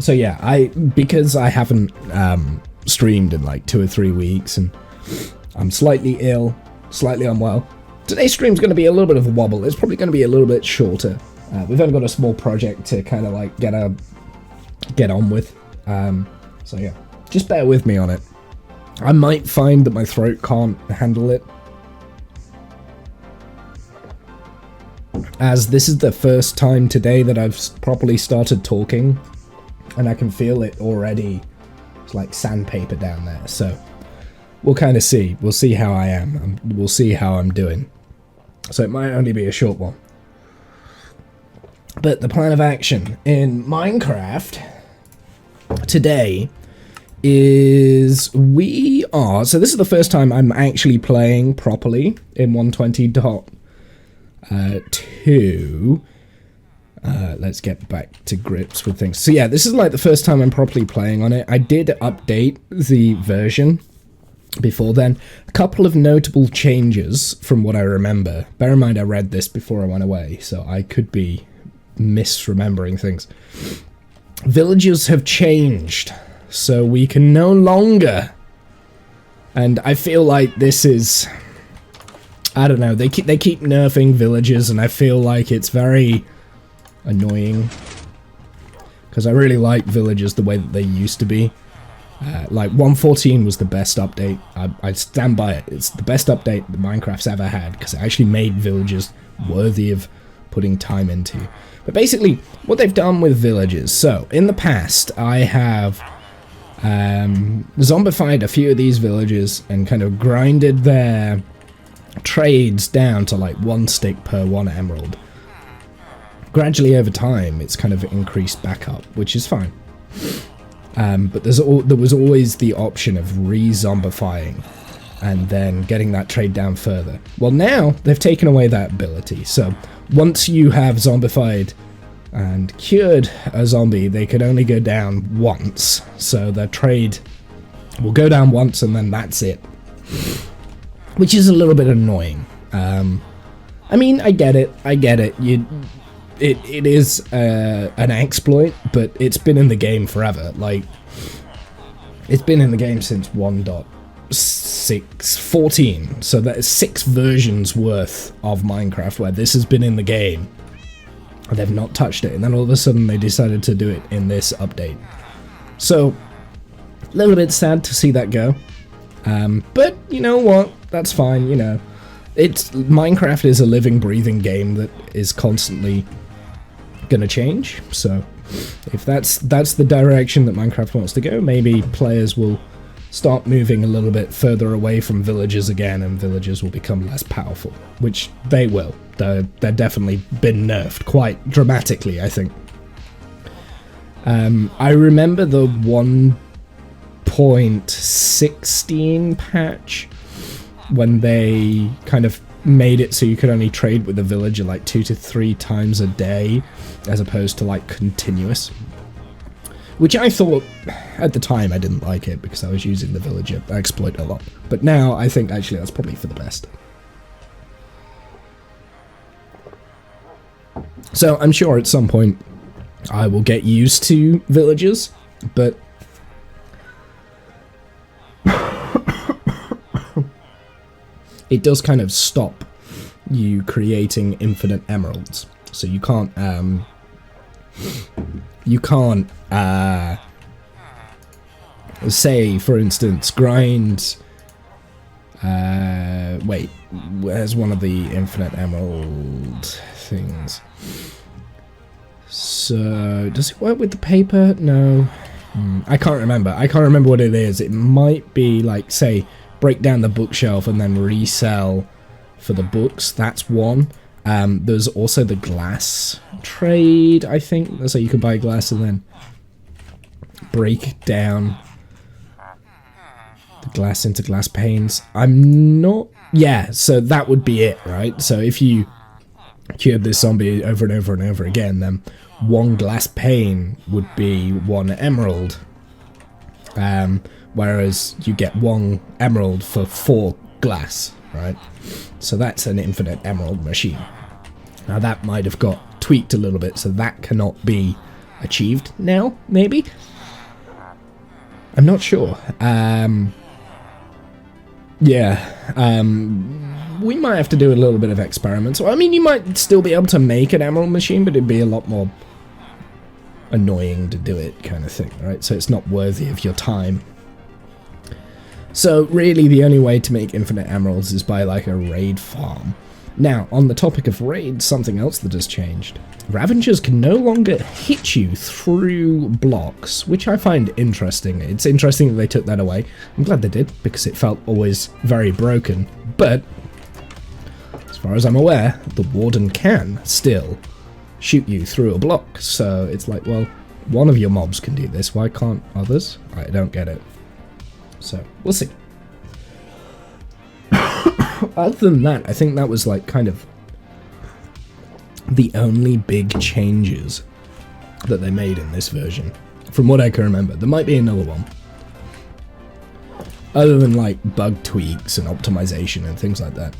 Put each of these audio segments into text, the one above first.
So yeah, because I haven't streamed in like 2 or 3 weeks, and I'm slightly ill, slightly unwell. Today's stream's going to be a little bit of a wobble. It's probably going to be a little bit shorter. We've only got a small project to kind of like get on with. So yeah, just bear with me on it. I might find that my throat can't handle it, as this is the first time today that I've properly started talking, and I can feel it already. It's like sandpaper down there, so we'll kind of see. We'll see how I am. We'll see how I'm doing. So it might only be a short one. But the plan of action in Minecraft today is so this is the first time I'm actually playing properly in 120.2. Let's get back to grips with things. So yeah, this is like the first time I'm properly playing on it. I did update the version before then. A couple of notable changes from what I remember. Bear in mind I read this before I went away, so I could be misremembering things. Villages have changed, so we can no longer, and I feel like this is, I don't know, they keep nerfing villages, and I feel like it's very annoying, because I really like villages the way that they used to be. Like 1.14 was the best update. I stand by it. It's the best update that Minecraft's ever had, because it actually made villages worthy of putting time into. But basically, what they've done with villages, so in the past I have zombified a few of these villages and kind of grinded their trades down to like 1 stick per 1 emerald. Gradually over time, it's kind of increased back up, which is fine. But there was always the option of re-zombifying and then getting that trade down further. Well, now they've taken away that ability. So once you have zombified and cured a zombie, they can only go down once. So their trade will go down once and then that's it. Which is a little bit annoying. I mean, I get it. It is an exploit, but it's been in the game forever. Like, it's been in the game since 1.614, so that is 6 versions worth of Minecraft where this has been in the game. They've not touched it, and then all of a sudden they decided to do it in this update. So, a little bit sad to see that go. But, you know what? That's fine, you know. Minecraft is a living, breathing game that is constantly gonna change, so if that's the direction that Minecraft wants to go, maybe players will start moving a little bit further away from villages again, and villages will become less powerful, which they will. They're definitely been nerfed quite dramatically, I think. I remember the 1.16 patch when they kind of made it so you could only trade with the villager like 2 to 3 times a day, as opposed to like continuous. Which I thought, at the time I didn't like it because I was using the villager exploit a lot. But now I think actually that's probably for the best. So I'm sure at some point I will get used to villagers, but it does kind of stop you creating infinite emeralds. So you can't say, for instance, grind, wait, where's one of the infinite emerald things? So, does it work with the paper? No. I can't remember. I can't remember what it is. It might be like, say, break down the bookshelf and then resell for the books. That's one. There's also the glass trade, I think. So you can buy glass and then break down the glass into glass panes. I'm not... Yeah, so that would be it, right? So if you cured this zombie over and over and over again, then 1 glass pane would be 1 emerald. Whereas you get 1 emerald for 4 glass, right? So that's an infinite emerald machine. Now that might have got tweaked a little bit, so that cannot be achieved now, maybe? I'm not sure. We might have to do a little bit of experiments. I mean, you might still be able to make an emerald machine, but it'd be a lot more annoying to do it, kind of thing, right? So it's not worthy of your time. So really the only way to make infinite emeralds is by like a raid farm. Now, on the topic of raids, something else that has changed. Ravengers can no longer hit you through blocks, which I find interesting. It's interesting that they took that away. I'm glad they did, because it felt always very broken. But, as far as I'm aware, the Warden can still shoot you through a block. So it's like, well, one of your mobs can do this, why can't others? I don't get it. So, we'll see. Other than that, I think that was like kind of the only big changes that they made in this version, from what I can remember. There might be another one, other than like bug tweaks and optimization and things like that.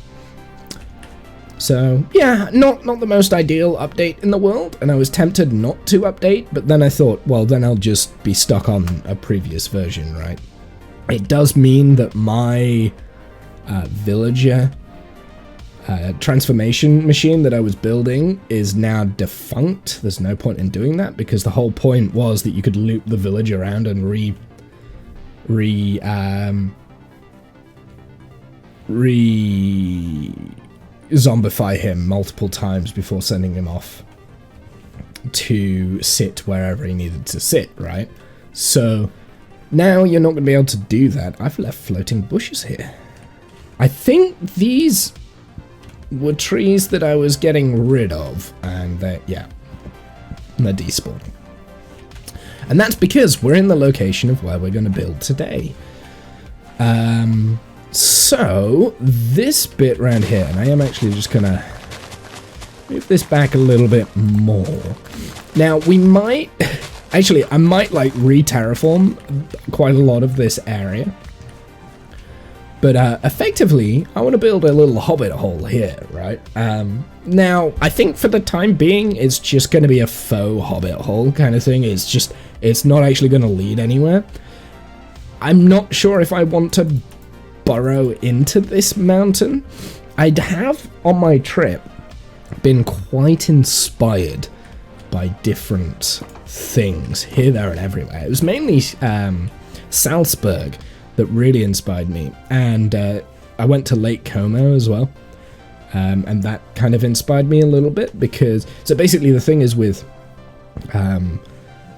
So yeah, not the most ideal update in the world, and I was tempted not to update, but then I thought, well, then I'll just be stuck on a previous version, right? It does mean that my villager transformation machine that I was building is now defunct. There's no point in doing that, because the whole point was that you could loop the village around and zombify him multiple times before sending him off to sit wherever he needed to sit, right? So now you're not going to be able to do that. I've left floating bushes here. I think these were trees that I was getting rid of, and they're despawning. And that's because we're in the location of where we're going to build today. So this bit around here, and I am actually just going to move this back a little bit more. Now we might, actually I might like re-terraform quite a lot of this area. But effectively, I want to build a little hobbit hole here, right? Now, I think for the time being, it's just going to be a faux hobbit hole kind of thing. It's not actually going to lead anywhere. I'm not sure if I want to burrow into this mountain. I'd have, on my trip, been quite inspired by different things here, there, and everywhere. It was mainly Salzburg that really inspired me, and I went to Lake Como as well, and that kind of inspired me a little bit, because so basically the thing is with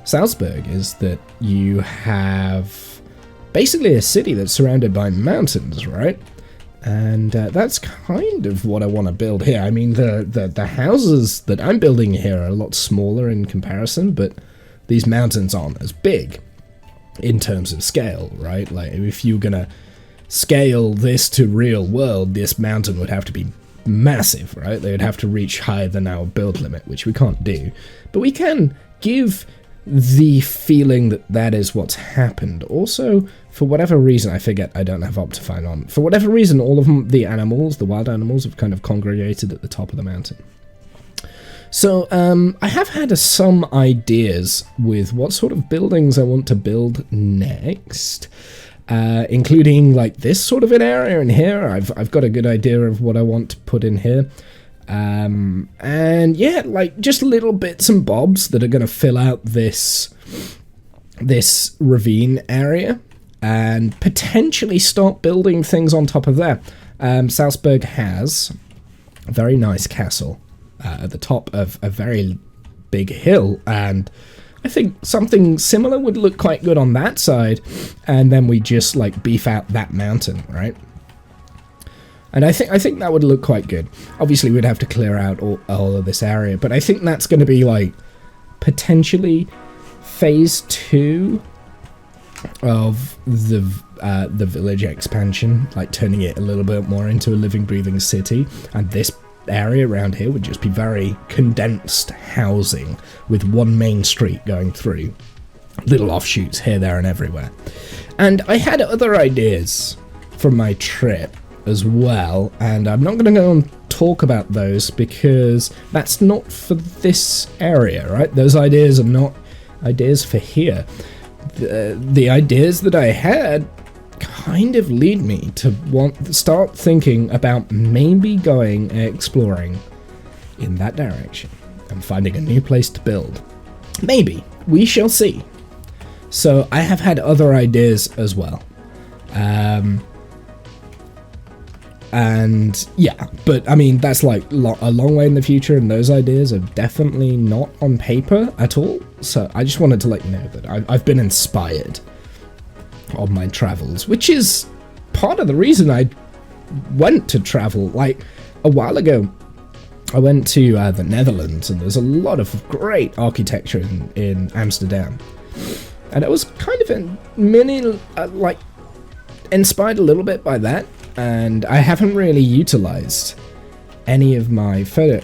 Salzburg is that you have basically a city that's surrounded by mountains, right? And that's kind of what I want to build here. I mean, the houses that I'm building here are a lot smaller in comparison, but these mountains aren't as big in terms of scale, right? Like, if you're gonna scale this to real world, this mountain would have to be massive, right? They would have to reach higher than our build limit, which we can't do. But we can give the feeling that that is what's happened. Also, for whatever reason, I forget, I don't have Optifine on. For whatever reason, all of them, the animals, the wild animals, have kind of congregated at the top of the mountain. So, I have had some ideas with what sort of buildings I want to build next, including like this sort of an area in here. I've got a good idea of what I want to put in here. And yeah, like just little bits and bobs that are going to fill out this ravine area, and potentially start building things on top of there. Salzburg has a very nice castle at the top of a very big hill, and I think something similar would look quite good on that side, and then we just like beef out that mountain, right? And I think that would look quite good. Obviously, we'd have to clear out all of this area, but I think that's going to be like potentially phase 2 of the village expansion, like turning it a little bit more into a living, breathing city. And this area around here would just be very condensed housing with one main street going through, little offshoots here, there, and everywhere. And I had other ideas from my trip as well, and I'm not going to go and talk about those because that's not for this area, right? Those ideas are not ideas for here. The ideas that I had kind of lead me to start thinking about maybe going exploring in that direction and finding a new place to build. Maybe. We shall see. So I have had other ideas as well. And yeah, but I mean, that's like a long way in the future, and those ideas are definitely not on paper at all. So I just wanted to let you know that I've been inspired on my travels, which is part of the reason I went to travel. Like a while ago, I went to the Netherlands, and there's a lot of great architecture in Amsterdam. And I was kind of like inspired a little bit by that. And I haven't really utilized any of my photos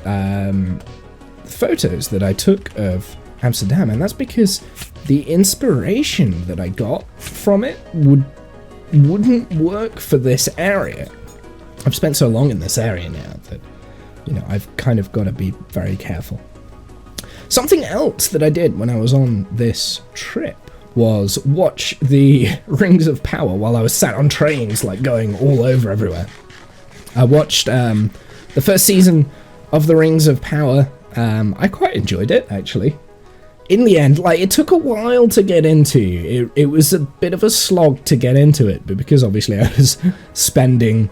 that I took of Amsterdam, and that's because the inspiration that I got from it wouldn't work for this area. I've spent so long in this area now that, you know, I've kind of got to be very careful. Something else that I did when I was on this trip was watch the Rings of Power while I was sat on trains, like going all over everywhere. I watched the first season of the Rings of Power. I quite enjoyed it, actually. In the end, like, it took a while to get into. It was a bit of a slog to get into it, but because obviously I was spending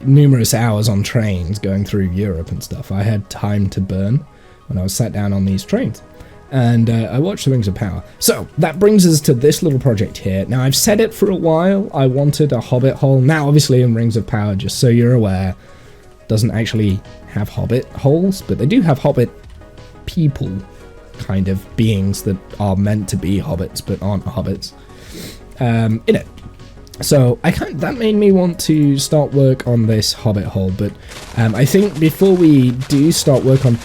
numerous hours on trains going through Europe and stuff, I had time to burn when I was sat down on these trains, and I watched the Rings of Power. So that brings us to this little project here. Now, I've said it for a while, I wanted a hobbit hole. Now, obviously in Rings of Power, just so you're aware, doesn't actually have hobbit holes, but they do have hobbit people, kind of beings that are meant to be hobbits but aren't hobbits in it. So that made me want to start work on this hobbit hole, but I think before we do start work on,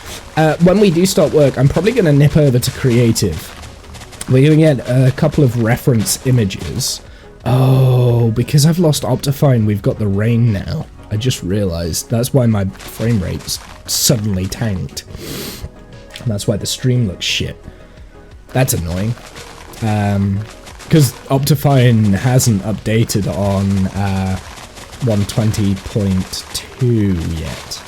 when we do start work, I'm probably going to nip over to creative. We're going to get a couple of reference images. Oh, because I've lost Optifine, we've got the rain now. I just realized that's why my frame rate's suddenly tanked. And that's why the stream looks shit. That's annoying. Because Optifine hasn't updated on 120.2 yet.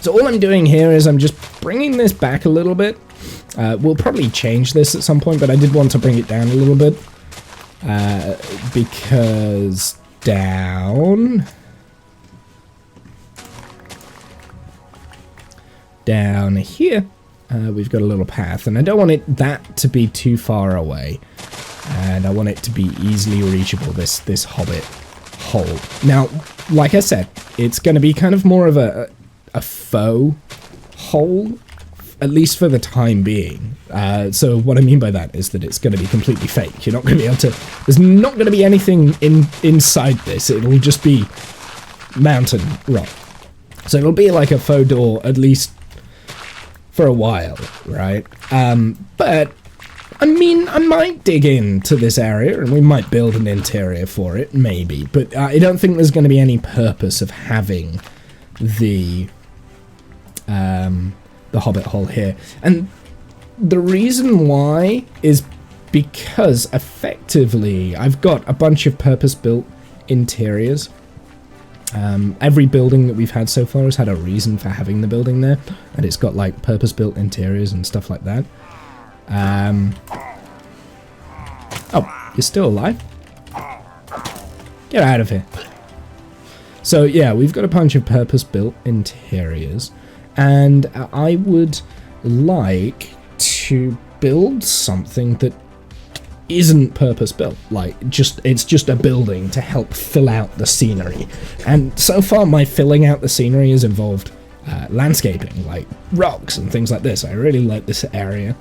So all I'm doing here is I'm just bringing this back a little bit. We'll probably change this at some point, but I did want to bring it down a little bit. Because down here, we've got a little path, and I don't want that to be too far away. And I want it to be easily reachable, this hobbit hole. Now, like I said, it's going to be kind of more of a faux hole, at least for the time being. So what I mean by that is that it's going to be completely fake. You're not going to be able to... There's not going to be anything inside this. It'll just be mountain rock. So it'll be like a faux door, at least for a while, right? But... I mean, I might dig into this area, and we might build an interior for it, maybe. But I don't think there's going to be any purpose of having the hobbit hole here. And the reason why is because, effectively, I've got a bunch of purpose-built interiors. Every building that we've had so far has had a reason for having the building there, and it's got, like, purpose-built interiors and stuff like that. Oh, you're still alive? Get out of here. So yeah, we've got a bunch of purpose-built interiors, and I would like to build something that isn't purpose-built. Like, it's just a building to help fill out the scenery. And so far, my filling out the scenery has involved landscaping, like rocks and things like this. I really like this area.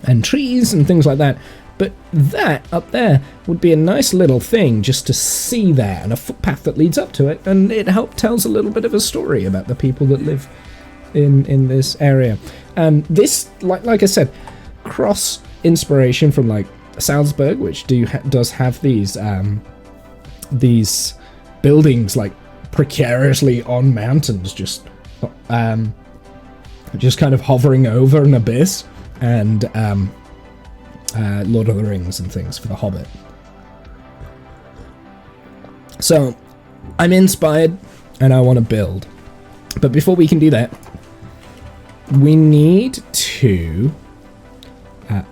And trees and things like that, but that up there would be a nice little thing just to see there, and a footpath that leads up to it, and it tells a little bit of a story about the people that live in this area. This, like I said, cross inspiration from like Salzburg, which does have these buildings like precariously on mountains, just just kind of hovering over an abyss, and Lord of the Rings and things for The Hobbit. So I'm inspired and I want to build, but before we can do that, we need to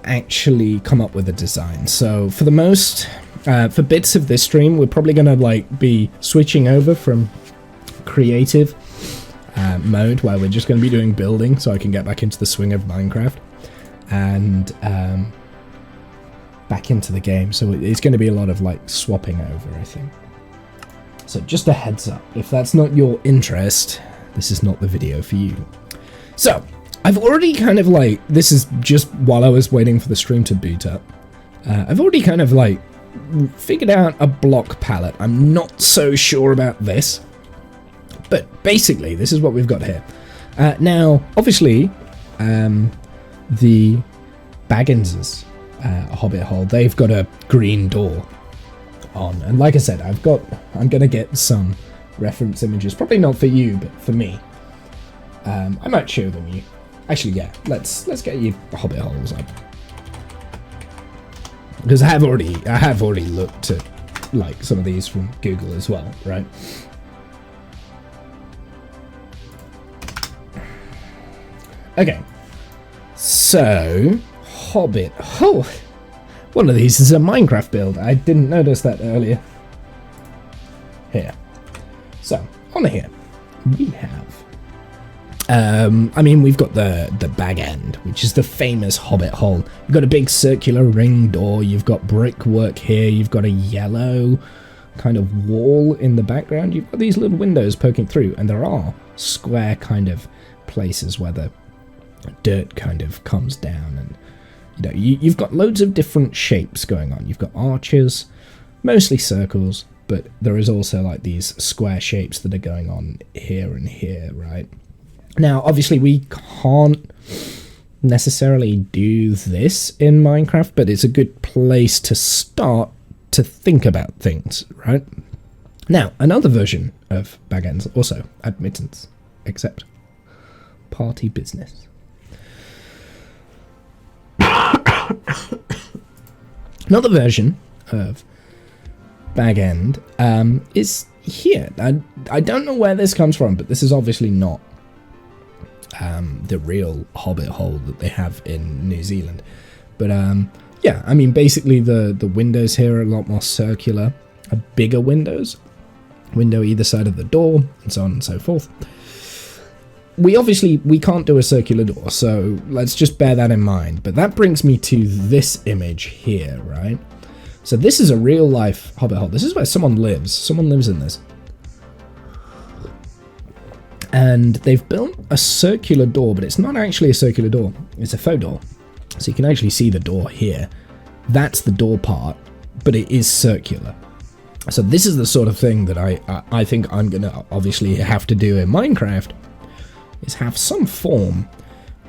actually come up with a design. So for the most, for bits of this stream, we're probably going to like be switching over from creative mode, where we're just going to be doing building, so I can get back into the swing of Minecraft and back into the game. So it's going to be a lot of like swapping over, I think. So just a heads up, if that's not your interest, this is not the video for you. So I've already kind of like, this is just while I was waiting for the stream to boot up, I've already kind of like figured out a block palette. I'm not so sure about this, but basically this is what we've got here. Now obviously the Baggins's Hobbit hole, they've got a green door on, and like I said, I'm gonna get some reference images, probably not for you but for me. I might show them you. Actually, yeah, let's get you Hobbit holes up, because I have already looked at like some of these from Google as well, right? Okay, so Hobbit. Oh, one of these is a Minecraft build. I didn't notice that earlier. Here, so on here we have. I mean, we've got the bag end, which is the famous Hobbit hole. You've got a big circular ring door. You've got brickwork here. You've got a yellow kind of wall in the background. You've got these little windows poking through, and there are square kind of places where the dirt kind of comes down, and you know you've got loads of different shapes going on. You've got arches, mostly circles, but there is also like these square shapes that are going on here and here, right? Now, obviously, we can't necessarily do this in Minecraft, but it's a good place to start to think about things, right? Now, another version of bag ends, also admittance, except party business. Another version of bag end is here. I don't know where this comes from, but this is obviously not the real Hobbit hole that they have in New Zealand. But yeah, I mean, basically the windows here are a lot more circular, are bigger windows, window either side of the door, and so on and so forth. We can't do a circular door, so let's just bear that in mind. But that brings me to this image here, right? So this is a real life Hobbit hole. This is where someone lives. Someone lives in this. And they've built a circular door, but it's not actually a circular door. It's a faux door. So you can actually see the door here. That's the door part, but it is circular. So this is the sort of thing that I think I'm going to obviously have to do in Minecraft, is have some form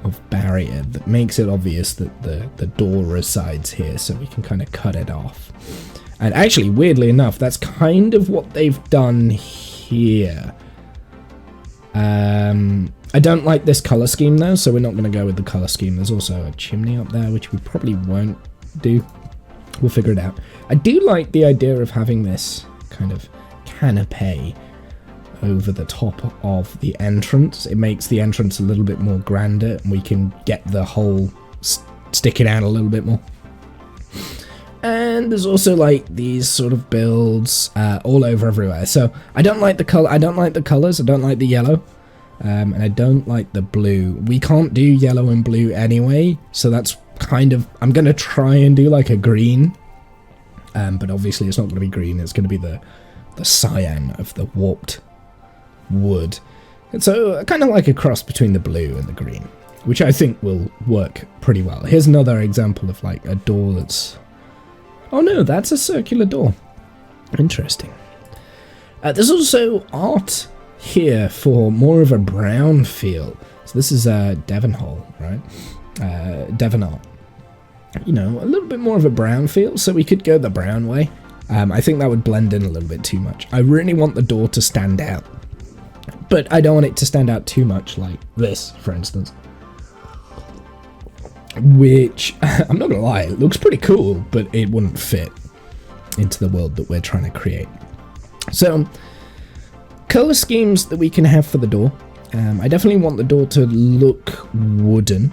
of barrier that makes it obvious that the door resides here, so we can kind of cut it off. And actually, weirdly enough, that's kind of what they've done here. I don't like this color scheme though, so we're not going to go with the color scheme. There's also a chimney up there, which we probably won't do. We'll figure it out. I do like the idea of having this kind of canopy over the top of the entrance. It makes the entrance a little bit more grander, and we can get the hole sticking out a little bit more. And there's also like these sort of builds all over everywhere. So I don't like the color. I don't like the colors. I don't like the yellow, and I don't like the blue. We can't do yellow and blue anyway, so that's kind of. I'm gonna try and do like a green, but obviously it's not gonna be green. It's gonna be the cyan of the warped wood, and so kind of like a cross between the blue and the green, which I think will work pretty well. Here's another example of like a door that's. Oh no, that's a circular door. Interesting. There's also art here for more of a brown feel. So this is Devon Hall, right? Devon art. You know, a little bit more of a brown feel, so we could go the brown way. I think that would blend in a little bit too much. I really want the door to stand out. but I don't want it to stand out too much like this, for instance. Which, I'm not gonna lie, it looks pretty cool, but it wouldn't fit into the world that we're trying to create. So, color schemes that we can have for the door. I definitely want the door to look wooden.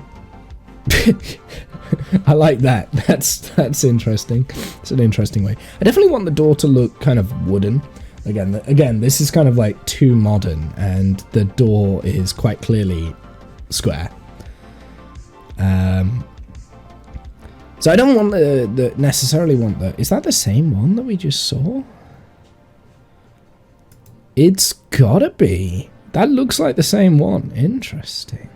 I like that. That's interesting. It's an interesting way. I definitely want the door to look kind of wooden. Again, this is kind of like too modern, and the door is quite clearly square. So I don't want the necessarily want the. Is that the same one that we just saw? It's gotta be. That looks like the same one. Interesting.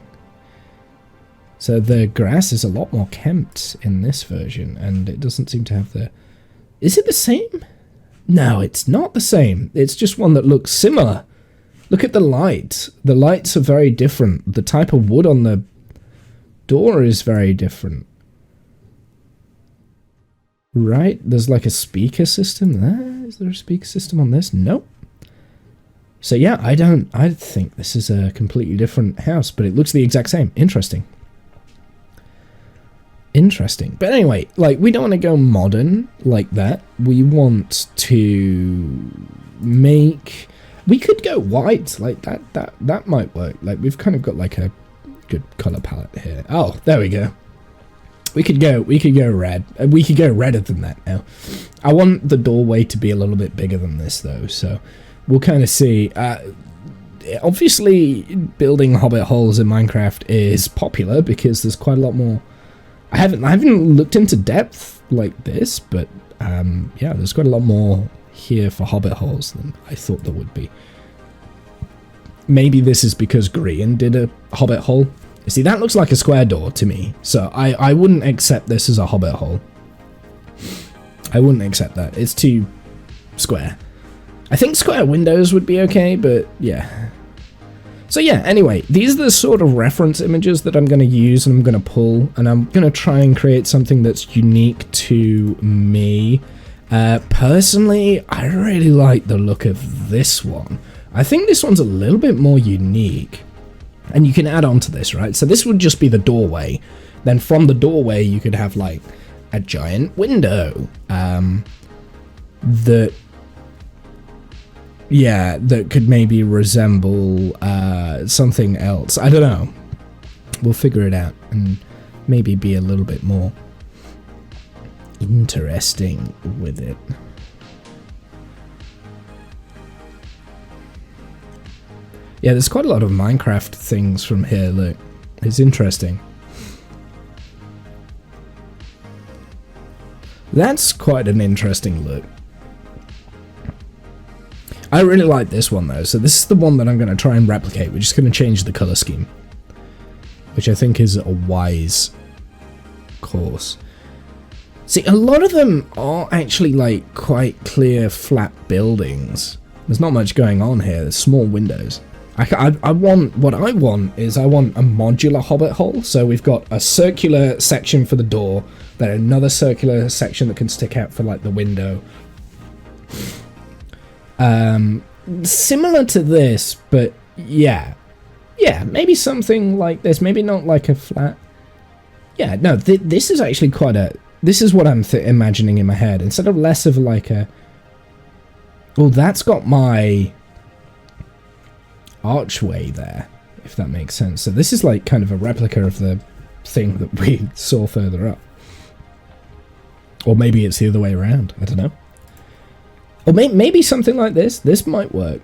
So the grass is a lot more kempt in this version, and it doesn't seem to have the... Is it the same? No, it's not the same. It's just one that looks similar. Look at the lights. The lights are very different. The type of wood on the door is very different. Right? There's like a speaker system there. Is there a speaker system on this? Nope. So yeah, I think this is a completely different house, but it looks the exact same. Interesting. Interesting. But anyway, like, we don't want to go modern like that. We want to make... We could go white, like that might work. Like, we've kind of got like a good color palette here. Oh, there we go. We could go red. We could go redder than that now. I want the doorway to be a little bit bigger than this though, so we'll kind of see. Obviously, building hobbit holes in Minecraft is popular because there's quite a lot more. I haven't looked into depth like this, but yeah, there's quite a lot more here for hobbit holes than I thought there would be. Maybe this is because Grian did a hobbit hole. You see, that looks like a square door to me, so I wouldn't accept this as a hobbit hole. I wouldn't accept that. It's too square. I think square windows would be okay, but yeah. So yeah, anyway, these are the sort of reference images that I'm going to use and I'm going to pull, and I'm going to try and create something that's unique to me. Personally, I really like the look of this one. I think this one's a little bit more unique. And you can add on to this, right? So this would just be the doorway. Then from the doorway, you could have like a giant window. That could maybe resemble something else. I don't know. We'll figure it out and maybe be a little bit more interesting with it. Yeah, there's quite a lot of Minecraft things from here, look. It's interesting. That's quite an interesting look. I really like this one though, so this is the one that I'm going to try and replicate. We're just going to change the color scheme, which I think is a wise course. See, a lot of them are actually like quite clear flat buildings. There's not much going on here. There's small windows. What I want is a modular hobbit hole. So we've got a circular section for the door, then another circular section that can stick out for like the window. Similar to this, but yeah, maybe something like this. Maybe not like a flat. Yeah, no, this is actually quite a. This is what I'm imagining in my head. Instead of less of like a. Well, that's got my archway there, if that makes sense. So this is like kind of a replica of the thing that we saw further up. Or maybe it's the other way around. I don't know. Or maybe something like this. This might work.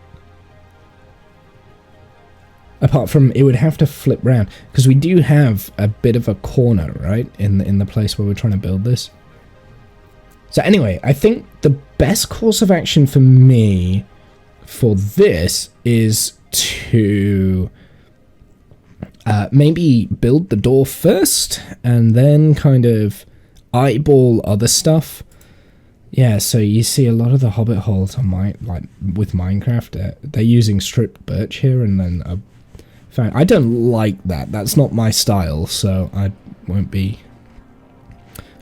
Apart from, it would have to flip round. Because we do have a bit of a corner, right? In the place where we're trying to build this. So anyway, I think the best course of action for me for this is to maybe build the door first and then kind of eyeball other stuff. Yeah, so you see a lot of the hobbit holes on with Minecraft, they're using stripped birch here, and then I don't like that. That's not my style, so I won't be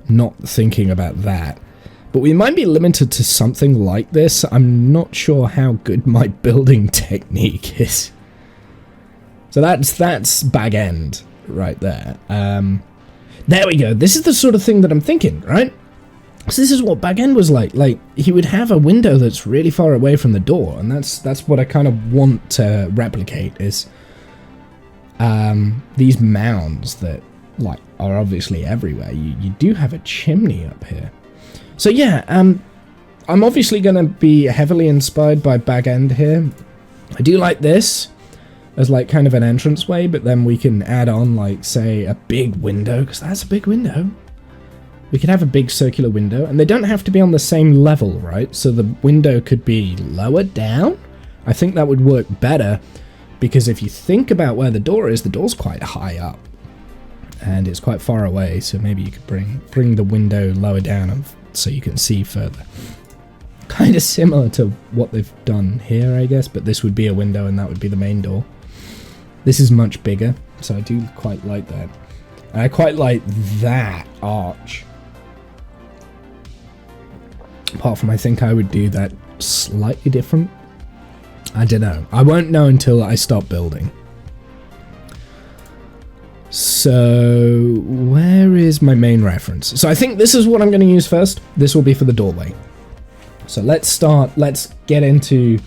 not thinking about that. But we might be limited to something like this. I'm not sure how good my building technique is. So that's bag end right there. There we go. This is the sort of thing that I'm thinking, right? So this is what bag end was like. Like, he would have a window that's really far away from the door, and that's what I kind of want to replicate, is these mounds that, like, are obviously everywhere. You do have a chimney up here. So yeah, I'm obviously going to be heavily inspired by bag end here. I do like this as like kind of an entranceway, but then we can add on, like, say, a big window, because that's a big window. We could have a big circular window, and they don't have to be on the same level, right? So the window could be lower down. I think that would work better, because if you think about where the door is, the door's quite high up, and it's quite far away, so maybe you could bring the window lower down so you can see further. Kind of similar to what they've done here, I guess, but this would be a window and that would be the main door. This is much bigger, so I do quite like that. And I quite like that arch. Apart from, I think I would do that slightly different. I don't know. I won't know until I start building. So, where is my main reference? So I think this is what I'm going to use first. This will be for the doorway. So let's get into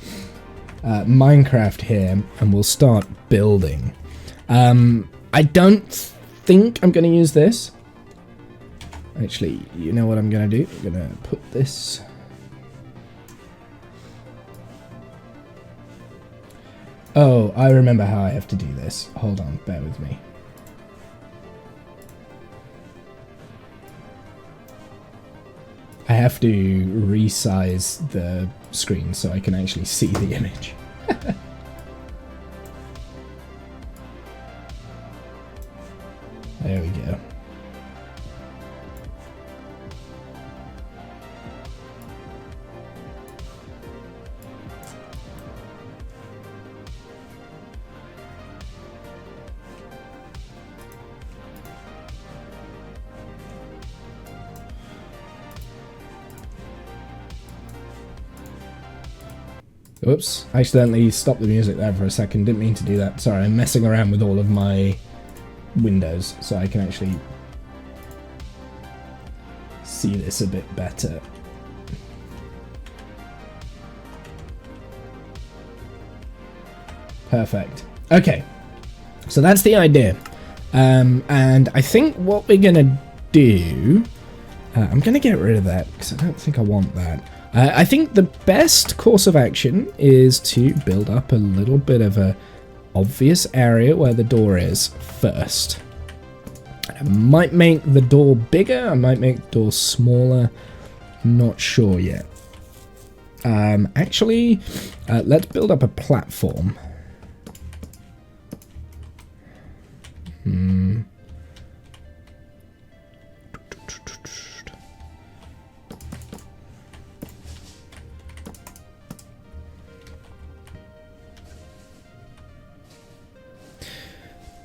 Minecraft here, and we'll start building. I don't think I'm going to use this. Actually, you know what I'm going to do? I'm going to put this... Oh, I remember how I have to do this. Hold on, bear with me. I have to resize the screen so I can actually see the image. There we go. Oops, I accidentally stopped the music there for a second, didn't mean to do that. Sorry, I'm messing around with all of my windows so I can actually see this a bit better. Perfect. Okay, so that's the idea. And I think what we're gonna do... I'm gonna get rid of that because I don't think I want that. I think the best course of action is to build up a little bit of a obvious area where the door is first. I might make the door bigger, I might make the door smaller, not sure yet. Actually, let's build up a platform.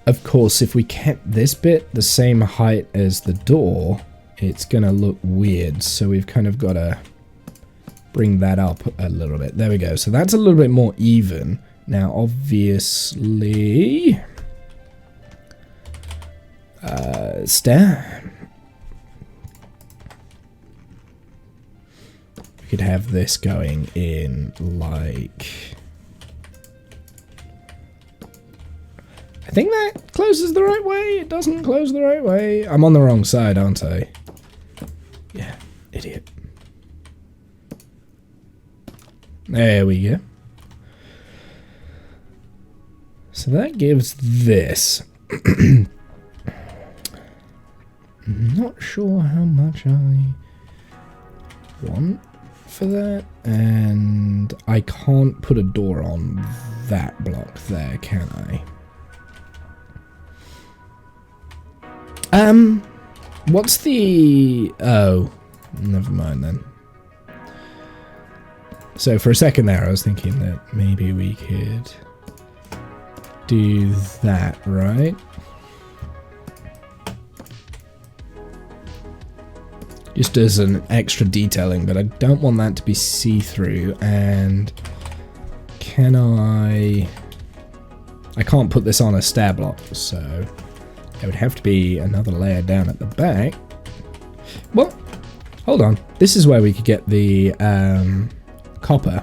Of course, if we kept this bit the same height as the door, it's gonna look weird, so we've kind of got to bring that up a little bit. There we go. So that's a little bit more even. Now, obviously... stair. We could have this going in like... I think that closes the right way. It doesn't close the right way. I'm on the wrong side, aren't I? Yeah, idiot. There we go. So that gives this. Not sure how much I want for that. And I can't put a door on that block there, can I? What's the... Oh, never mind then. So for a second there, I was thinking that maybe we could do that, right? Just as an extra detailing, but I don't want that to be see-through, and can I I can't put this on a stair block, so it would have to be another layer down at the back. Well, hold on. This is where we could get the copper.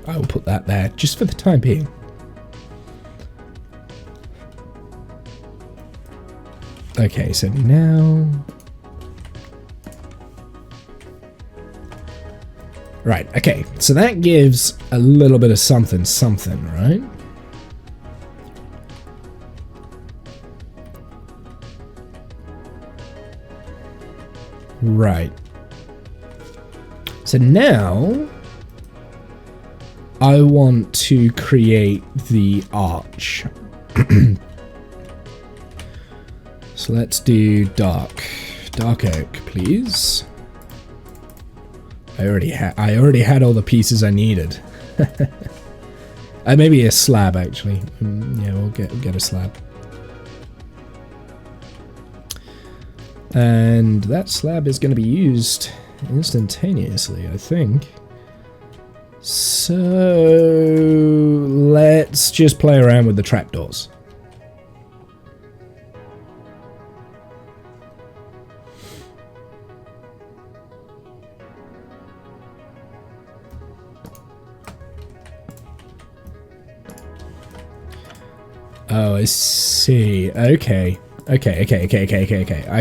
I will put that there just for the time being. Okay, so now... Right, okay, so that gives a little bit of something, right? Right. So now... I want to create the arch. So let's do dark oak, please. I already had all the pieces I needed. Maybe a slab actually. Yeah, we'll get a slab. And that slab is going to be used instantaneously, I think. So let's just play around with the trapdoors. Oh, I see. Okay. I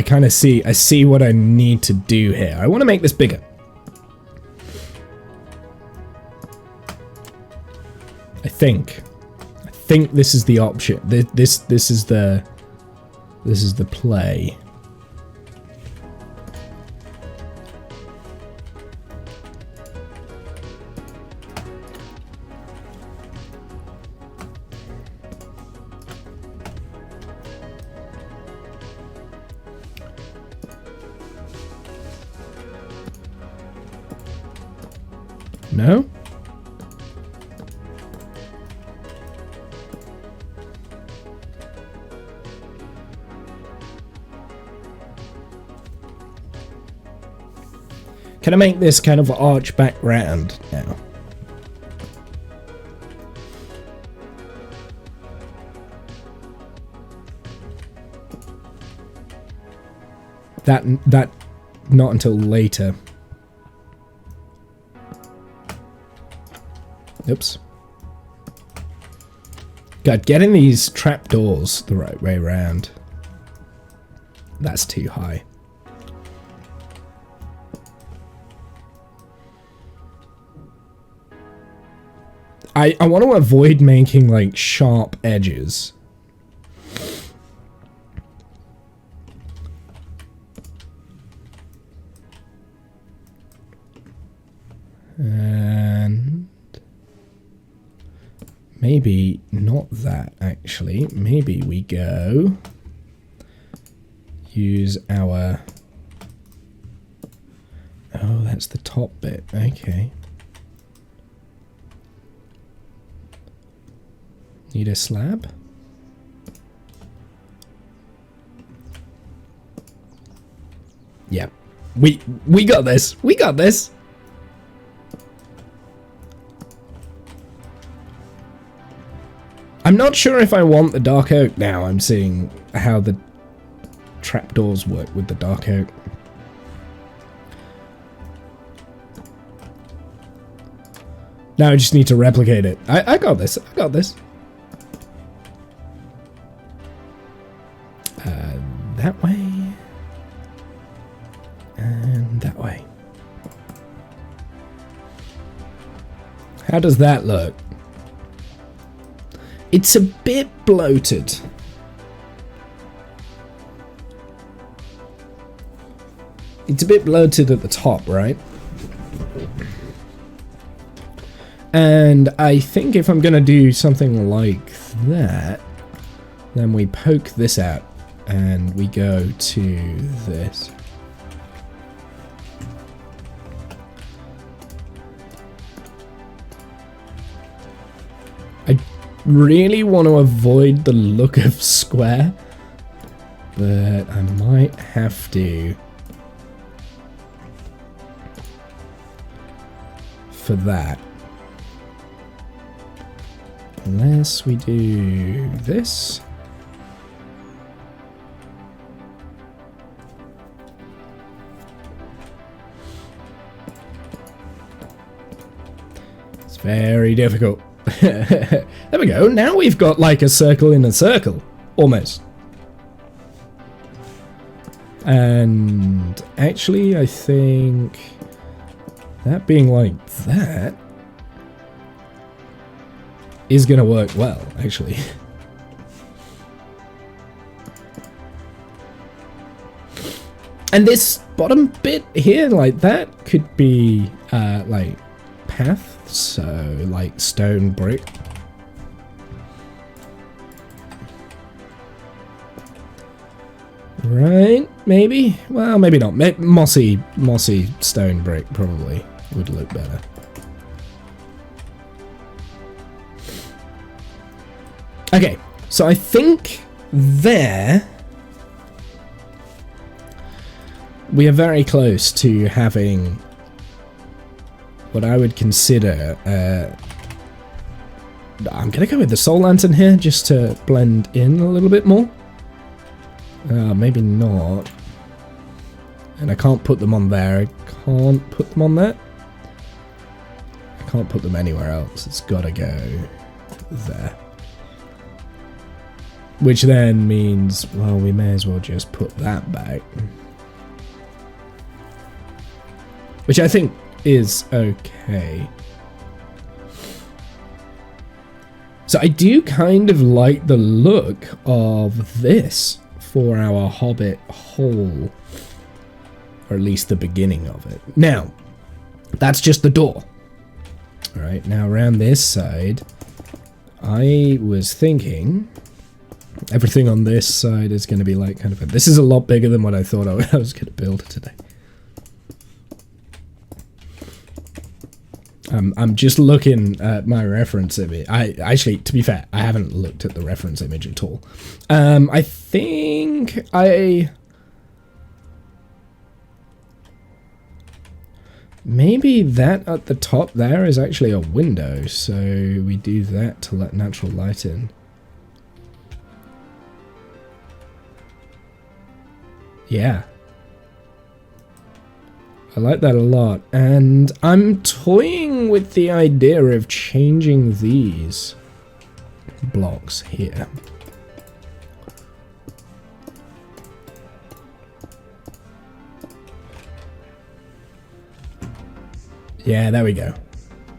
kind of see. I see what I need to do here. I want to make this bigger. I think this is the option. This is the play. No? Can I make this kind of arch background now? That not until later. Oops. God, getting these trapdoors the right way around. That's too high. I want to avoid making like sharp edges. And maybe not that actually. Maybe we go use our... Oh, that's the top bit. Okay. Need a slab? Yeah. We got this. We got this. I'm not sure if I want the dark oak now. I'm seeing how the trapdoors work with the dark oak. Now I just need to replicate it. I got this. I got this. That way. And that way. How does that look? It's a bit bloated. It's a bit bloated at the top, right? And I think if I'm going to do something like that, then we poke this out and we go to this. I really want to avoid the look of square. but I might have to for that. Unless we do this. It's very difficult. There we go. Now we've got like a circle in a circle. Almost. And actually, I think that being like that is going to work well, actually. And this bottom bit here, like that, could be like path, so like stone brick. Right, maybe? Well, maybe not. Mossy stone brick probably would look better. Okay, so I think there we are very close to having what I would consider I'm gonna go with the soul lantern here just to blend in a little bit more. Maybe not. And I can't put them on there. I can't put them on there. I can't put them anywhere else. It's gotta go there. Which then means, well, we may as well just put that back. Which I think is okay. So I do kind of like the look of this for our Hobbit hole, or at least the beginning of it. Now, that's just the door. All right, now around this side, I was thinking everything on this side is going to be like kind of this is a lot bigger than what I thought I was going to build today. I'm just looking at my reference image. I actually, to be fair, I haven't looked at the reference image at all. I think maybe that at the top there is actually a window, so we do that to let natural light in. Yeah. I like that a lot, and I'm toying with the idea of changing these blocks here. Yeah, there we go.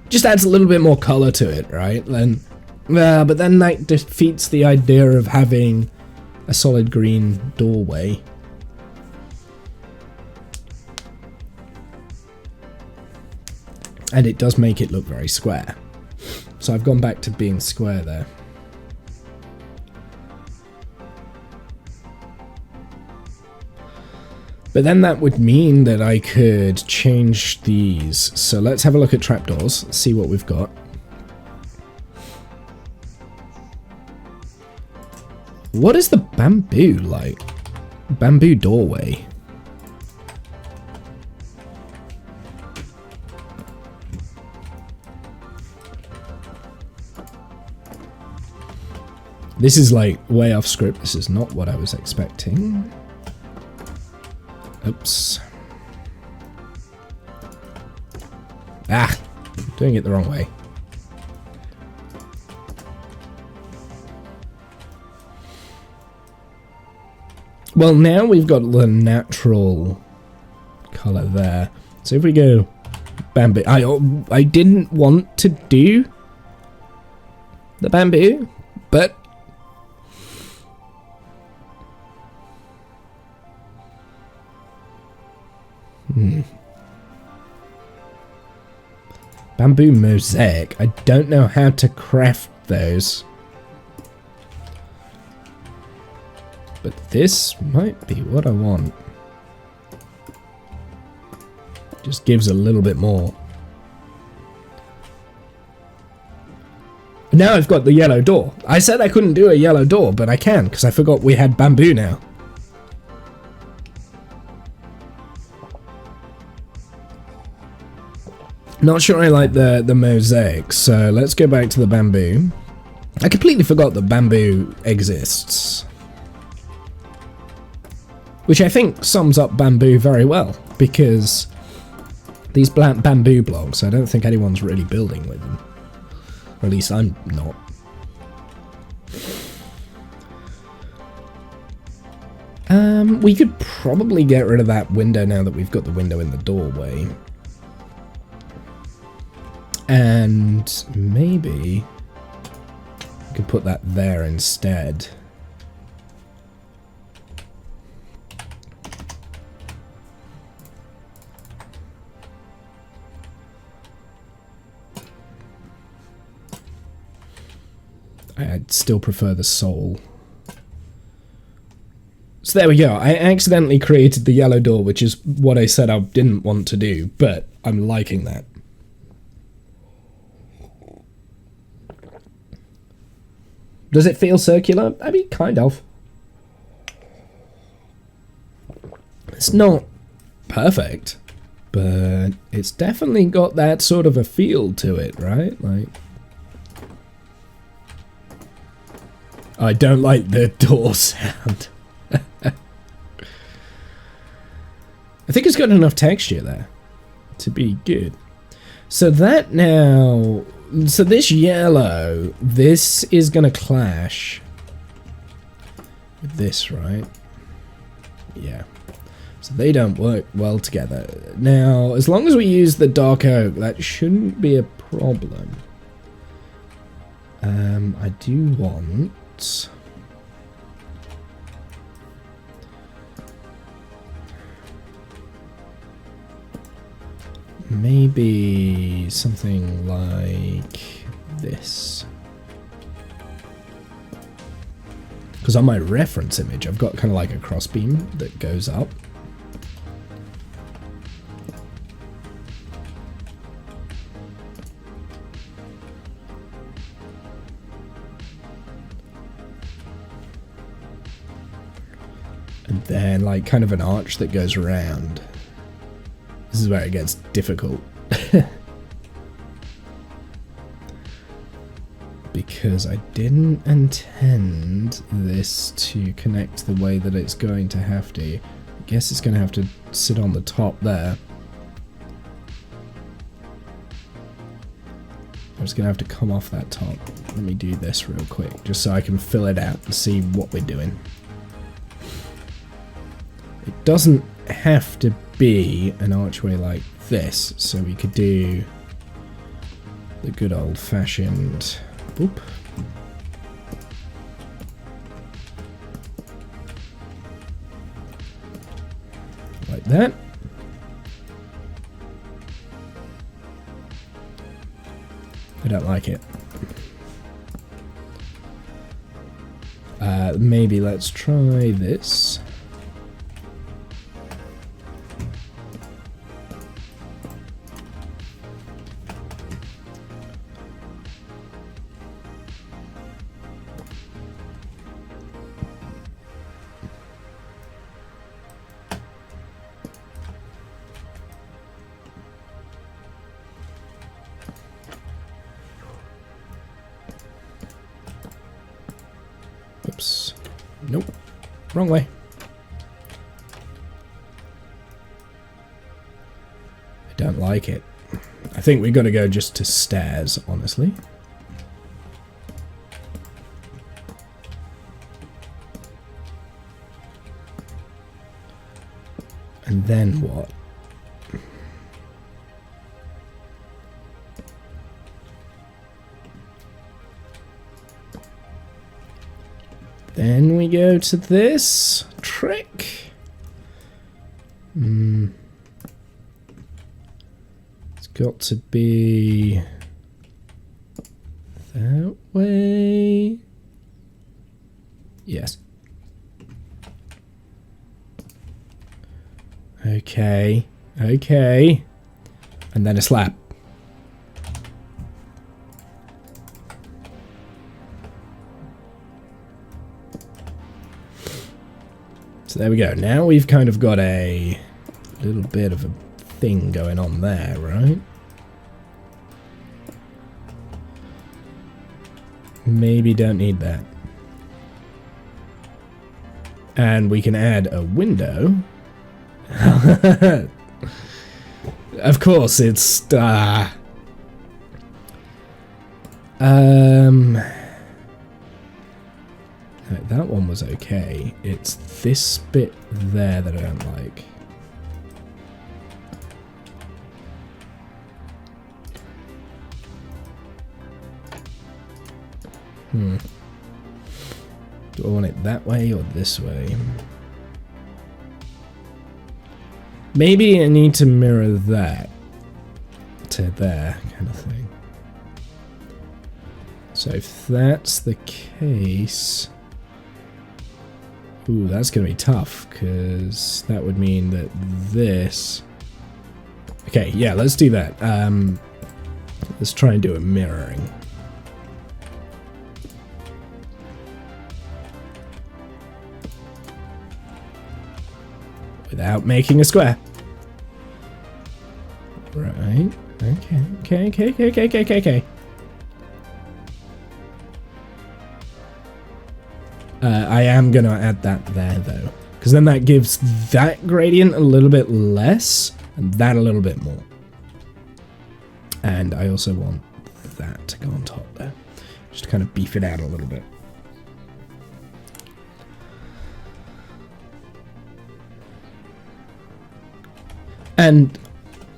Just adds a little bit more color to it, right? Then, but then that defeats the idea of having a solid green doorway. And it does make it look very square. So I've gone back to being square there. But then that would mean that I could change these. So let's have a look at trapdoors, see what we've got. What is the bamboo like? Bamboo doorway. This is like way off script. This is not what I was expecting. Oops. Ah, doing it the wrong way. Well, now we've got the natural color there. So if we go bamboo, I didn't want to do the bamboo, but bamboo mosaic. I don't know how to craft those. But this might be what I want. Just gives a little bit more. Now I've got the yellow door. I said I couldn't do a yellow door, but I can, because I forgot we had bamboo now. Not sure I like the mosaic, so let's go back to the bamboo. I completely forgot that bamboo exists. Which I think sums up bamboo very well, because these bamboo blocks, I don't think anyone's really building with them. Or at least I'm not. We could probably get rid of that window now that we've got the window in the doorway. And maybe we could put that there instead. I'd still prefer the soul. So there we go. I accidentally created the yellow door, which is what I said I didn't want to do, but I'm liking that. Does it feel circular? I mean, kind of. It's not perfect, but it's definitely got that sort of a feel to it, right? Like, I don't like the door sound. I think it's got enough texture there to be good. So that now, so this yellow, this is gonna clash with this, right? Yeah. So they don't work well together. Now, as long as we use the dark oak, that shouldn't be a problem. I do want... maybe something like this. Because on my reference image, I've got kind of like a crossbeam that goes up. And then like kind of an arch that goes around. This is where it gets difficult. Because I didn't intend this to connect the way that it's going to have to. I guess it's going to have to sit on the top there. I'm just going to have to come off that top. Let me do this real quick, just so I can fill it out and see what we're doing. It doesn't have to be an archway like this, so we could do the good old-fashioned boop. Like that. I don't like it. Maybe let's try this. Oops. Nope. Wrong way. I don't like it. I think we're gonna go just to stairs, honestly. And then what? Then we go to this trick. It's got to be that way. Yes. Okay. Okay. And then a slab. So there we go. Now we've kind of got a little bit of a thing going on there, right? Maybe don't need that. And we can add a window. Of course, it's... no, that one was okay. It's this bit there that I don't like. Do I want it that way or this way? Maybe I need to mirror that to there, kind of thing. So if that's the case... Ooh, that's going to be tough, because that would mean that this... Okay, yeah, let's do that. Let's try and do a mirroring. Without making a square. Right. Okay. I am gonna add that there though, because then that gives that gradient a little bit less and that a little bit more. And I also want that to go on top there, just to kind of beef it out a little bit. And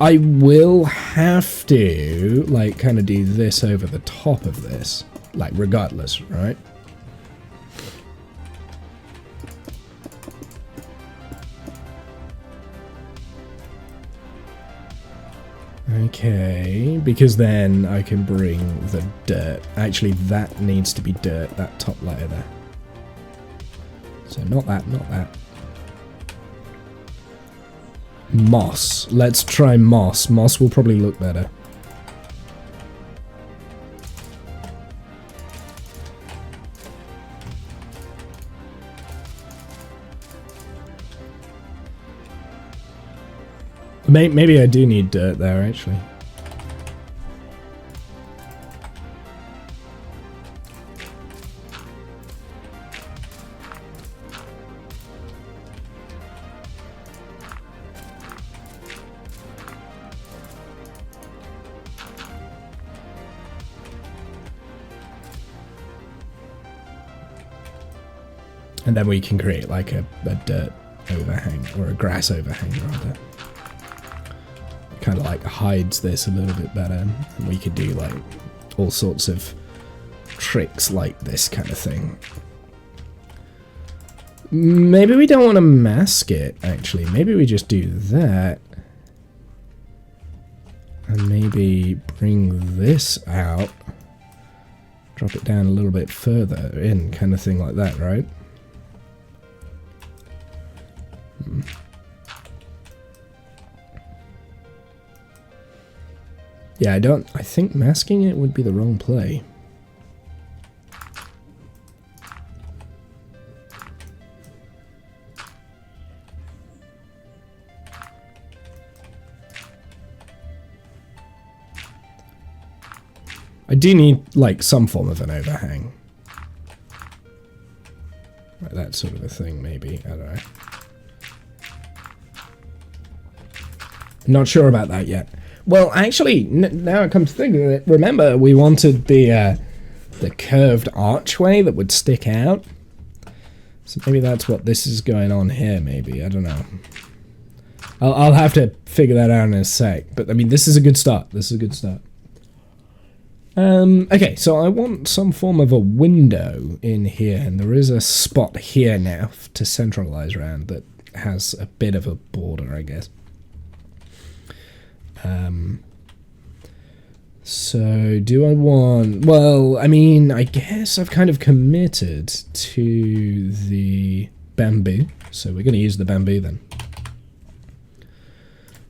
I will have to, like, kind of do this over the top of this, like, regardless, right? Okay, because then I can bring the dirt. Actually, that needs to be dirt, that top layer there. So not that, not that. Moss. Let's try moss. Moss will probably look better. Maybe I do need dirt there, actually. And then we can create like a dirt overhang, or a grass overhang rather. Kind of like hides this a little bit better, and we could do like all sorts of tricks like this kind of thing. Maybe we don't want to mask it, actually. Maybe we just do that. And maybe bring this out. Drop it down a little bit further in, kind of thing like that, right? Yeah, I think masking it would be the wrong play. I do need, like, some form of an overhang. Like that sort of a thing, maybe. I don't know. Not sure about that yet. Well, actually, now I come to think of it, remember we wanted the curved archway that would stick out? So maybe that's what this is going on here, maybe. I don't know. I'll have to figure that out in a sec. But, I mean, this is a good start. This is a good start. Okay, so I want some form of a window in here. And there is a spot here now to centralize around that has a bit of a border, I guess. So do I want, well, I mean, I guess I've kind of committed to the bamboo, so we're going to use the bamboo then.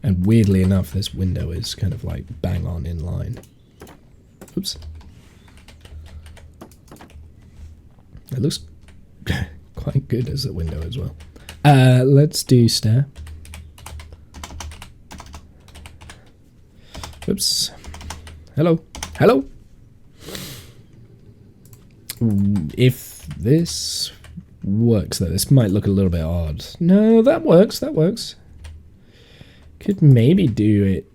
And weirdly enough, this window is kind of like bang on in line. Oops. It looks quite good as a window as well. Let's do stair. Oops. Hello. Hello. If this works, though, this might look a little bit odd. No, that works, that works. Could maybe do it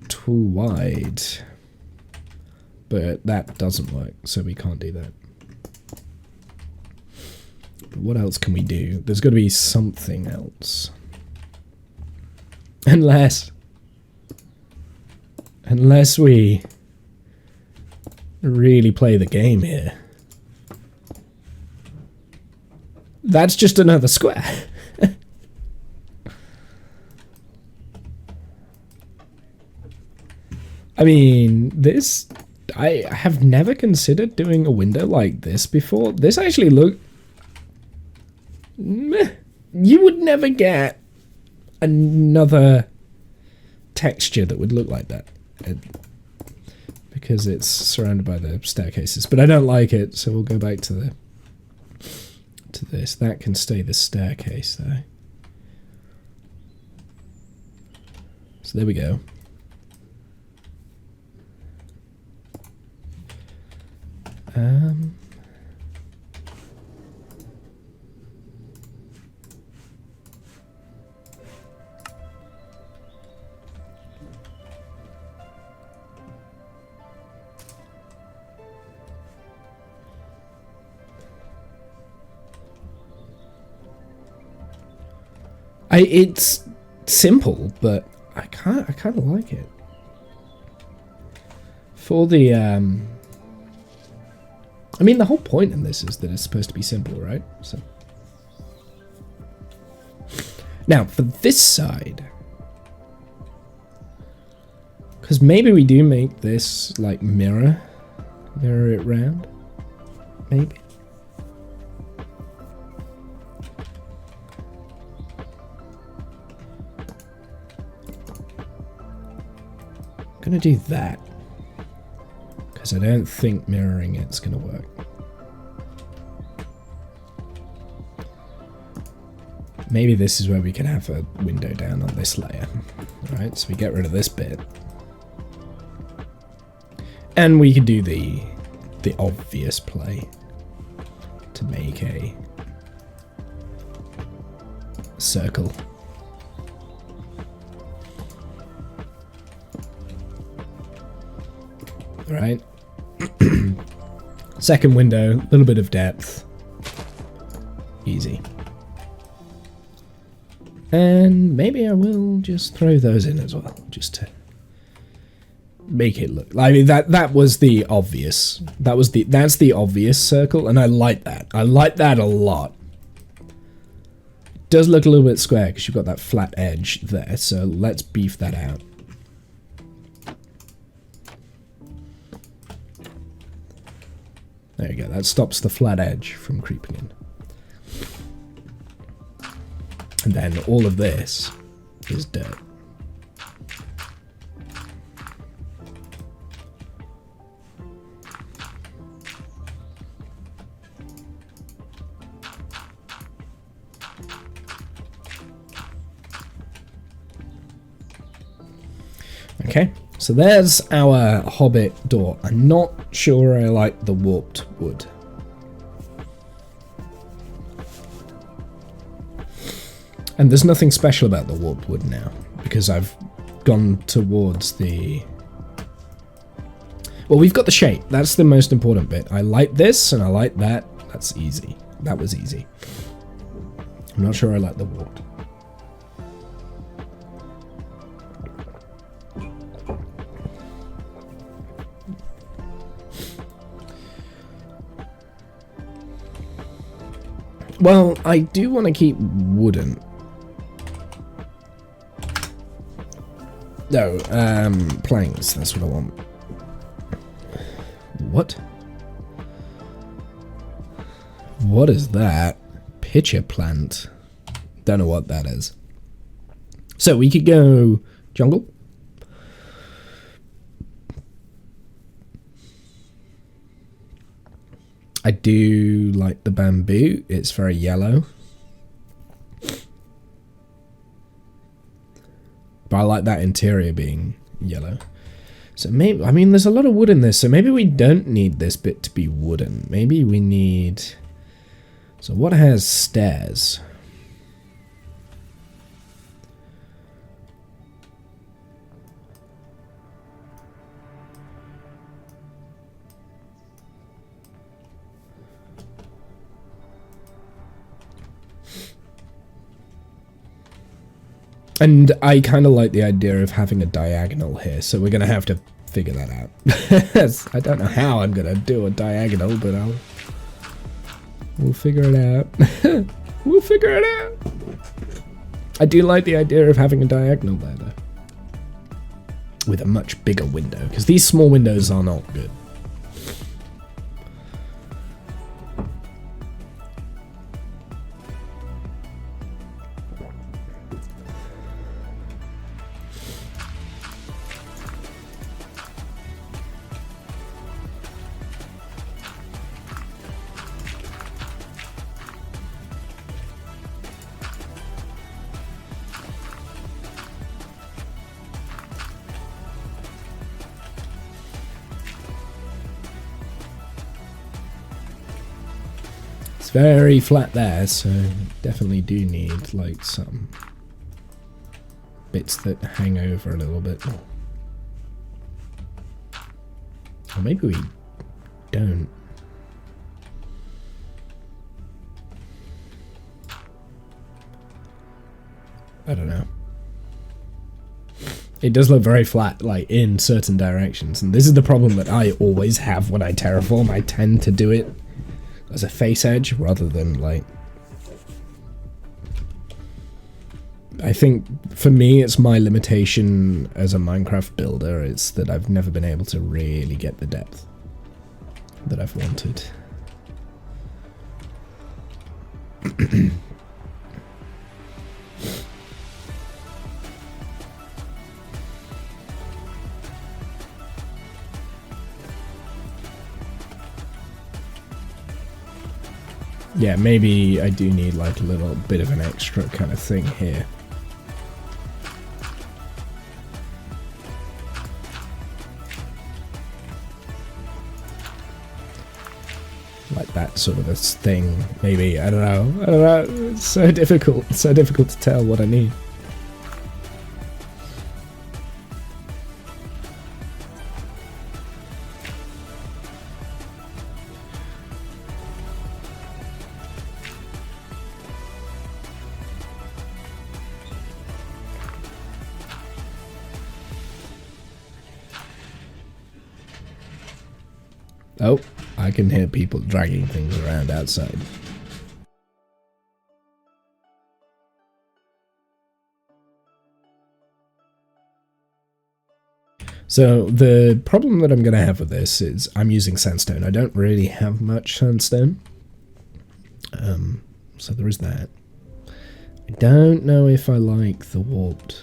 too wide. But that doesn't work, so we can't do that. But what else can we do? There's got to be something else. Unless we really play the game here. That's just another square. I mean, this... I have never considered doing a window like this before. This actually look... You would never get another texture that would look like that. Because it's surrounded by the staircases. But I don't like it, so we'll go back to this. That can stay the staircase, though. So there we go. It's simple, but I kind of like it. For the I mean, the whole point in this is that it's supposed to be simple, right? So now for this side, because maybe we do make this like mirror it round, maybe. Gonna do that because I don't think mirroring it's gonna work. Maybe this is where we can have a window down on this layer. Alright, so we get rid of this bit. And we could do the obvious play to make a circle. Right. Second window, a little bit of depth. Easy. And maybe I will just throw those in as well, just to make it look. I mean, that was the obvious. That's the obvious circle, and I like that. I like that a lot. It does look a little bit square because you've got that flat edge there, so let's beef that out. There you go, that stops the flat edge from creeping in. And then all of this is dirt. Okay. So there's our Hobbit door. I'm not sure I like the warped wood. And there's nothing special about the warped wood now, because I've gone towards the... Well, we've got the shape. That's the most important bit. I like this, and I like that. That's easy. That was easy. I'm not sure I like the warped. Well, I do want to keep wooden. No, planks, that's what I want. What? What is that? Pitcher plant. Don't know what that is. So we could go jungle. I do like the bamboo. It's very yellow. But I like that interior being yellow. So maybe, I mean, there's a lot of wood in this, so maybe we don't need this bit to be wooden. Maybe we need... So what has stairs? And I kind of like the idea of having a diagonal here, so we're going to have to figure that out. I don't know how I'm going to do a diagonal, but we'll figure it out. We'll figure it out. I do like the idea of having a diagonal there, though. With a much bigger window, because these small windows are not good. Very flat there, so definitely do need like some bits that hang over a little bit. Or maybe we don't. I don't know. It does look very flat, like in certain directions, and this is the problem that I always have when I terraform. I tend to do it as a face edge rather than like... I think for me it's my limitation as a Minecraft builder, it's that I've never been able to really get the depth that I've wanted. Yeah, maybe I do need like a little bit of an extra kind of thing here. Like that sort of a thing, maybe, I don't know, it's so difficult to tell what I need. Oh, I can hear people dragging things around outside. So the problem that I'm going to have with this is I'm using sandstone. I don't really have much sandstone. So there is that. I don't know if I like the warped.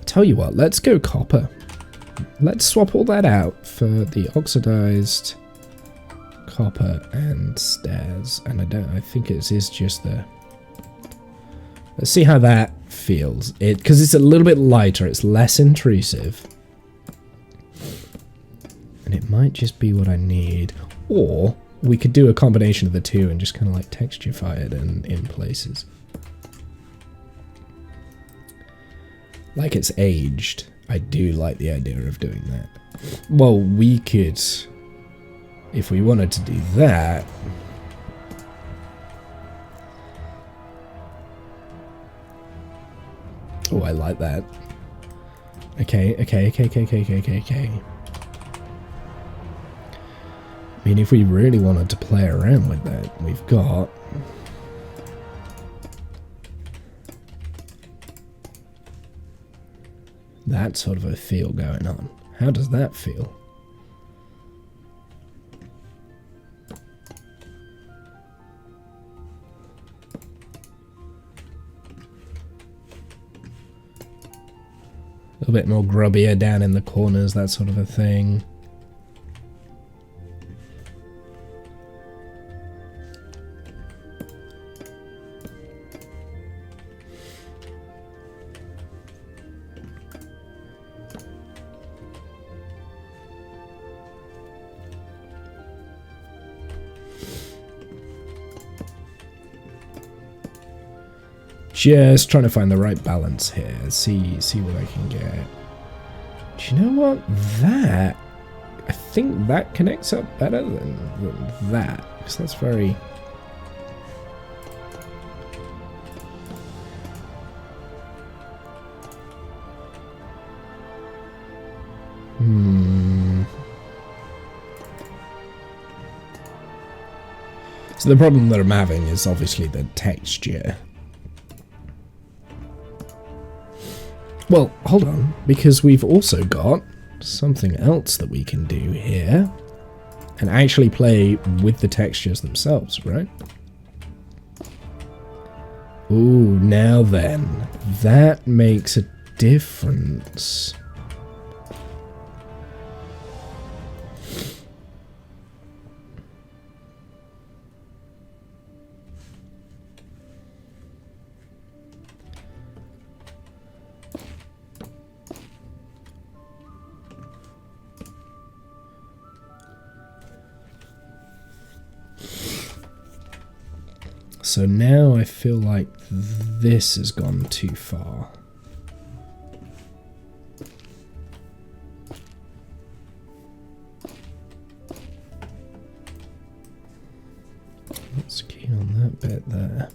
Tell you what, let's go copper. Let's swap all that out for the oxidized copper and stairs. And I think it is just the... Let's see how that feels. Because it's a little bit lighter, it's less intrusive. And it might just be what I need. Or we could do a combination of the two and just kind of like texturify it in places. Like it's aged. I do like the idea of doing that. Well, we could, if we wanted to do that, oh, I like that. Okay. I mean, if we really wanted to play around with that, we've got... that sort of a feel going on. How does that feel? A little bit more grubbier down in the corners, that sort of a thing. Just trying to find the right balance here. See what I can get. Do you know what? That, I think that connects up better than that, because that's very... So the problem that I'm having is obviously the texture. Well, hold on, because we've also got something else that we can do here and actually play with the textures themselves, right? Ooh, now then, that makes a difference. So now I feel like this has gone too far. Let's key on that bit there.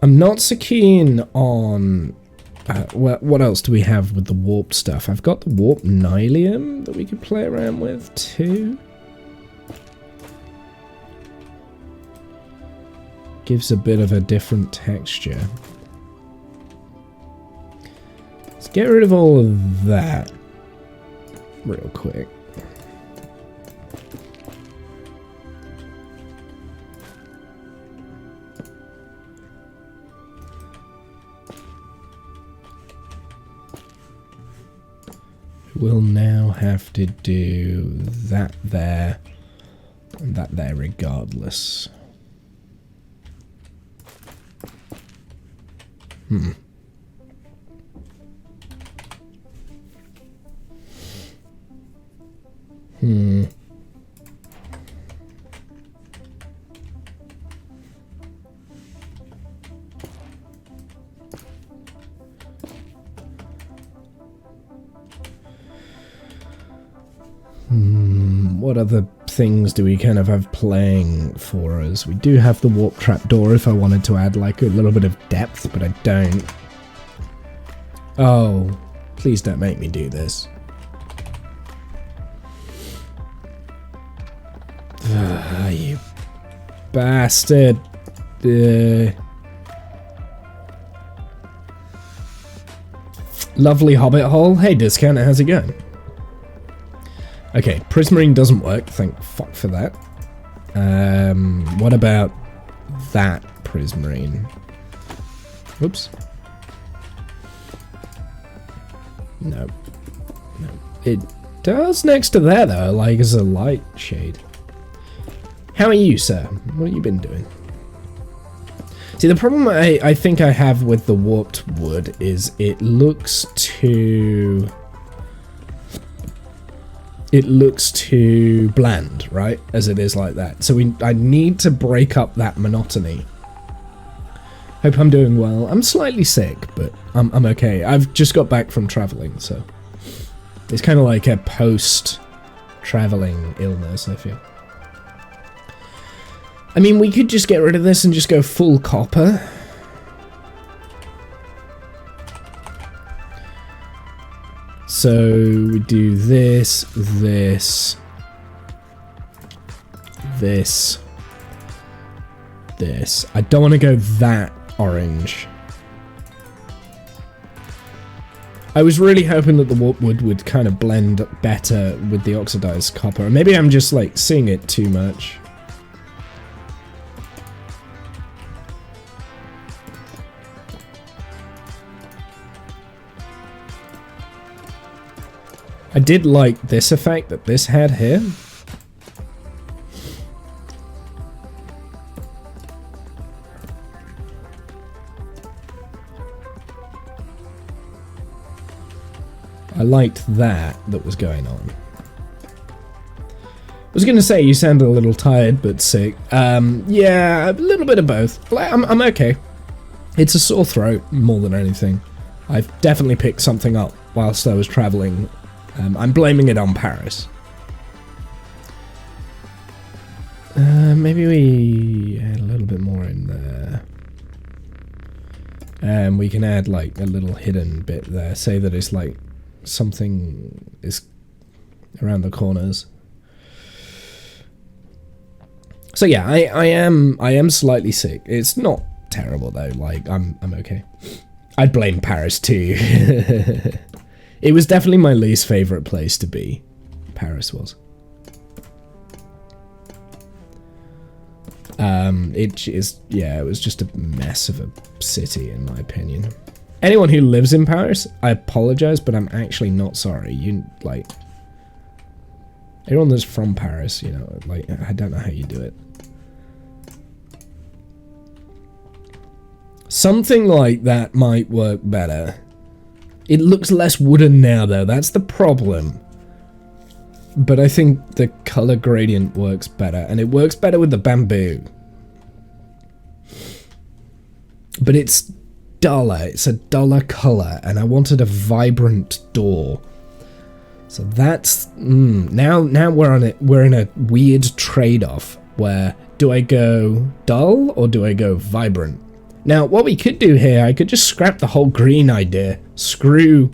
I'm not so keen on... what else do we have with the warp stuff? I've got the warp nylium that we could play around with too. Gives a bit of a different texture. Let's get rid of all of that real quick. We'll now have to do that there and that there regardless. Hmm. What other things do we kind of have playing for us? We do have the warp trapdoor if I wanted to add like a little bit of depth, but I don't. Oh, please don't make me do this. Ah, you bastard. Lovely hobbit hole. Hey, Discounter, how's it going? Okay, prismarine doesn't work, thank fuck for that. What about that prismarine? Whoops. No. No. It does next to there though, like as a light shade. How are you, sir? What have you been doing? See, the problem I think I have with the warped wood is it looks too... It looks too bland, right? As it is like that. So I need to break up that monotony. Hope I'm doing well. I'm slightly sick, but I'm okay. I've just got back from traveling, so... It's kind of like a post-traveling illness, I feel. I mean, we could just get rid of this and just go full copper. So we do this, this, this, this. I don't want to go that orange. I was really hoping that the warp wood would kind of blend better with the oxidized copper. Maybe I'm just like seeing it too much. I did like this effect that this had here. I liked that was going on. was gonna say you sound a little tired but sick. Yeah, a little bit of both. Like, I'm okay. It's a sore throat more than anything. I've definitely picked something up whilst I was traveling. I'm blaming it on Paris. Maybe we add a little bit more in there. We can add like a little hidden bit there. Say that it's like something is around the corners. So yeah, I am slightly sick. It's not terrible though. Like I'm okay. I'd blame Paris too. It was definitely my least favorite place to be. Paris was. It was just a mess of a city in my opinion. Anyone who lives in Paris, I apologize, but I'm actually not sorry. You, like, everyone that's from Paris, you know, like, I don't know how you do it. Something like that might work better. It looks less wooden now though, that's the problem. But I think the color gradient works better, and it works better with the bamboo. But it's duller, it's a duller color, and I wanted a vibrant door. So that's now we're in a weird trade-off where do I go dull or do I go vibrant? Now what we could do here, I could just scrap the whole green idea. Screw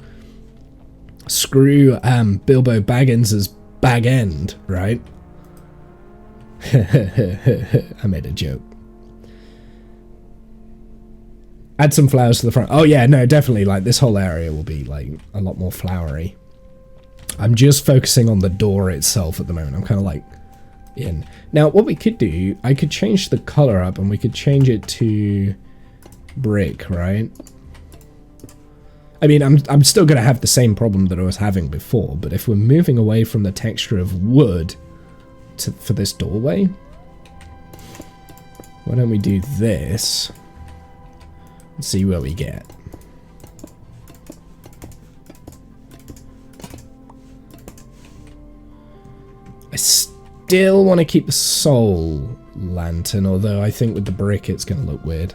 Bilbo Baggins's bag end, right? I made a joke. Add some flowers to the front. Oh yeah, no, definitely, like, this whole area will be, like, a lot more flowery. I'm just focusing on the door itself at the moment. I'm kind of, like, in. Now, what we could do, I could change the color up, and we could change it to brick, right? I mean, I'm still going to have the same problem that I was having before, but if we're moving away from the texture of wood for this doorway, why don't we do this and see where we get. I still want to keep the soul lantern, although I think with the brick it's going to look weird.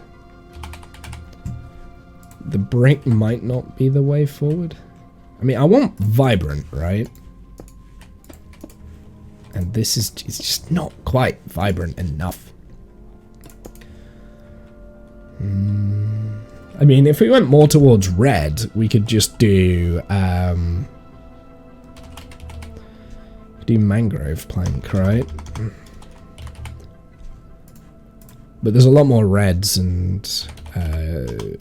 The brick might not be the way forward. I mean, I want vibrant, right? And this is it's just not quite vibrant enough. I mean, if we went more towards red, we could just do mangrove plank, right? But there's a lot more reds and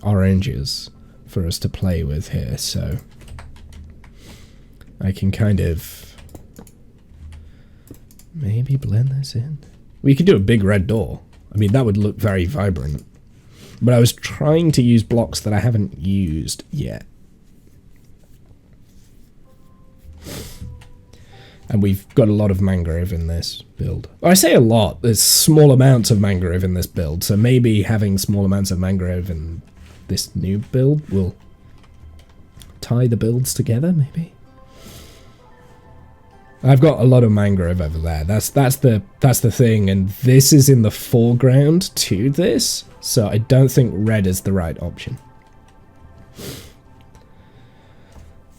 oranges for us to play with here, so I can kind of maybe blend this in. We could do a big red door. I mean, that would look very vibrant. But I was trying to use blocks that I haven't used yet. And we've got a lot of mangrove in this build. Well, I say a lot, there's small amounts of mangrove in this build, so maybe having small amounts of mangrove in this new build will tie the builds together, maybe? I've got a lot of mangrove over there, that's the thing, and this is in the foreground to this, so I don't think red is the right option.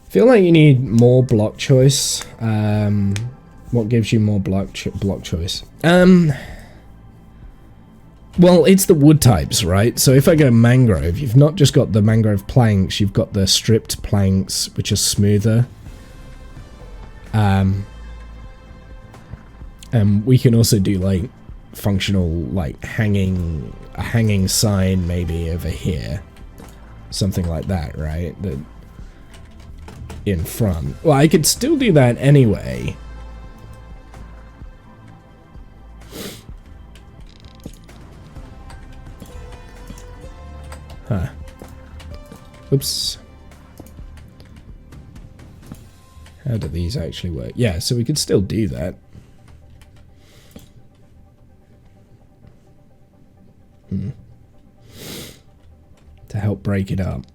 Feel like you need more block choice. What gives you more block choice? Well, it's the wood types, right? So if I go mangrove, you've not just got the mangrove planks, you've got the stripped planks, which are smoother. And we can also do like functional, like a hanging sign maybe over here, something like that, right? That in front. Well, I could still do that anyway. Huh. Oops. How do these actually work? Yeah, so we could still do that. To help break it up.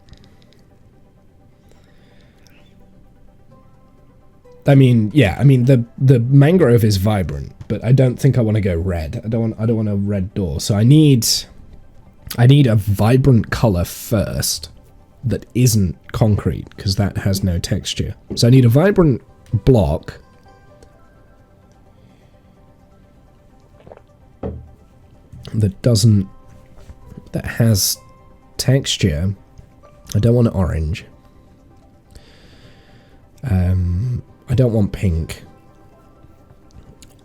I mean, yeah, I mean the mangrove is vibrant, but I don't think I want to go red. I don't want a red door. So I need a vibrant color first that isn't concrete, because that has no texture. So I need a vibrant block that has texture. I don't want orange. I don't want pink.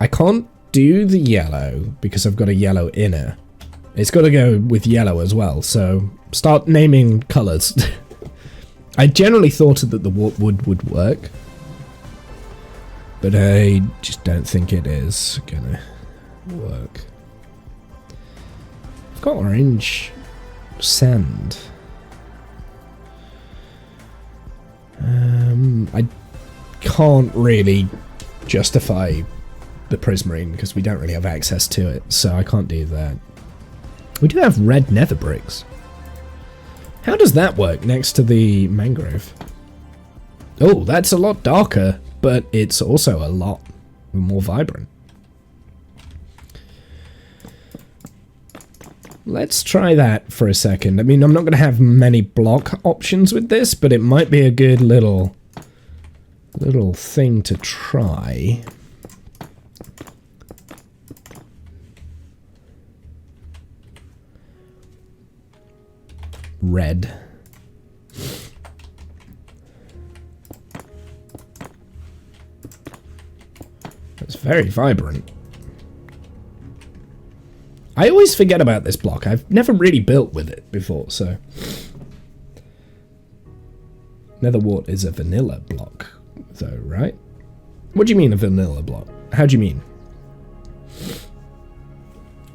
I can't do the yellow because I've got a yellow inner. It's got to go with yellow as well, so start naming colours. I generally thought that the wood would work, but I just don't think it is gonna work. I've got orange sand. I can't really justify the prismarine because we don't really have access to it, so I can't do that. We do have red nether bricks. How does that work next to the mangrove? Oh, that's a lot darker, but it's also a lot more vibrant. Let's try that for a second. I mean, I'm not going to have many block options with this, but it might be a good little thing to try. Red. That's very vibrant. I always forget about this block. I've never really built with it before, so... Netherwart is a vanilla block, though, right? What do you mean a vanilla block? How do you mean?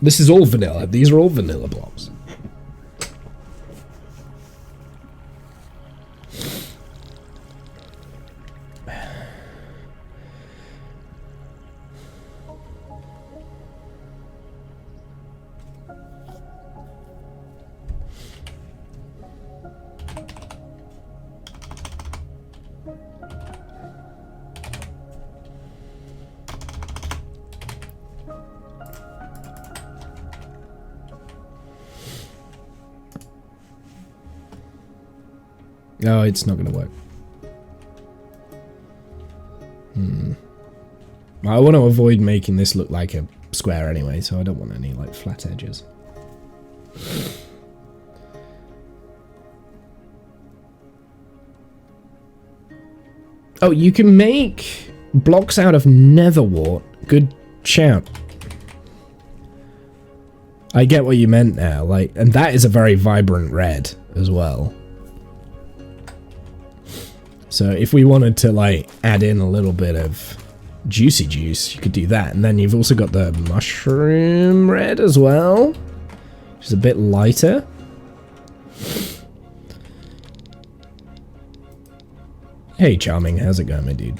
This is all vanilla. These are all vanilla blocks. No, it's not going to work. I want to avoid making this look like a square anyway, so I don't want any like flat edges. Oh, you can make blocks out of netherwart. Good shout. I get what you meant now, like, and that is a very vibrant red as well. So if we wanted to like add in a little bit of juicy juice, you could do that. And then you've also got the mushroom red as well, which is a bit lighter. Hey Charming, how's it going, my dude?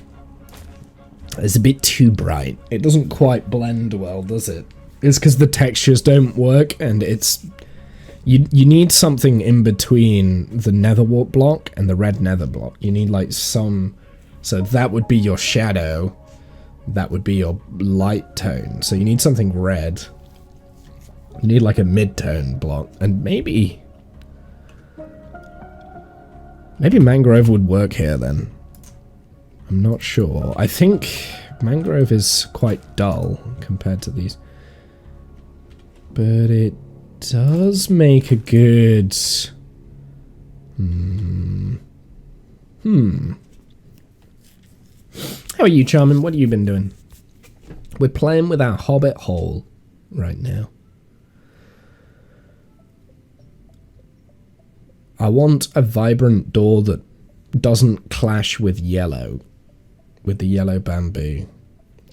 It's a bit too bright. It doesn't quite blend well, does it? It's because the textures don't work, and it's... You need something in between the netherwart block and the red nether block. You need like some... So that would be your shadow. That would be your light tone. So you need something red. You need like a mid-tone block. And maybe... Maybe mangrove would work here then. I'm not sure. I think mangrove is quite dull compared to these. But it does make a good... How are you, Charmin? What have you been doing? We're playing with our hobbit hole right now. I want a vibrant door that doesn't clash with yellow, with the yellow bamboo.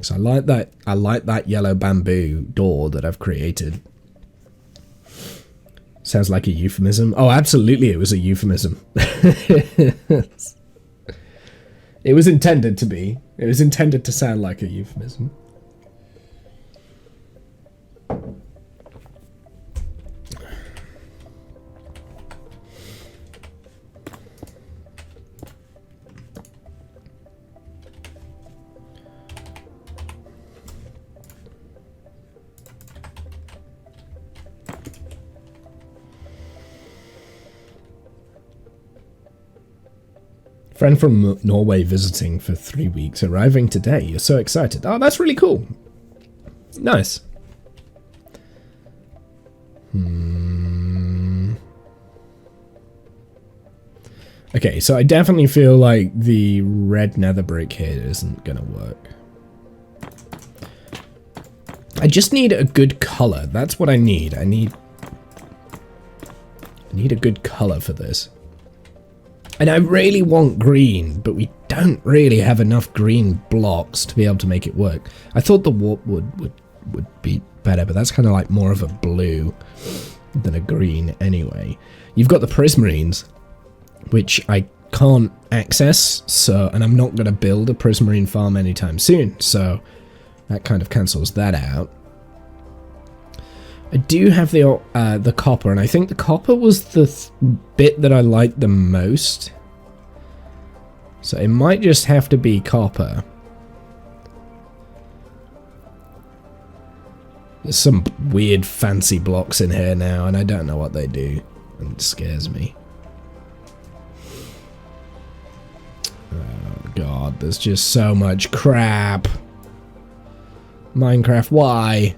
So I like that yellow bamboo door that I've created. Sounds like a euphemism. Oh, absolutely, it was a euphemism. It was intended to be. It was intended to sound like a euphemism. Friend from Norway visiting for 3 weeks, arriving today. You're so excited. Oh, that's really cool. Nice. Okay, so I definitely feel like the red nether brick here isn't gonna work. I just need a good color. That's what I need. I need a good color for this. And I really want green, but we don't really have enough green blocks to be able to make it work. I thought the warp would be better, but that's kind of like more of a blue than a green anyway. You've got the prismarines, which I can't access, so, and I'm not going to build a prismarine farm anytime soon, so that kind of cancels that out. I do have the copper, and I think the copper was the bit that I liked the most. So it might just have to be copper. There's some weird fancy blocks in here now, and I don't know what they do, and it scares me. Oh god, there's just so much crap. Minecraft, why?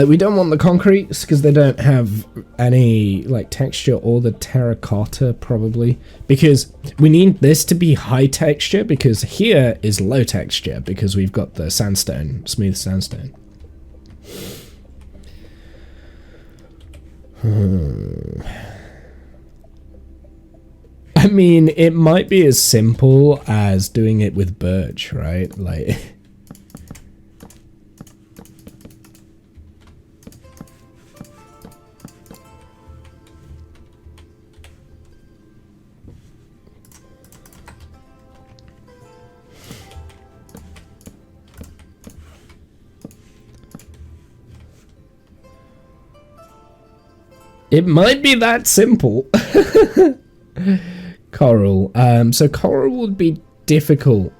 We don't want the concretes because they don't have any like texture, or the terracotta probably, because we need this to be high texture, because here is low texture because we've got the sandstone, smooth sandstone. I mean, it might be as simple as doing it with birch, right? Like it might be that simple. Coral. So coral would be difficult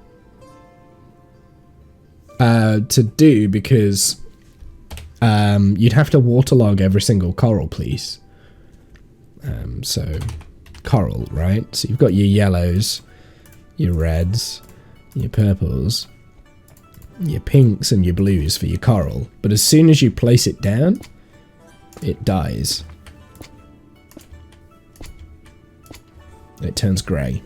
to do because you'd have to waterlog every single coral piece. So coral, right? So you've got your yellows, your reds, your purples, your pinks, and your blues for your coral. But as soon as you place it down, it dies. It turns grey.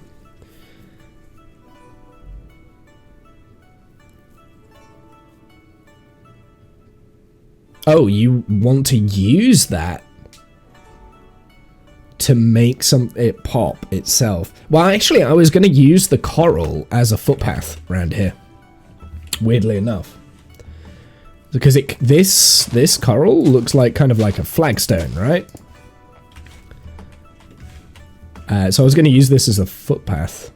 Oh, you want to use that to make it pop itself. Well, actually, I was going to use the coral as a footpath around here. Weirdly enough. Because this coral looks like kind of like a flagstone, right? So I was going to use this as a footpath.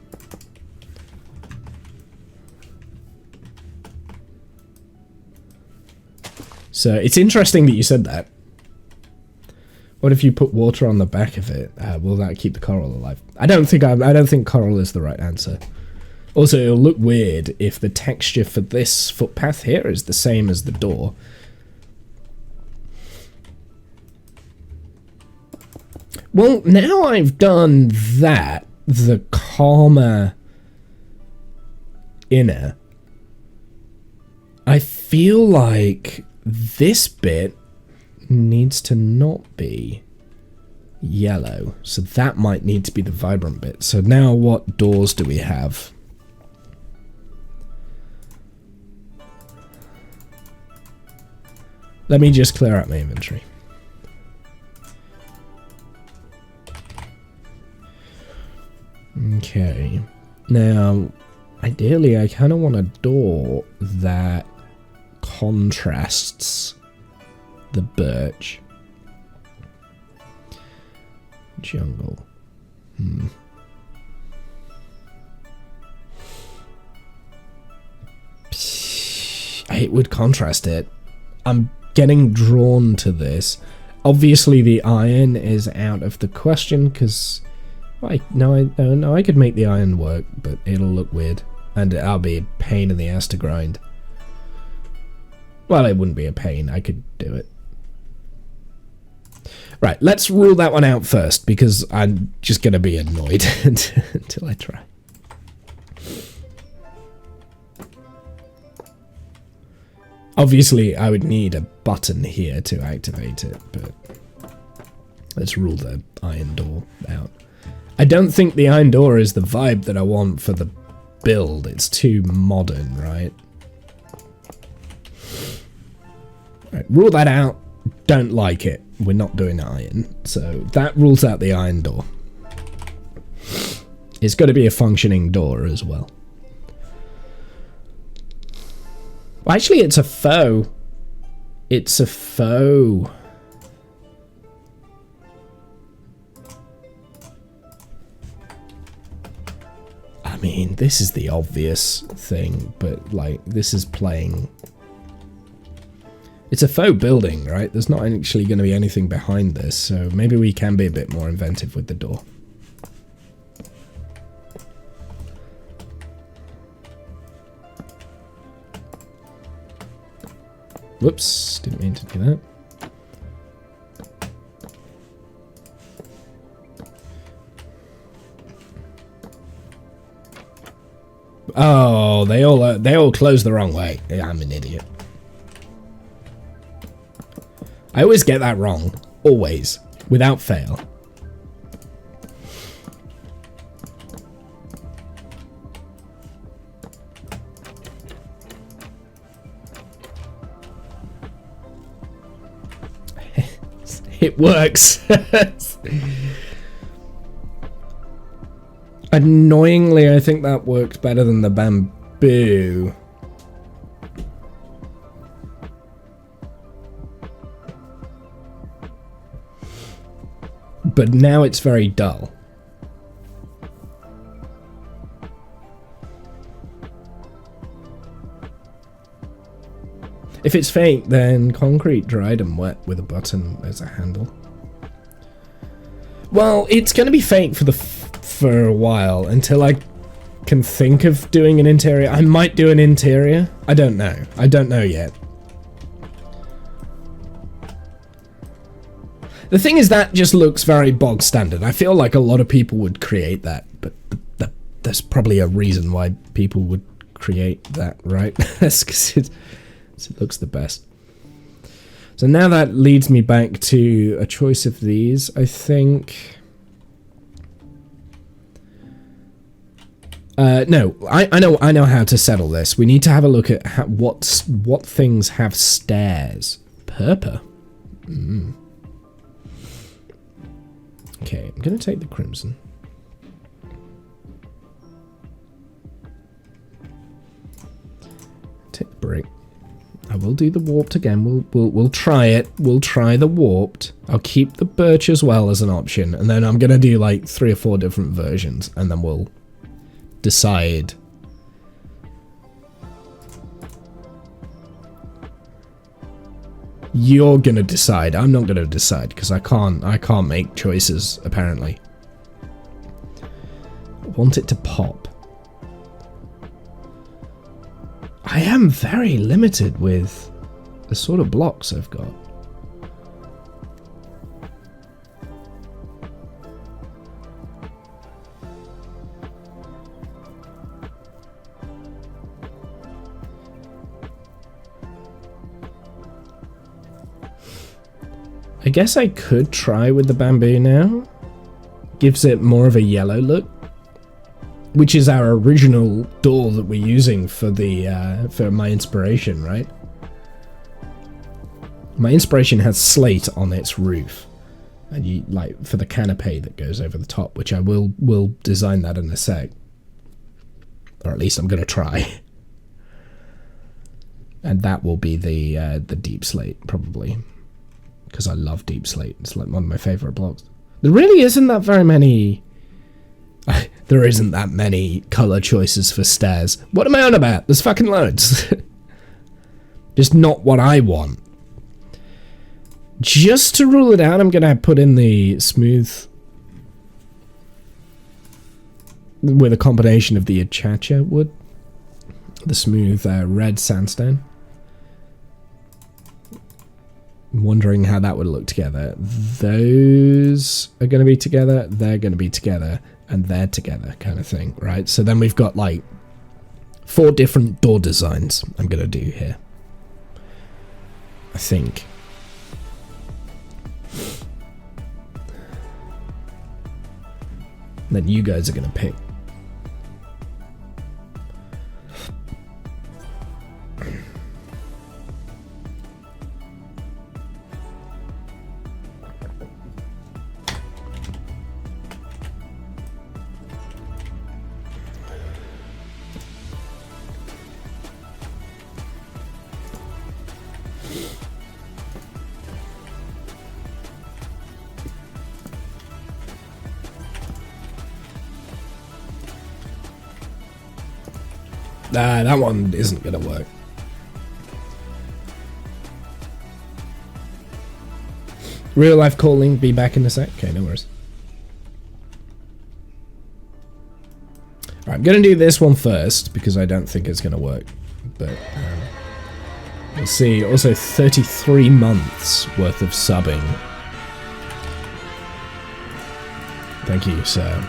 So it's interesting that you said that. What if you put water on the back of it? Will that keep the coral alive? I don't think coral is the right answer. Also, it'll look weird if the texture for this footpath here is the same as the door. Well, now I've done that, the calmer inner, I feel like this bit needs to not be yellow. So that might need to be the vibrant bit. So now what doors do we have? Let me just clear out my inventory. Okay, now ideally I kind of want a door that contrasts the birch. Jungle. It would contrast it. I'm getting drawn to this. Obviously the iron is out of the question because I could make the iron work, but it'll look weird, and I'll be a pain in the ass to grind. Well, it wouldn't be a pain. I could do it. Right, let's rule that one out first, because I'm just going to be annoyed until I try. Obviously, I would need a button here to activate it, but let's rule the iron door out. I don't think the iron door is the vibe that I want for the build. It's too modern, right? Right, rule that out. Don't like it. We're not doing iron. So that rules out the iron door. It's got to be a functioning door as well. Well, actually, it's a faux. It's a faux. I mean, this is the obvious thing, but like, this is playing. It's a faux building, right? There's not actually going to be anything behind this, so maybe we can be a bit more inventive with the door. Whoops, didn't mean to do that. Oh, they all close the wrong way. Yeah, I'm an idiot. I always get that wrong. Always. Without fail. It works. Annoyingly, I think that worked better than the bamboo. But now it's very dull. If it's faint, then concrete dried and wet with a button as a handle. Well, it's going to be faint for a while until I can think of doing an interior. I might do an interior. I don't know. I don't know yet. The thing is, that just looks very bog standard. I feel like a lot of people would create that, but there's probably a reason why people would create that, right? That's because it looks the best. So now that leads me back to a choice of these, I think. No, I know how to settle this. We need to have a look at what things have stairs. Purple. Okay, I'm going to take the crimson. Take the brick. I will do the warped again. We'll try it. We'll try the warped. I'll keep the birch as well as an option, and then I'm going to do like 3 or 4 different versions, and then we'll decide. You're gonna decide. I'm not gonna decide because I can't make choices apparently. I want it to pop. I am very limited with the sort of blocks I've got. I guess I could try with the bamboo now. Gives it more of a yellow look, which is our original door that we're using for the for my inspiration, right? My inspiration has slate on its roof, and you like for the canopy that goes over the top, which I will design that in a sec, or at least I'm gonna try. And that will be the deep slate probably. Because I love deep slate. It's like one of my favorite blocks. There really isn't that very many. There isn't that many color choices for stairs. What am I on about? There's fucking loads. Just not what I want. Just to rule it out, I'm gonna put in the smooth with a combination of the achacha wood, the smooth red sandstone. I'm wondering how that would look together. Those are going to be together, they're going to be together, and they're together kind of thing, right? So then we've got like 4 different door designs I'm going to do here. I think. Then you guys are going to pick. That one isn't going to work. Real life calling, be back in a sec. Okay, no worries. Alright, I'm going to do this one first because I don't think it's going to work. But we'll see. Also, 33 months worth of subbing. Thank you, sir.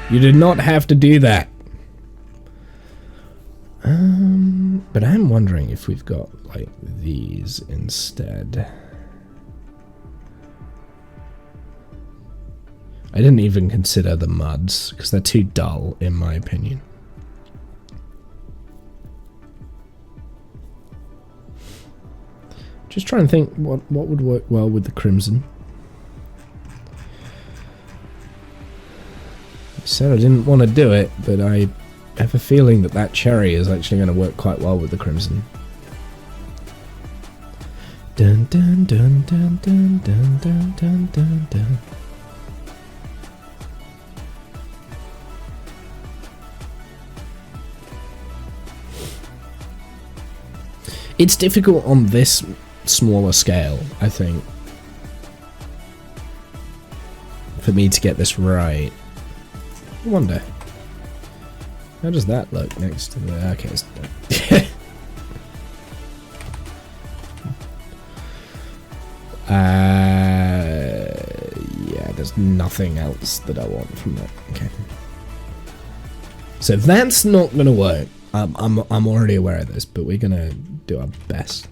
You did not have to do that. But I'm wondering if we've got, like, these instead. I didn't even consider the muds, because they're too dull, in my opinion. Just trying to think what would work well with the crimson. I said I didn't want to do it, but I have a feeling that that cherry is actually going to work quite well with the crimson. Dun dun dun dun dun dun dun dun dun dun. It's difficult on this smaller scale, I think, for me to get this right. I wonder. How does that look next to the... Okay, it's done. Yeah, there's nothing else that I want from that. Okay. So that's not going to work. I'm already aware of this, but we're going to do our best.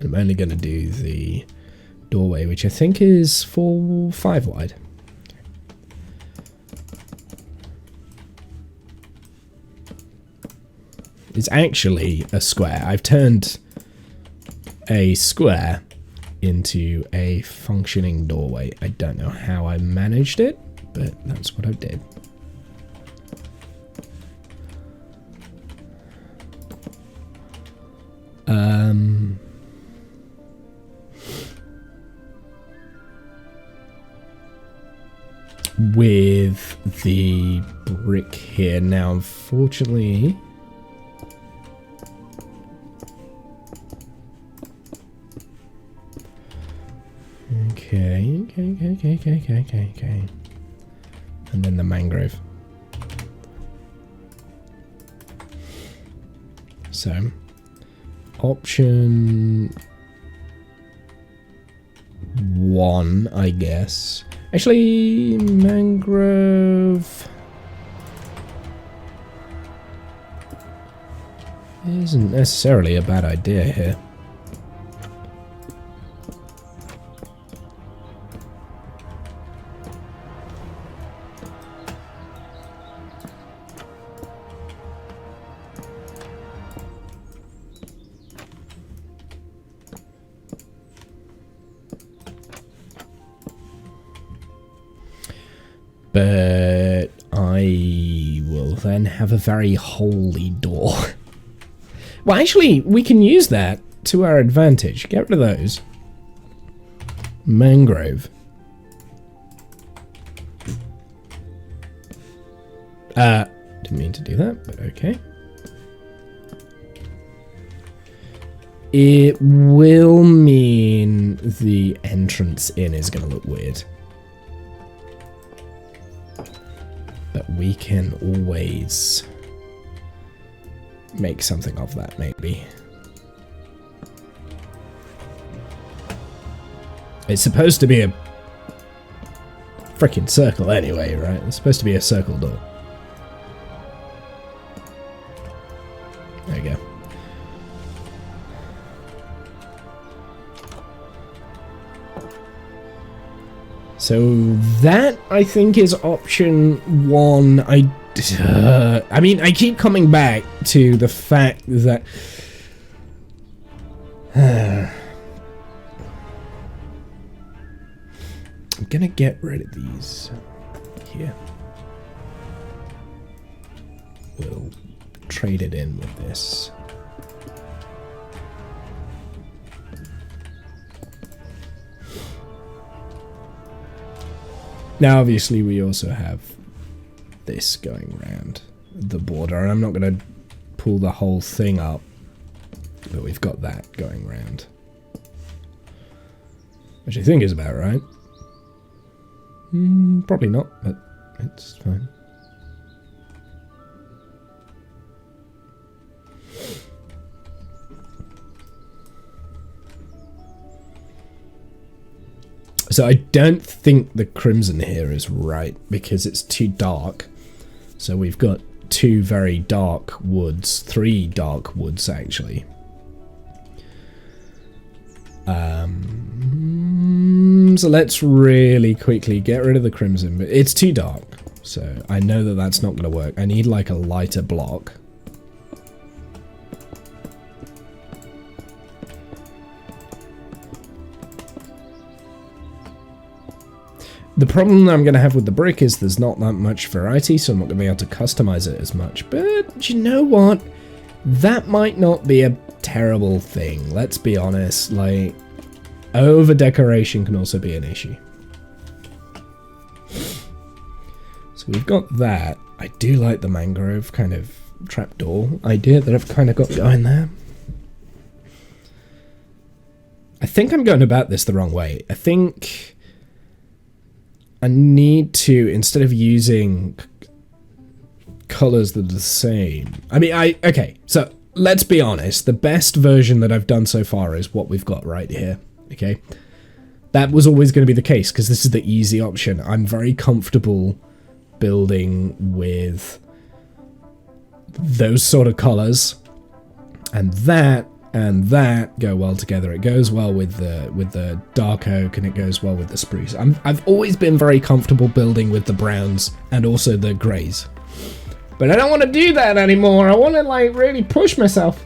I'm only going to do the doorway, which I think is 5 wide. It's actually a square. I've turned a square into a functioning doorway. I don't know how I managed it, but that's what I did. With the brick here now, unfortunately. Okay. And then the mangrove. So, option 1, I guess. Actually, mangrove isn't necessarily a bad idea here. But I will then have a very holy door. Well, actually, we can use that to our advantage. Get rid of those. Mangrove. Didn't mean to do that, but okay. It will mean the entrance in is going to look weird. But we can always make something of that, maybe. It's supposed to be a freaking circle anyway, right? It's supposed to be a circle door. There you go. So that, I think, is option 1. I mean, I keep coming back to the fact that... I'm gonna get rid of these here. We'll trade it in with this. Now, obviously, we also have this going around the border, and I'm not going to pull the whole thing up, but we've got that going around, which I think is about right. Probably not, but it's fine. So I don't think the crimson here is right because it's too dark. So we've got 2 very dark woods, 3 dark woods actually. So let's really quickly get rid of the crimson, but it's too dark. So I know that that's not going to work. I need like a lighter block. The problem that I'm going to have with the brick is there's not that much variety, so I'm not going to be able to customize it as much. But you know what? That might not be a terrible thing. Let's be honest. Like, over decoration can also be an issue. So we've got that. I do like the mangrove kind of trapdoor idea that I've kind of got going there. I think I'm going about this the wrong way. I think I need to, instead of using colors that are the same. I mean, okay, so let's be honest. The best version that I've done so far is what we've got right here, okay? That was always going to be the case because this is the easy option. I'm very comfortable building with those sort of colors, and that go well together. It goes well with the dark oak, and it goes well with the spruce. I've always been very comfortable building with the browns and also the greys, but I don't want to do that anymore. I want to like really push myself.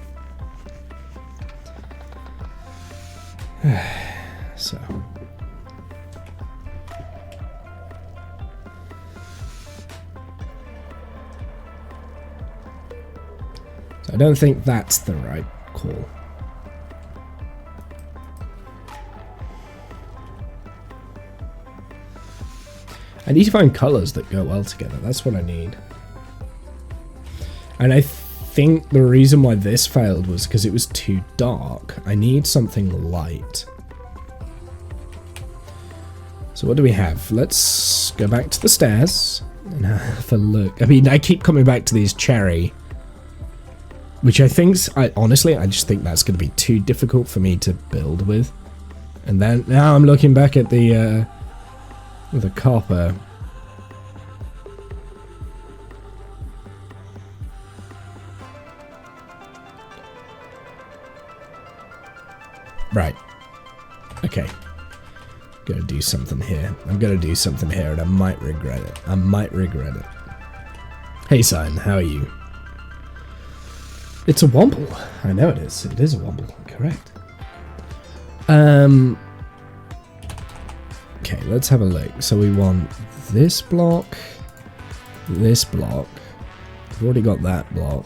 So I don't think that's the right call. I need to find colors that go well together. That's what I need. And I think the reason why this failed was because it was too dark. I need something light. So what do we have? Let's go back to the stairs and have a look. I mean, I keep coming back to these cherry, which I think's, honestly, I just think that's going to be too difficult for me to build with. And then now I'm looking back at the copper. Right. Okay. Gotta do something here. I'm gonna do something here and I might regret it. I might regret it. Hey, son, how are you? It's a womble. I know it is. It is a womble. Correct. Okay, let's have a look. So we want this block, this block. We've already got that block.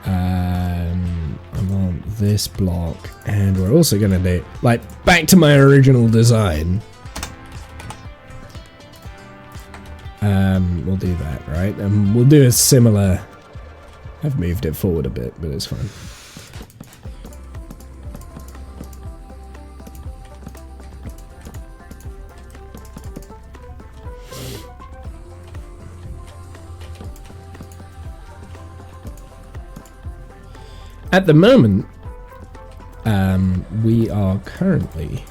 I want this block, and we're also gonna do, like, back to my original design. We'll do that, right? And we'll do a similar. I've moved it forward a bit, but it's fine. At the moment, we are currently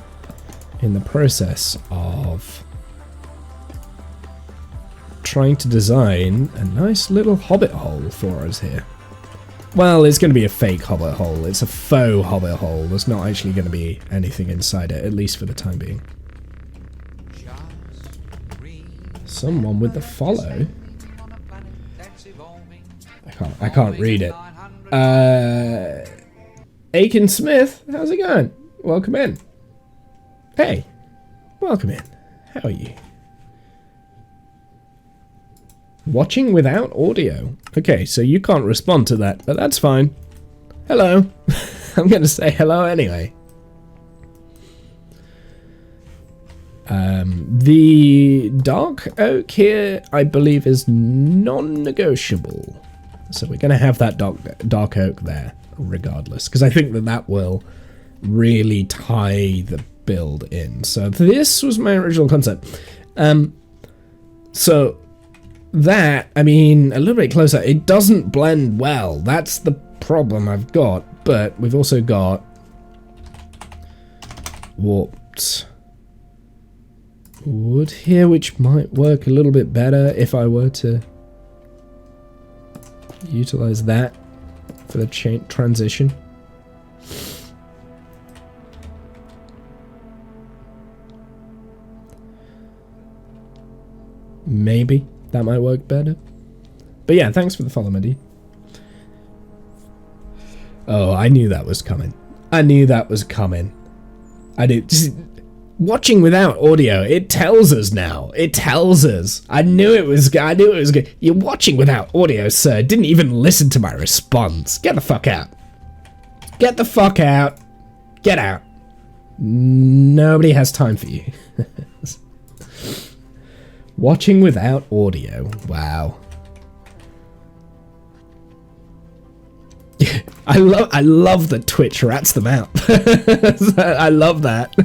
in the process of trying to design a nice little hobbit hole for us here. Well, it's going to be a fake hobbit hole. It's a faux hobbit hole. There's not actually going to be anything inside it, at least for the time being. Someone with the follow. I can't read it. Aiken Smith, how's it going? Welcome in. Hey, welcome in. How are you? Watching without audio. Okay, so you can't respond to that, but that's fine. Hello. I'm going to say hello anyway. The dark oak here, I believe, is non-negotiable. So we're going to have that dark oak there, regardless. Because I think that will really tie the build in. So this was my original concept. So that, I mean, a little bit closer, it doesn't blend well. That's the problem I've got. But we've also got warped wood here, which might work a little bit better if I were to utilize that for the transition. Maybe that might work better. But yeah, thanks for the follow, Mandy. Oh, I knew that was coming. I knew that was coming. I did. Just watching without audio, it tells us now. It tells us. I knew it was good. You're watching without audio, sir. Didn't even listen to my response. Get the fuck out. Get the fuck out. Get out. Nobody has time for you. Watching without audio. Wow. I love that Twitch rats them out. I love that.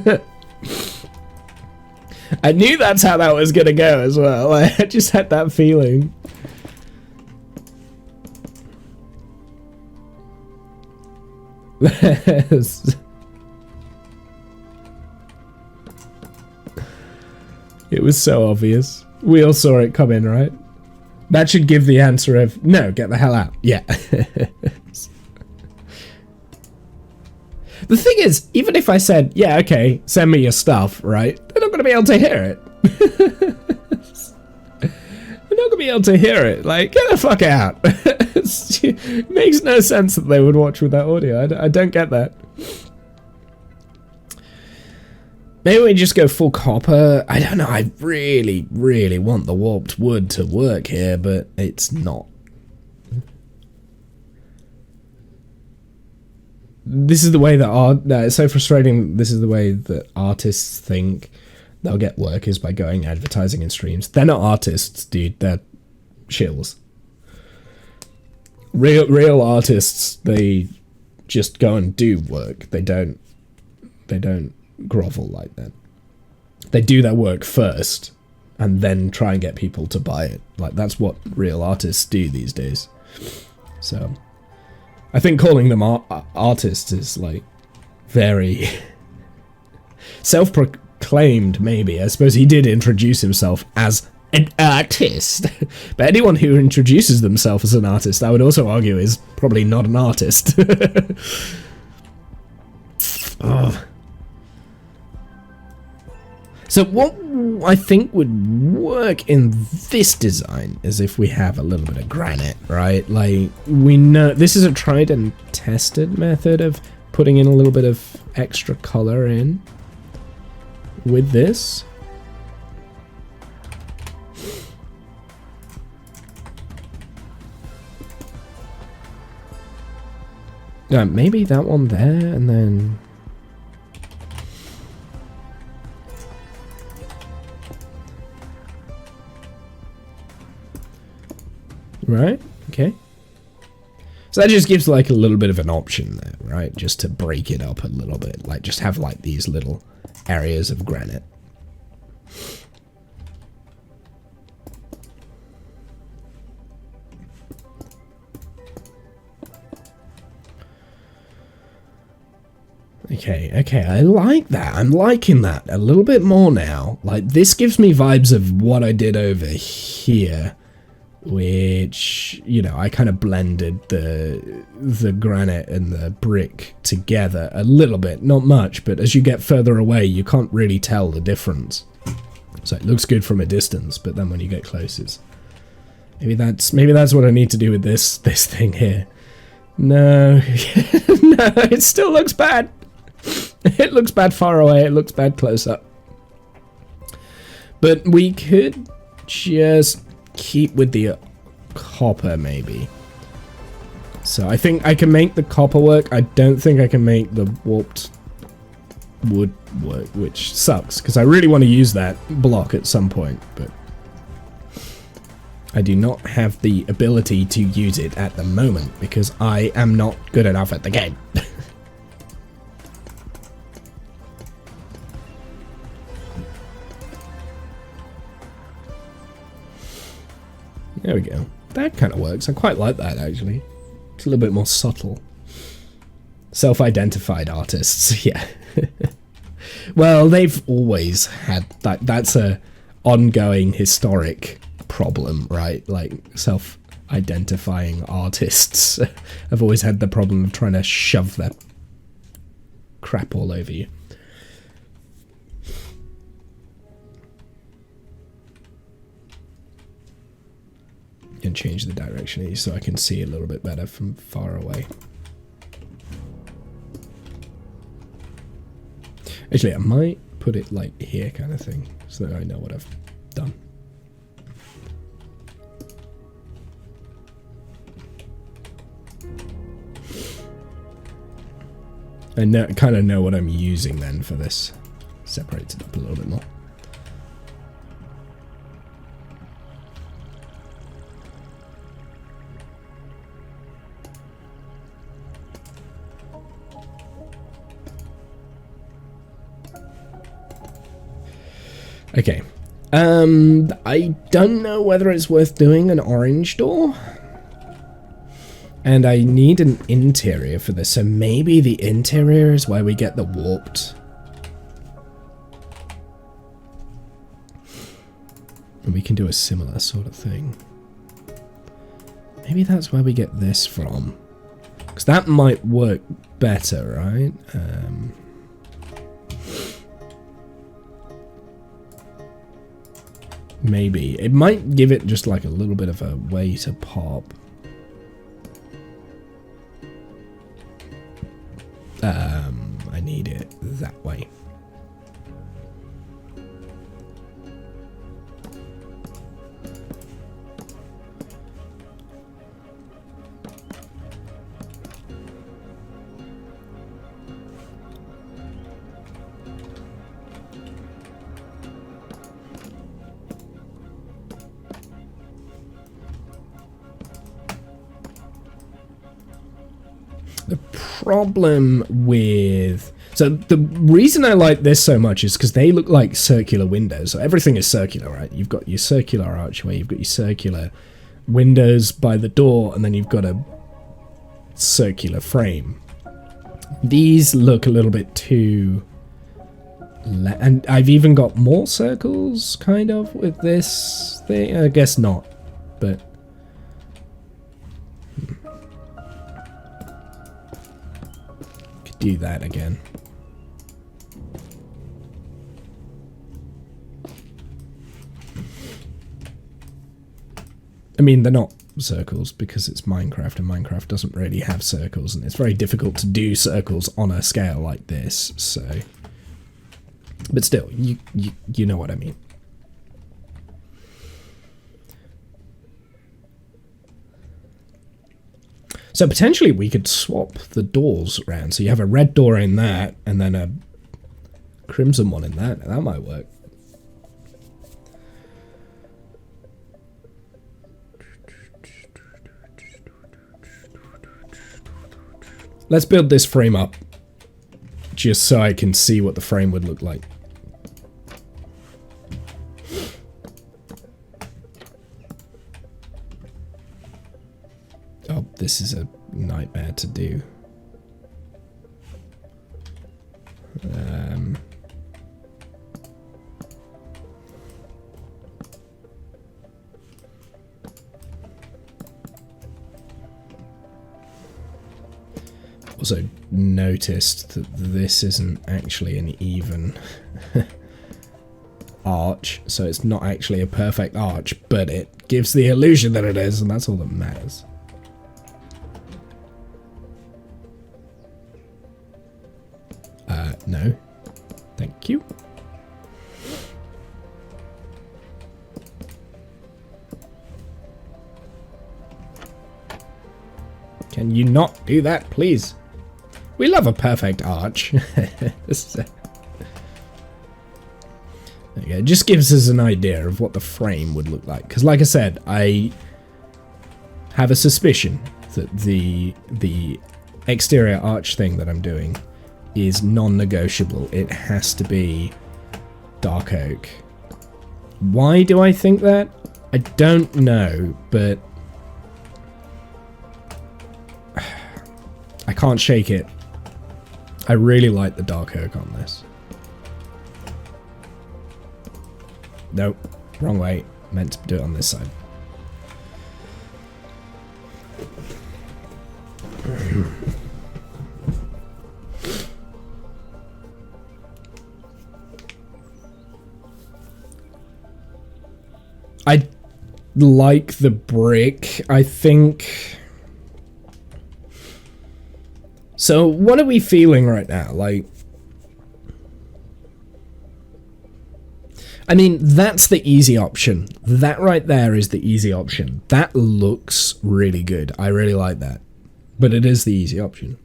I knew that's how that was gonna go as well. I just had that feeling. It was so obvious. We all saw it come in, right? That should give the answer of, no, get the hell out. Yeah. The thing is, even if I said, yeah, okay, send me your stuff, right? They're not going to be able to hear it. They're not going to be able to hear it. Like, get the fuck out. It makes no sense that they would watch without audio. I don't get that. Maybe we just go full copper. I don't know. I really, really want the warped wood to work here, but it's not. This is the way that it's so frustrating. This is the way that artists think they'll get work, is by going advertising in streams. They're not artists, dude. They're shills. Real artists, they just go and do work. They don't grovel like that. They do their work first and then try and get people to buy it. Like, that's what real artists do these days. So I think calling them artists is like very self-proclaimed, maybe. I suppose he did introduce himself as an artist. But anyone who introduces themselves as an artist, I would also argue, is probably not an artist. Oh. So what I think would work in this design is if we have a little bit of granite, right? Like, we know this is a tried and tested method of putting in a little bit of extra color in with this. Yeah, maybe that one there, and then right, okay. So that just gives like a little bit of an option there, right? Just to break it up a little bit. Like, just have like these little areas of granite. Okay, I like that. I'm liking that a little bit more now. Like, this gives me vibes of what I did over here, which, you know, I kind of blended the granite and the brick together a little bit. Not much, but as you get further away, you can't really tell the difference. So it looks good from a distance, but then when you get close, it's... Maybe that's what I need to do with this thing here. No. No, it still looks bad. It looks bad far away, it looks bad close up. But we could just keep with the copper, maybe. So I think I can make the copper work. I don't think I can make the warped wood work, which sucks, because I really want to use that block at some point, but I do not have the ability to use it at the moment, because I am not good enough at the game. There we go. That kind of works. I quite like that, actually. It's a little bit more subtle. Self-identified artists, yeah. Well, they've always had that. That's a ongoing historic problem, right? Like, self-identifying artists have always had the problem of trying to shove their crap all over you. And change the direction of these so I can see a little bit better from far away. Actually, I might put it like here kind of thing, so that I know what I've done. I kind of know what I'm using then for this. Separates it up a little bit more. Okay, I don't know whether it's worth doing an orange door, and I need an interior for this, so maybe the interior is where we get the warped. And we can do a similar sort of thing. Maybe that's where we get this from, because that might work better, right? Maybe. It might give it just like a little bit of a way to pop. I need it that way. The problem with... So the reason I like this so much is because they look like circular windows. So everything is circular, right? You've got your circular archway, you've got your circular windows by the door, and then you've got a circular frame. These look a little bit too... And I've even got more circles, kind of, with this thing. I guess not, but... Could do that again. I mean, they're not circles because it's Minecraft, and Minecraft doesn't really have circles, and it's very difficult to do circles on a scale like this, so... But still, you know what I mean. So potentially we could swap the doors around. So you have a red door in that, and then a crimson one in that. That might work. Let's build this frame up, just so I can see what the frame would look like. Oh, this is a nightmare to do. Also noticed that this isn't actually an even arch, so it's not actually a perfect arch, but it gives the illusion that it is, and that's all that matters. No. Thank you. Can you not do that, please? We love a perfect arch. There you go. It just gives us an idea of what the frame would look like. Because like I said, I have a suspicion that the exterior arch thing that I'm doing is non-negotiable. It has to be dark oak. Why do I think that? I don't know, but I can't shake it. I really like the dark oak on this. Nope, wrong way. Meant to do it on this side. I like the brick, I think. So what are we feeling right now? Like, I mean, that's the easy option. That right there is the easy option. That looks really good. I really like that. But it is the easy option.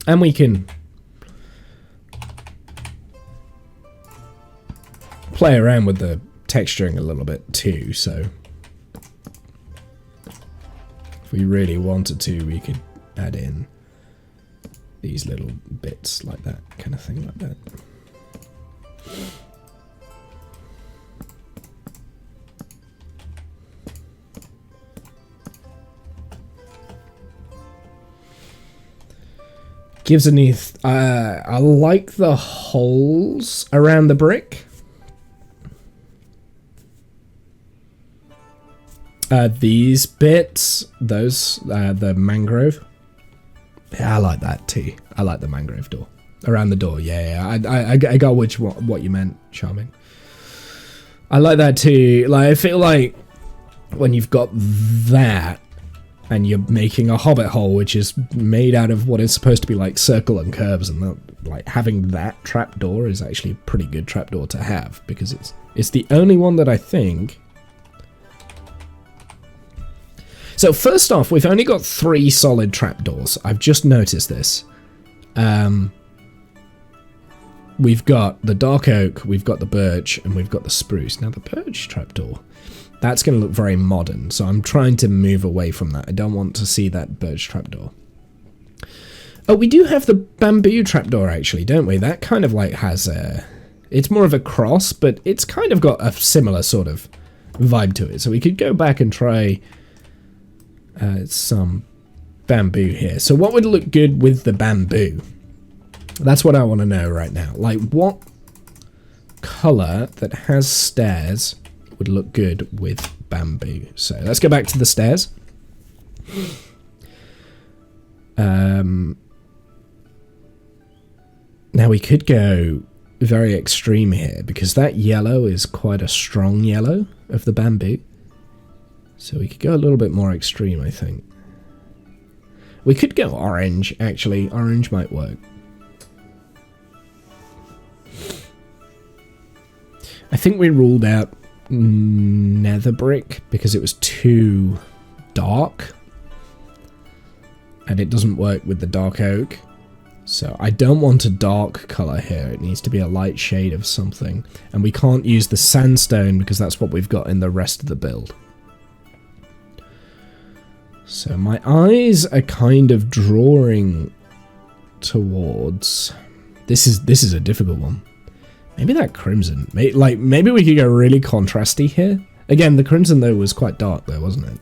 And we can play around with the texturing a little bit too, so if we really wanted to, we could add in these little bits like that, kind of thing like that. Gives a new... I like the holes around the brick. These bits, those, the mangrove. Yeah, I like that too. I like the mangrove door. Around the door, yeah. I got what you meant, Charming. I like that too. Like, I feel like when you've got that, and you're making a hobbit hole, which is made out of what is supposed to be like circle and curves, and like having that trapdoor is actually a pretty good trapdoor to have, because it's the only one that I think. So first off, we've only got 3 solid trapdoors. I've just noticed this. We've got the dark oak, we've got the birch, and we've got the spruce. Now the birch trapdoor, that's going to look very modern, so I'm trying to move away from that. I don't want to see that birch trapdoor. Oh, we do have the bamboo trapdoor actually, don't we? That kind of like has a... It's more of a cross, but it's kind of got a similar sort of vibe to it. So we could go back and try some bamboo here. So what would look good with the bamboo? That's what I want to know right now. Like, what color that has stairs would look good with bamboo? So let's go back to the stairs. Now we could go very extreme here, because that yellow is quite a strong yellow of the bamboo. So we could go a little bit more extreme, I think. We could go orange, actually. Orange might work. I think we ruled out nether brick because it was too dark. And it doesn't work with the dark oak. So I don't want a dark colour here. It needs to be a light shade of something. And we can't use the sandstone because that's what we've got in the rest of the build. So my eyes are kind of drawing towards... This is a difficult one. Maybe that crimson. Maybe we could go really contrasty here. Again, the crimson though was quite dark though, wasn't it?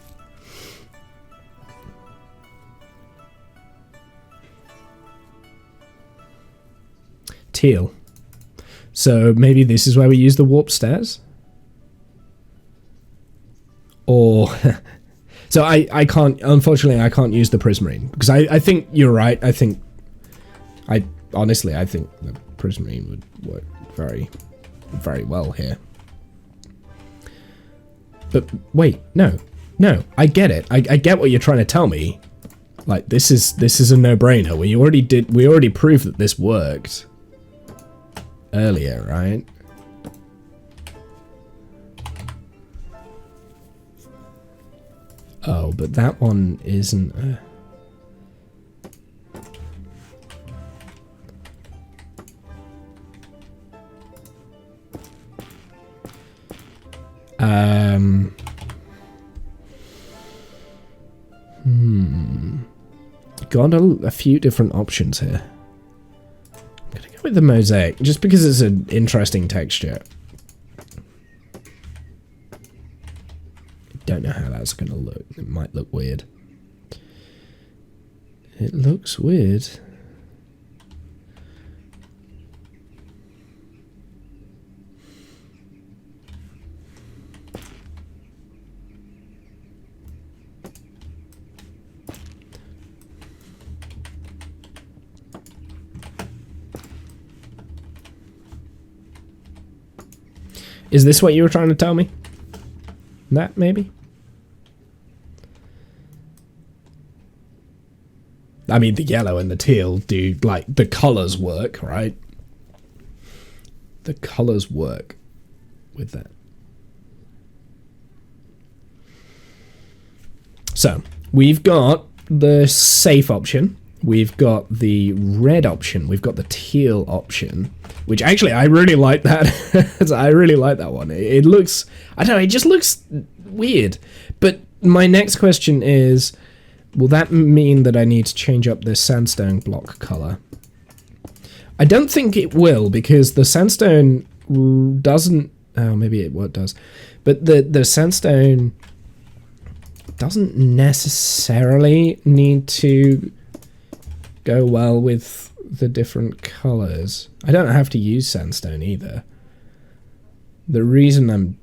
Teal. So maybe this is where we use the warp stairs? Or... So I can't, unfortunately, I can't use the prismarine because I think you're right. Honestly, I think the prismarine would work very, very well here. But wait, no, I get it. I get what you're trying to tell me. Like, this is a no-brainer. We already proved that this worked earlier, right? Oh, but that one isn't. Got a few different options here. I'm gonna go with the mosaic, just because it's an interesting texture. Don't know how that's gonna look. It might look weird. It looks weird. Is this what you were trying to tell me? That, maybe? I mean, the yellow and the teal do, like, the colors work, right? The colors work with that. So, we've got the safe option. We've got the red option. We've got the teal option. Which, actually, I really like that. I really like that one. It looks... I don't know, it just looks weird. But my next question is... Will that mean that I need to change up this sandstone block color? I don't think it will, because the sandstone doesn't... Oh, maybe it does. But the sandstone doesn't necessarily need to go well with the different colors. I don't have to use sandstone either. The reason I'm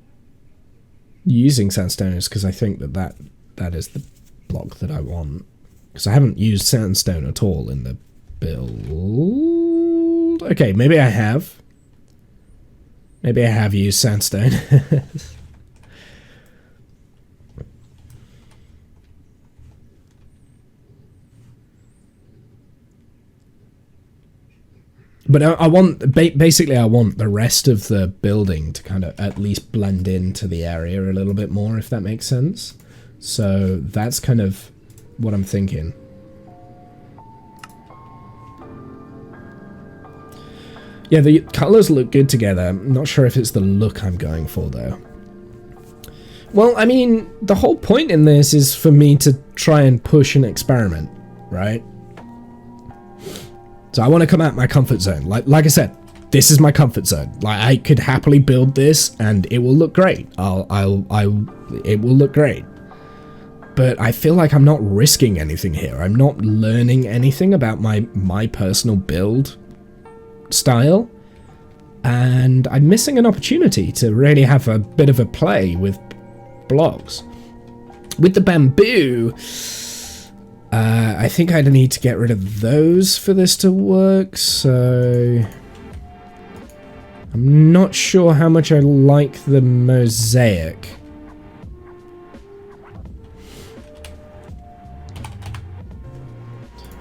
using sandstone is because I think that is the block that I want. Because I haven't used sandstone at all in the build. Okay, maybe I have. Maybe I have used sandstone. But I want, basically I want the rest of the building to kind of at least blend into the area a little bit more, if that makes sense. So that's kind of what I'm thinking. Yeah, the colors look good together. I'm not sure if it's the look I'm going for, though. Well, I mean, the whole point in this is for me to try and push an experiment, right? So I want to come out my comfort zone. Like I said, this is my comfort zone. Like, I could happily build this and it will look great. It will look great. But I feel like I'm not risking anything here. I'm not learning anything about my personal build style. And I'm missing an opportunity to really have a bit of a play with blocks. With the bamboo... I think I'd need to get rid of those for this to work, so... I'm not sure how much I like the mosaic.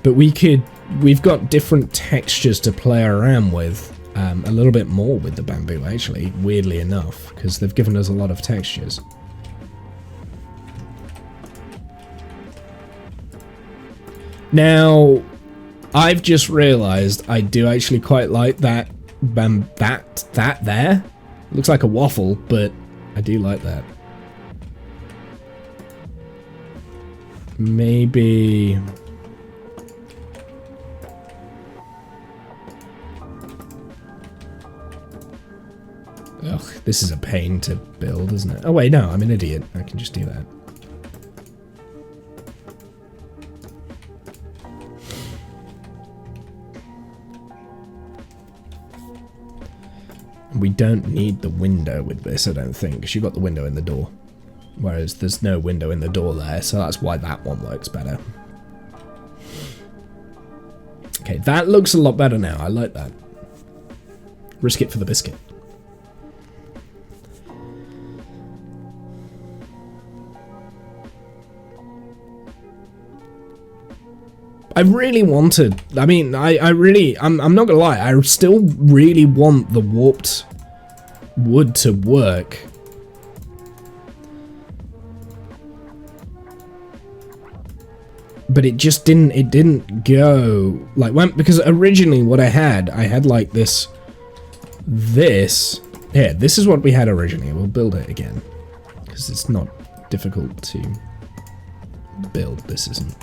But we've got different textures to play around with, a little bit more with the bamboo, actually, weirdly enough, because they've given us a lot of textures. Now, I've just realised I do actually quite like that there. Looks like a waffle, but I do like that. Maybe... Ugh, this is a pain to build, isn't it? Oh wait, no, I'm an idiot. I can just do that. We don't need the window with this, I don't think, because you've got the window in the door. Whereas there's no window in the door there, so that's why that one works better. Okay, that looks a lot better now. I like that. Risk it for the biscuit. I really wanted, I mean, I'm not gonna lie, I still really want the warped wood to work. But it just didn't go, like, because originally what I had like this, here, this is what we had originally. We'll build it again, because it's not difficult to build, this isn't.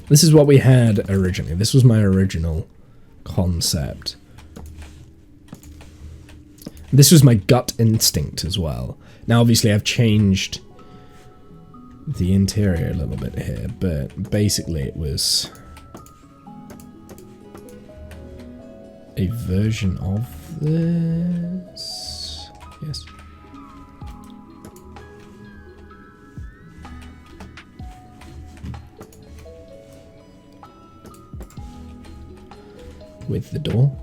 This is what we had originally. This was my original concept. This was my gut instinct as well. Now, obviously, I've changed the interior a little bit here, but basically it was a version of this. Yes. With the door.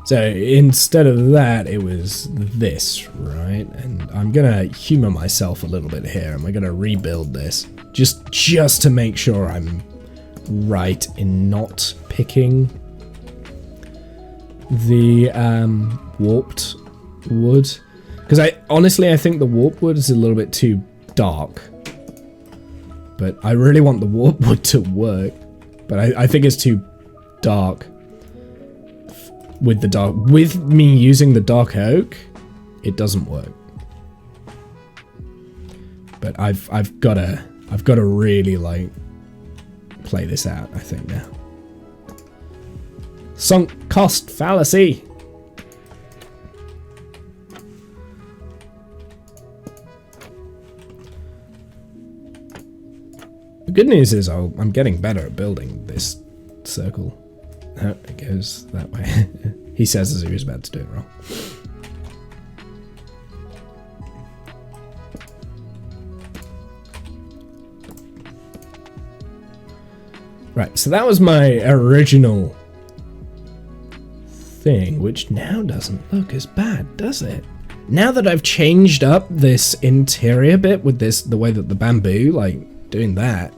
So instead of that, it was this, right? And I'm gonna humor myself a little bit here, and we're gonna rebuild this just to make sure I'm right in not picking the warped wood, because I think the warped wood is a little bit too dark. But I really want the warp wood to work. But I think it's too dark. With me using the dark oak, it doesn't work. But I've gotta really like play this out, I think now. Sunk cost fallacy. The good news is I'm getting better at building this circle. Oh, it goes that way. He says as he was about to do it wrong. Right, so that was my original thing, which now doesn't look as bad, does it? Now that I've changed up this interior bit with the way that the bamboo, like, doing that.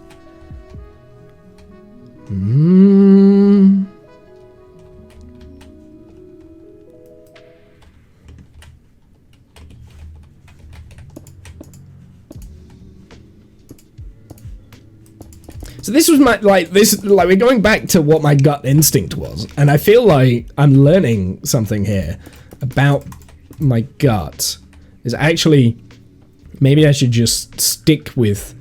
So this was my, we're going back to what my gut instinct was, and I feel like I'm learning something here about my gut. Is actually, maybe I should just stick with.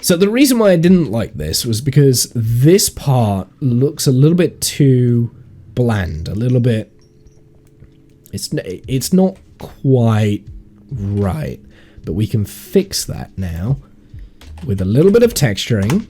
So the reason why I didn't like this was because this part looks a little bit too bland, a little bit, it's not quite right, but we can fix that now with a little bit of texturing.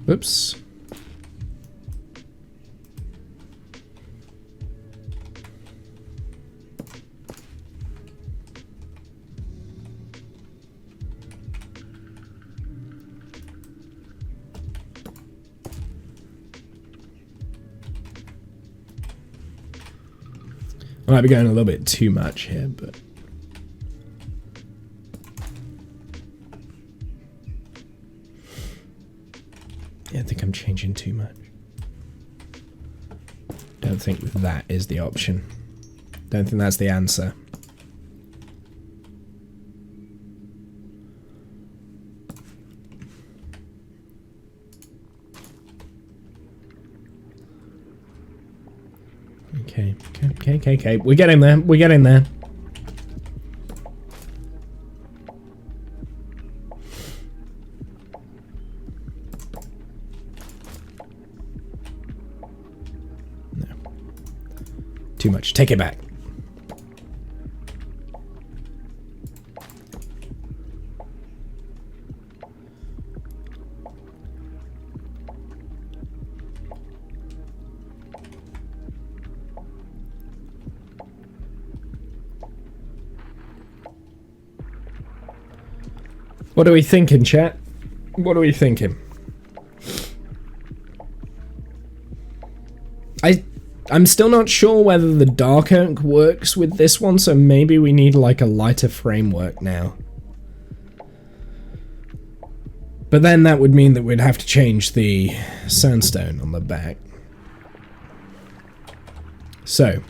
Oops. I might be going a little bit too much here, but yeah, I think I'm changing too much. Don't think that is the option. Don't think that's the answer. Okay, okay. We're getting there. We're getting there. No. Too much. Take it back. What are we thinking, chat? What are we thinking? I'm still not sure whether the dark oak works with this one, so maybe we need like a lighter framework now. But then that would mean that we'd have to change the sandstone on the back. So,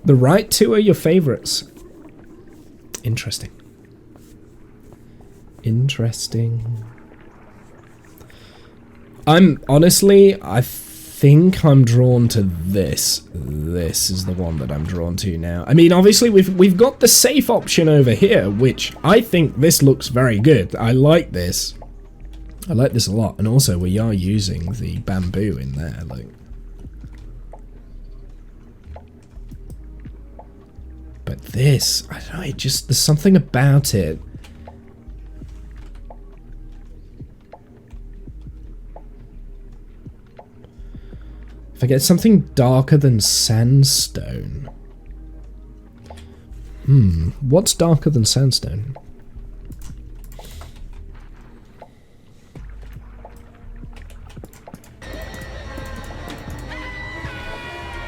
the right two are your favorites. Interesting. Interesting. I think I'm drawn to this. This is the one that I'm drawn to now. I mean, obviously we've got the safe option over here, which I think this looks very good. I like this. I like this a lot. And also we are using the bamboo in there, like. But this, I don't know, it just, there's something about it. If I get something darker than sandstone. What's darker than sandstone?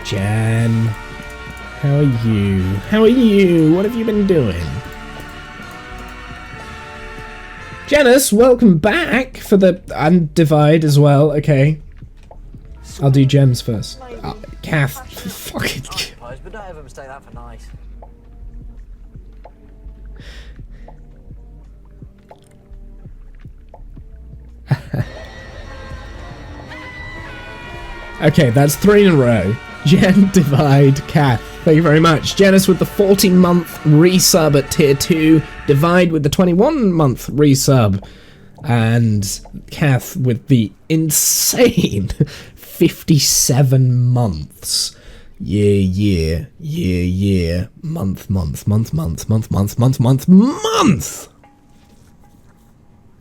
Jan, how are you? How are you? What have you been doing? Janice, welcome back for the Undivide as well, okay. I'll do gems first. Kath, fucking. But don't ever mistake that for nice. Okay, that's 3 in a row. Jen, Divide, Kath. Thank you very much. Janice with the 40-month resub at tier 2. Divide with the 21-month resub. And Kath with the insane 57 months. Year. Month.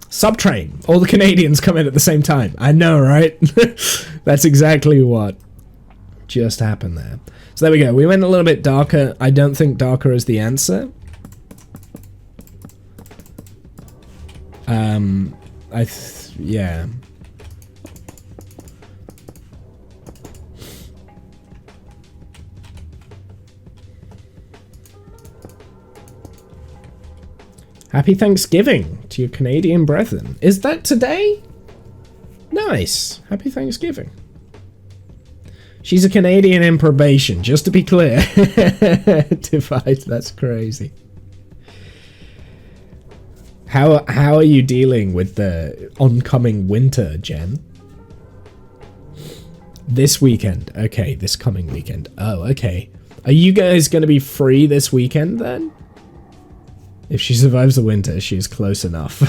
Subtrain. All the Canadians come in at the same time. I know, right? That's exactly what just happened there. So there we go. We went a little bit darker. I don't think darker is the answer. Yeah. Happy Thanksgiving to your Canadian brethren. Is that today? Nice. Happy Thanksgiving. She's a Canadian in probation, just to be clear. Divide, that's crazy. How are you dealing with the oncoming winter, Jen? This weekend. Okay, this coming weekend. Oh, okay. Are you guys going to be free this weekend then? If she survives the winter, she's close enough.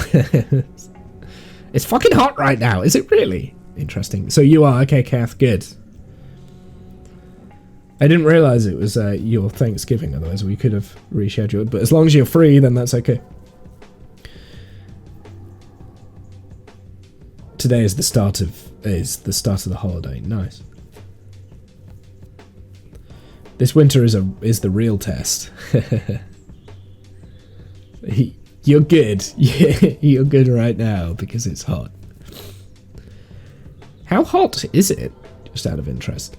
It's fucking hot right now. Is it really? Interesting. So you are. Okay, Kath. Good. I didn't realize it was your Thanksgiving. Otherwise, we could have rescheduled. But as long as you're free, then that's okay. Today is the start of the holiday. Nice. This winter is the real test. You're good. You're good right now because it's hot. How hot is it? Just out of interest.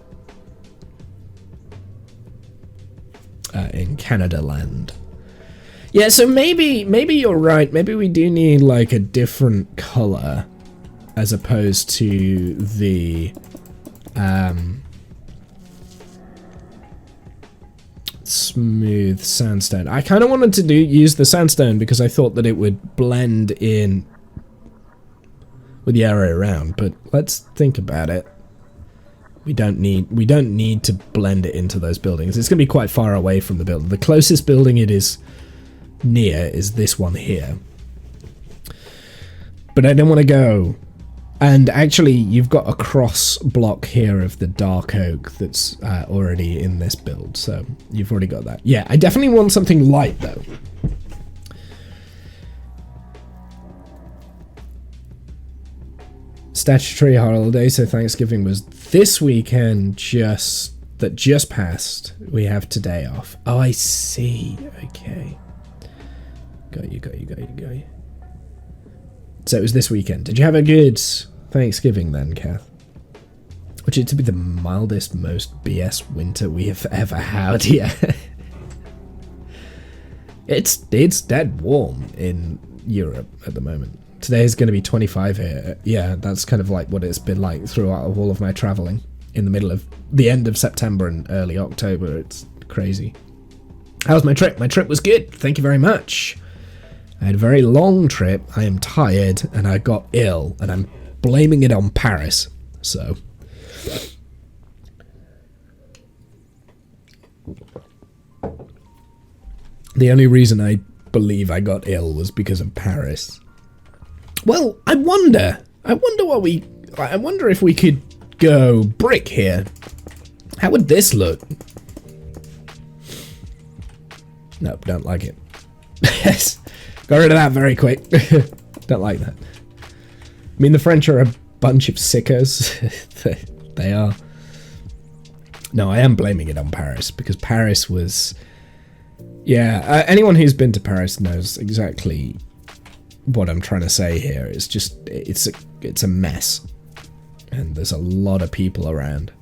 In Canada land. Yeah, so maybe you're right. Maybe we do need like a different color as opposed to the smooth sandstone. I kind of wanted to use the sandstone because I thought that it would blend in with the area around, but let's think about it. We don't need to blend it into those buildings. It's going to be quite far away from the building. The closest building it is near is this one here. But I don't want to go. And actually, you've got a cross block here of the dark oak that's already in this build. So you've already got that. Yeah, I definitely want something light though. Statutory holiday, so Thanksgiving was this weekend just passed. We have today off. Oh, I see. Okay. Got you. So it was this weekend. Did you have a good Thanksgiving then, Kath? Which is to be the mildest, most BS winter we have ever had. Yeah. It's dead warm in Europe at the moment. Today is going to be 25 here. Yeah, that's kind of like what it's been like throughout all of my traveling. In the middle of the end of September and early October. It's crazy. How's my trip? My trip was good. Thank you very much. I had a very long trip. I am tired and I got ill and I'm blaming it on Paris. So. The only reason I believe I got ill was because of Paris. Well, I wonder if we could go brick here. How would this look? Nope, don't like it. Yes, got rid of that very quick. Don't like that. I mean, the French are a bunch of sickos. They are. No, I am blaming it on Paris because Paris was. Yeah, anyone who's been to Paris knows exactly what I'm trying to say here. It's just it's a mess, and there's a lot of people around.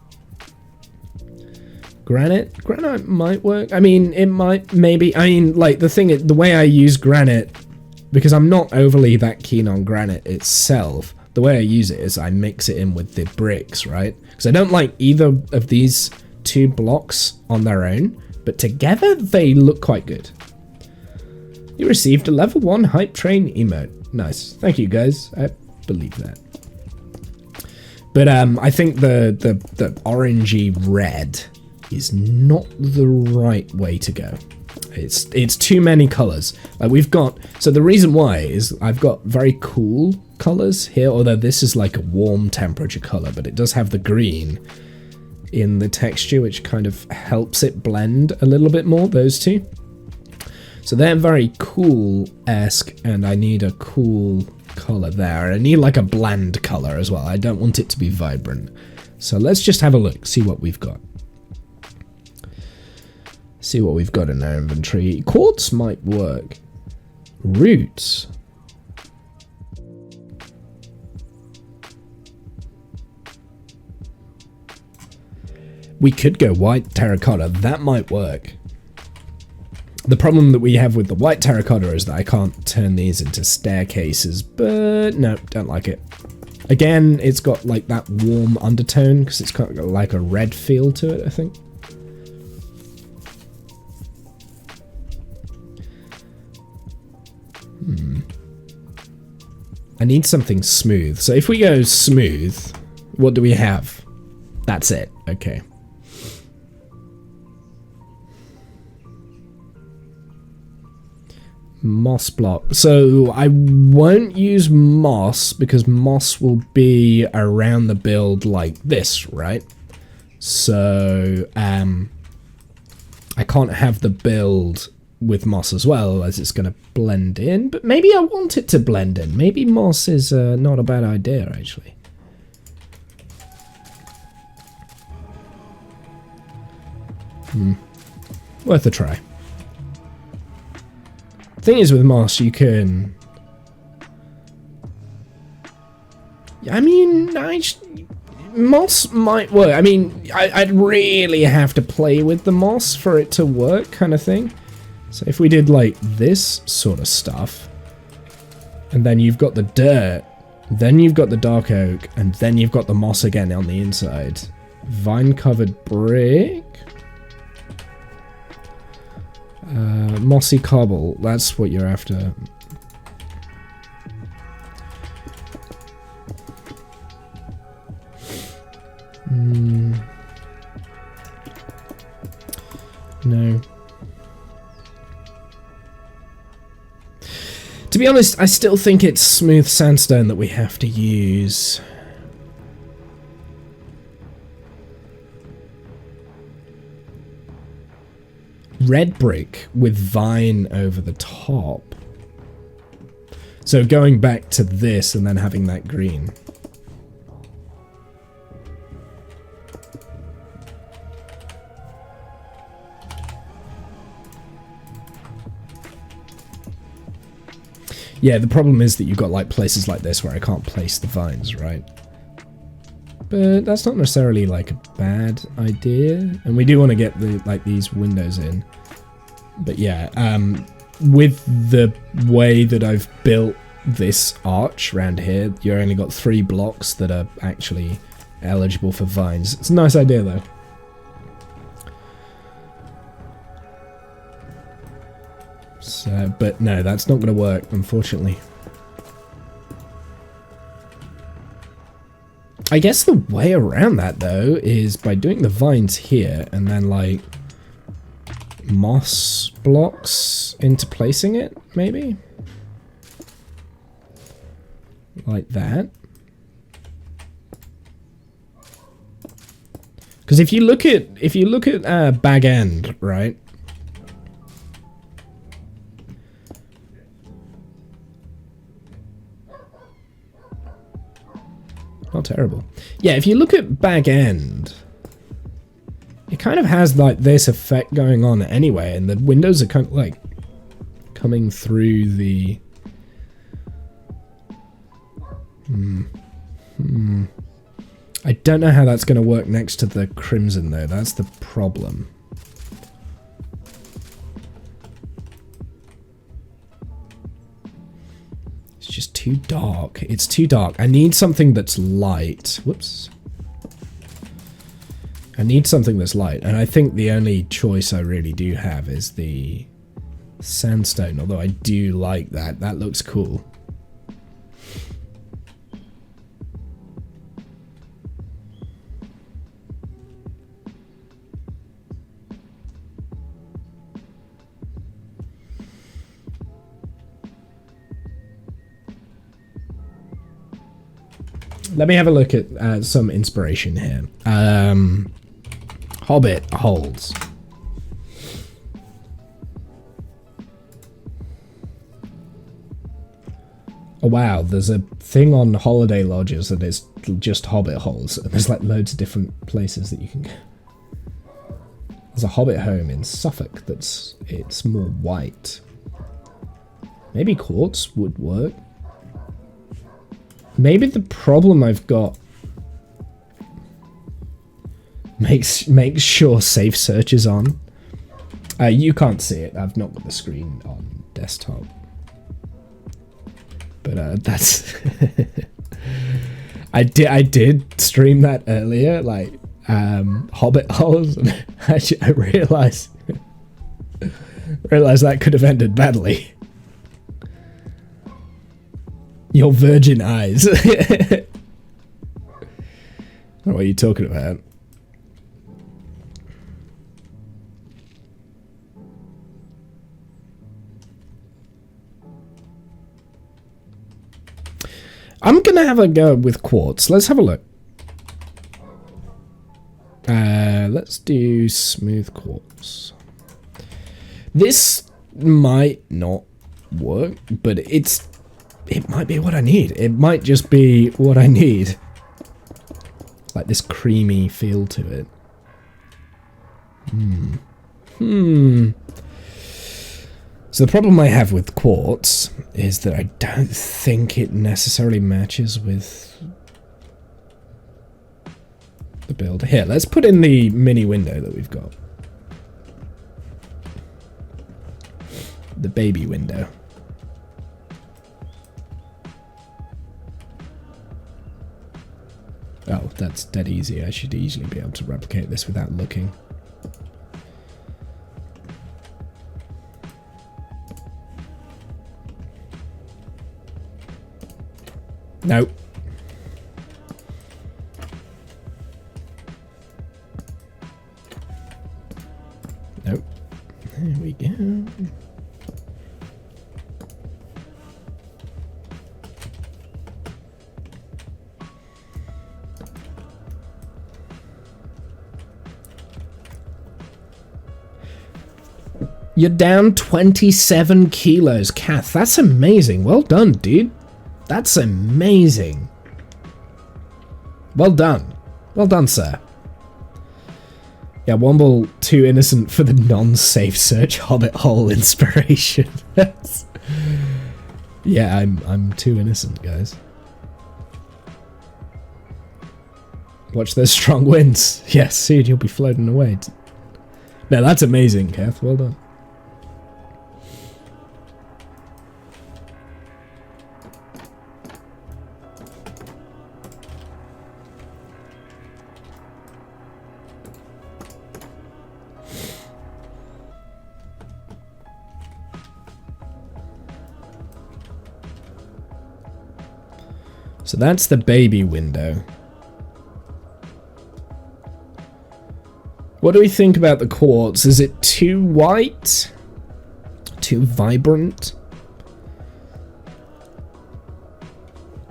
Granite might work. I mean, it might maybe. I mean, like the way I use granite, because I'm not overly that keen on granite itself. The way I use it is I mix it in with the bricks, right? Because I don't like either of these two blocks on their own, but together they look quite good. You received a level 1 hype train emote. Nice. Thank you, guys. I believe that. But I think the orangey red is not the right way to go. It's too many colors. Like we've got. So the reason why is I've got very cool colors here, although this is like a warm temperature color, but it does have the green in the texture, which kind of helps it blend a little bit more, those two. So they're very cool-esque, and I need a cool color there. I need like a bland color as well. I don't want it to be vibrant. So let's just have a look, see what we've got. See what we've got in our inventory. Quartz might work. Roots. We could go white terracotta. That might work. The problem that we have with the white terracotta is that I can't turn these into staircases, but no, don't like it. Again, it's got like that warm undertone because it's got like a red feel to it, I think. I need something smooth. So if we go smooth, what do we have? That's it. Okay. Moss block. So I won't use moss because moss will be around the build like this, right? So I can't have the build with moss as well, as it's going to blend in, but maybe I want it to blend in. Maybe moss is not a bad idea, actually. Worth a try. Thing is with moss, you can... I mean, moss might work. I mean, I'd really have to play with the moss for it to work, kind of thing. So if we did like this sort of stuff, and then you've got the dirt, then you've got the dark oak, and then you've got the moss again on the inside. Vine-covered brick. Mossy cobble, that's what you're after. No. To be honest, I still think it's smooth sandstone that we have to use. Red brick with vine over the top. So going back to this and then having that green. Yeah, the problem is that you've got like places like this where I can't place the vines, right? But that's not necessarily like a bad idea. And we do want to get the like these windows in. But yeah, with the way that I've built this arch around here, you've only got 3 blocks that are actually eligible for vines. It's a nice idea though. So, but no, that's not going to work, unfortunately. I guess the way around that, though, is by doing the vines here and then, like, moss blocks interplacing it, maybe? Like that. Because if you look at Bag End, right? Not terrible. Yeah, if you look at Bag End, it kind of has like this effect going on anyway, and the windows are kind of like coming through the... I don't know how that's going to work next to the crimson though, that's the problem. It's just too dark. It's too dark. I need something that's light. Whoops. I need something that's light, and I think the only choice I really do have is the sandstone, although I do like that. That looks cool. Let me have a look at some inspiration here. Hobbit holes. Oh wow, there's a thing on holiday lodges that is just Hobbit holes, and there's like loads of different places that you can go. There's a Hobbit home in Suffolk it's more white. Maybe quartz would work. Maybe the problem I've got... Make sure safe search is on. You can't see it. I've not got the screen on desktop. But that's... I did stream that earlier, like, Hobbit holes, and I realised that could have ended badly. Your virgin eyes. What are you talking about? I'm gonna have a go with quartz. Let's have a look. Let's do smooth quartz. This might not work, but it might be what I need. It might just be what I need. Like this creamy feel to it. So the problem I have with quartz is that I don't think it necessarily matches with the build. Here, let's put in the mini window that we've got. The baby window. Oh, that's dead easy. I should easily be able to replicate this without looking. Nope. Nope. There we go. You're down 27 kilos, Kath. That's amazing. Well done, dude. That's amazing. Well done. Well done, sir. Yeah, Womble too innocent for the non-safe search hobbit hole inspiration. Yeah, I'm too innocent, guys. Watch those strong winds. Yes, soon you'll be floating away. No, that's amazing, Kath. Well done. So that's the baby window. What do we think about the quartz? Is it too white? Too vibrant?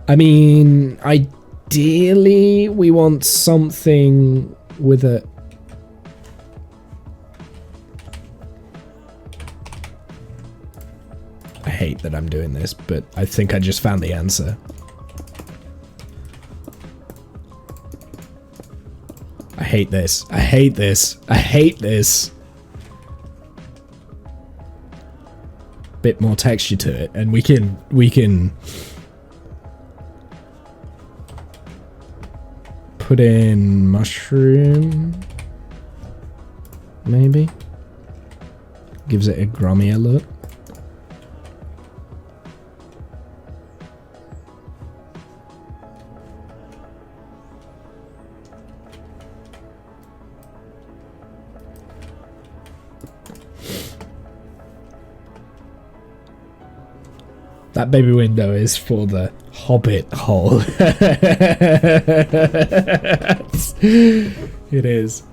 I mean, ideally we want something with a... I hate that I'm doing this, but I think I just found the answer. I hate this. I hate this. I hate this. Bit more texture to it, and we can put in mushroom, maybe. Gives it a grummier look. That baby window is for the hobbit hole. It is.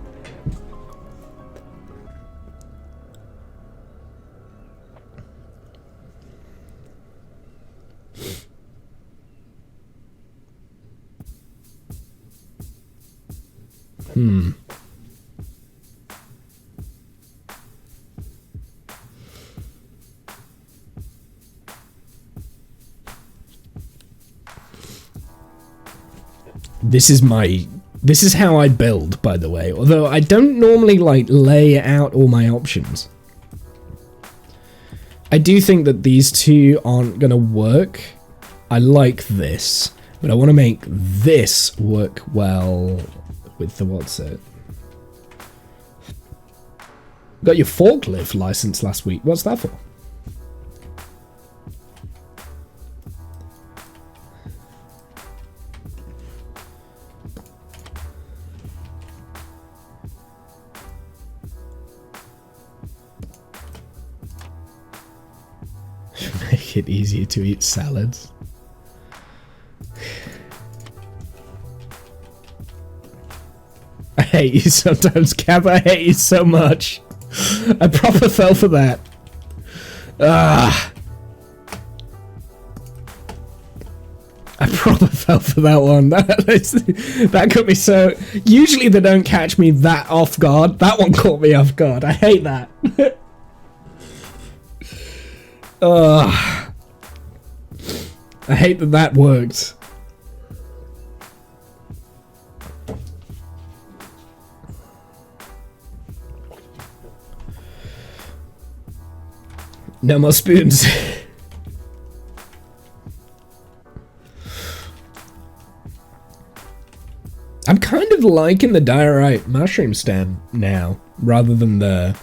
This is how I build, by the way, although I don't normally like lay out all my options. I do think that these two aren't gonna work. I like this, but I want to make this work well with the what's it. Got your forklift license last week. What's that for? Make it easier to eat salads. I hate you sometimes, Cap. I hate you so much. I proper fell for that. Ah. I proper fell for that one. That caught me so... Usually they don't catch me that off guard. That one caught me off guard. I hate that. Ugh. I hate that that worked. No more spoons. I'm kind of liking the diorite mushroom stand now, rather than the...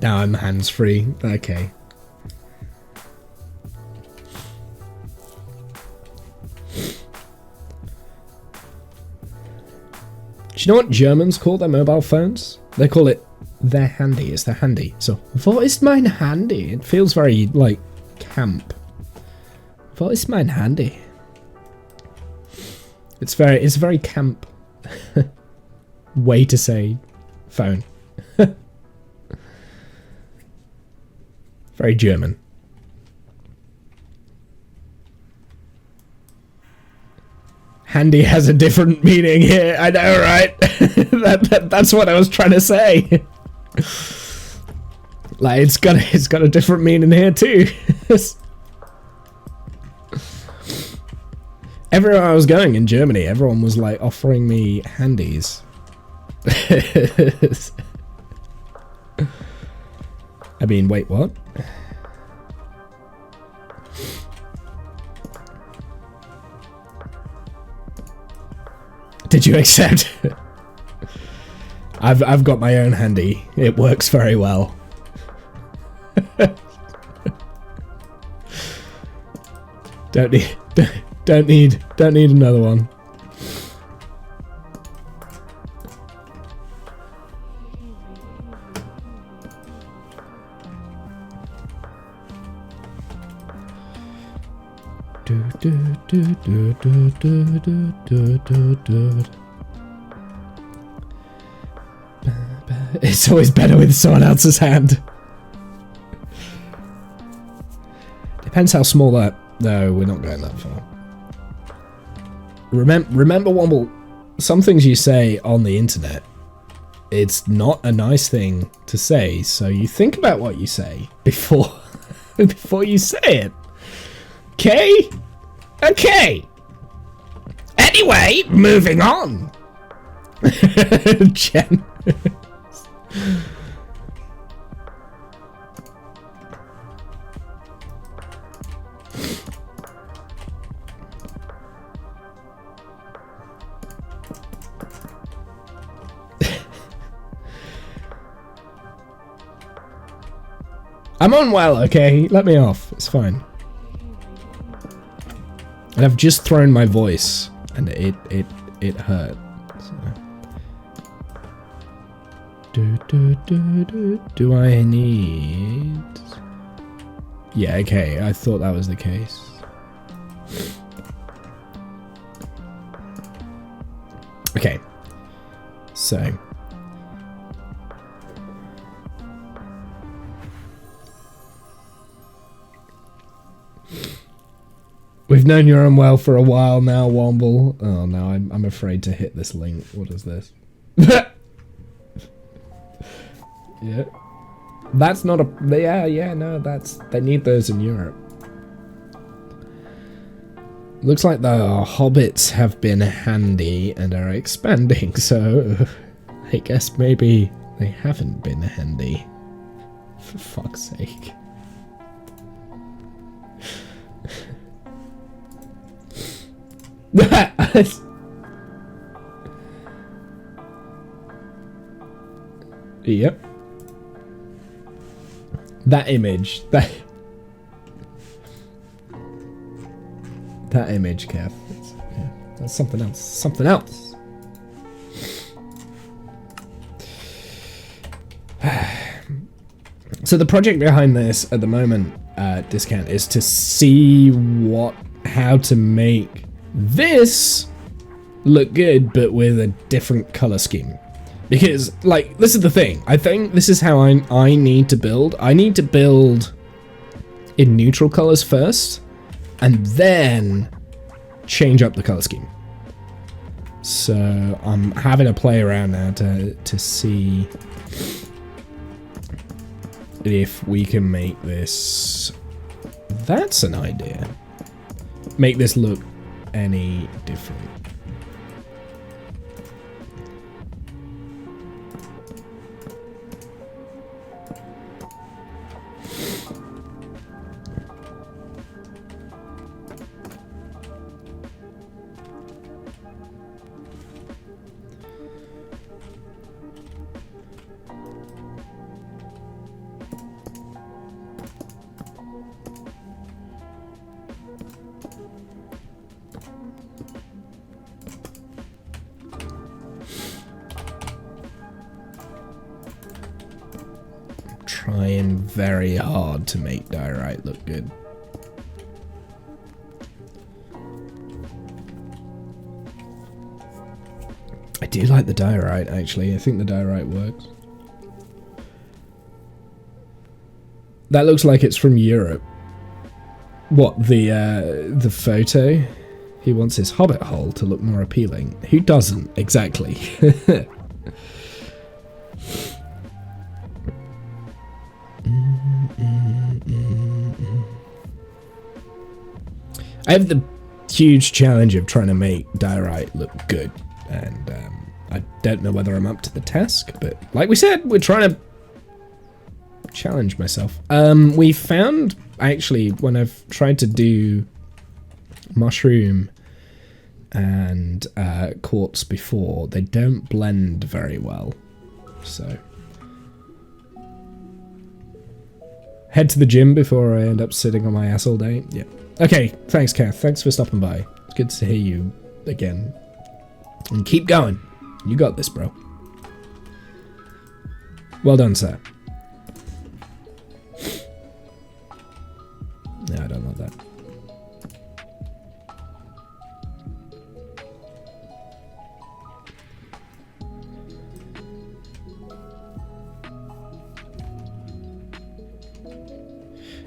Now I'm hands-free. Okay. Do you know what Germans call their mobile phones? They call it their handy. It's their handy. So, what is mein handy? It feels very, like, camp. What is mein handy? It's very camp way to say phone. Very German. Handy has a different meaning here. I know, right? That's what I was trying to say. Like it's got a different meaning here too. Everywhere I was going in Germany, everyone was like offering me handies. I mean, wait, what? Did you accept? I've got my own handy. It works very well. Don't need another one. It's always better with someone else's hand. Depends how small that... No, we're not going that far. Remember, Womble, some things you say on the internet, it's not a nice thing to say, so you think about what you say before before you say it. Okay? Okay. Anyway, moving on. Jen. I'm on well, okay? Let me off. It's fine. And I've just thrown my voice, and it hurt. So. Do I need... Yeah, okay. I thought that was the case. Okay. So... We've known you're unwell for a while now, Womble. Oh no, I'm afraid to hit this link. What is this? Yeah. That's not a... Yeah, no, that's... They need those in Europe. Looks like the hobbits have been handy and are expanding, so... I guess maybe they haven't been handy. For fuck's sake. Yep. That image. That image, Kev. Yeah, that's something else. Something else. So the project behind this at the moment, Discount, is to see how to make this look good, but with a different color scheme. Because, like, this is the thing. I think this is how I need to build. I need to build in neutral colors first, and then change up the color scheme. So I'm having to play around now to see if we can make this... That's an idea. Make this look any different. trying very hard to make diorite look good. I do like the diorite, actually. I think the diorite works. That looks like it's from Europe. What, the photo? He wants his hobbit hole to look more appealing. Who doesn't? Exactly. I have the huge challenge of trying to make diorite look good, and I don't know whether I'm up to the task, but like we said, we're trying to challenge myself. We found, actually, when I've tried to do mushroom and quartz before, they don't blend very well, so head to the gym before I end up sitting on my ass all day. Yeah. Okay, thanks, Kath. Thanks for stopping by. It's good to hear you again. And keep going. You got this, bro. Well done, sir. No, I don't like that.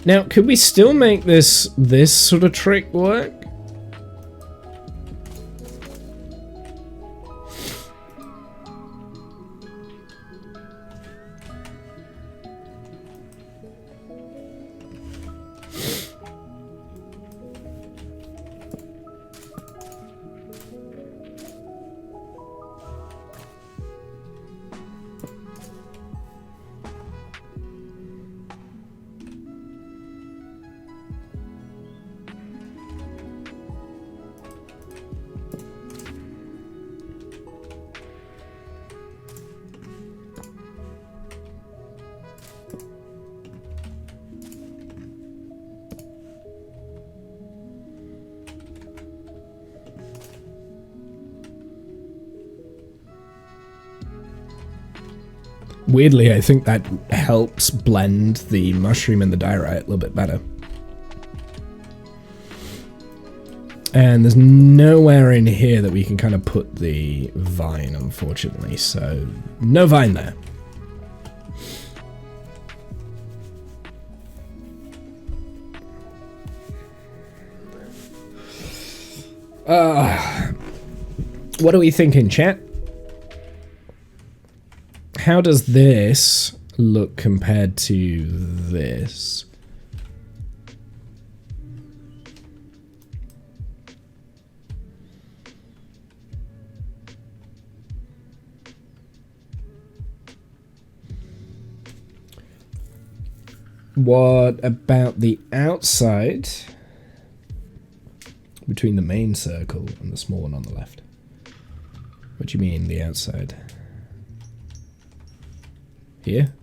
Now, could we still make this sort of trick work? Weirdly, I think that helps blend the mushroom and the diorite a little bit better. And there's nowhere in here that we can kind of put the vine, unfortunately, so no vine there. What are we thinking, chat? How does this look compared to this? What about the outside between the main circle and the small one on the left? What do you mean, the outside? Here?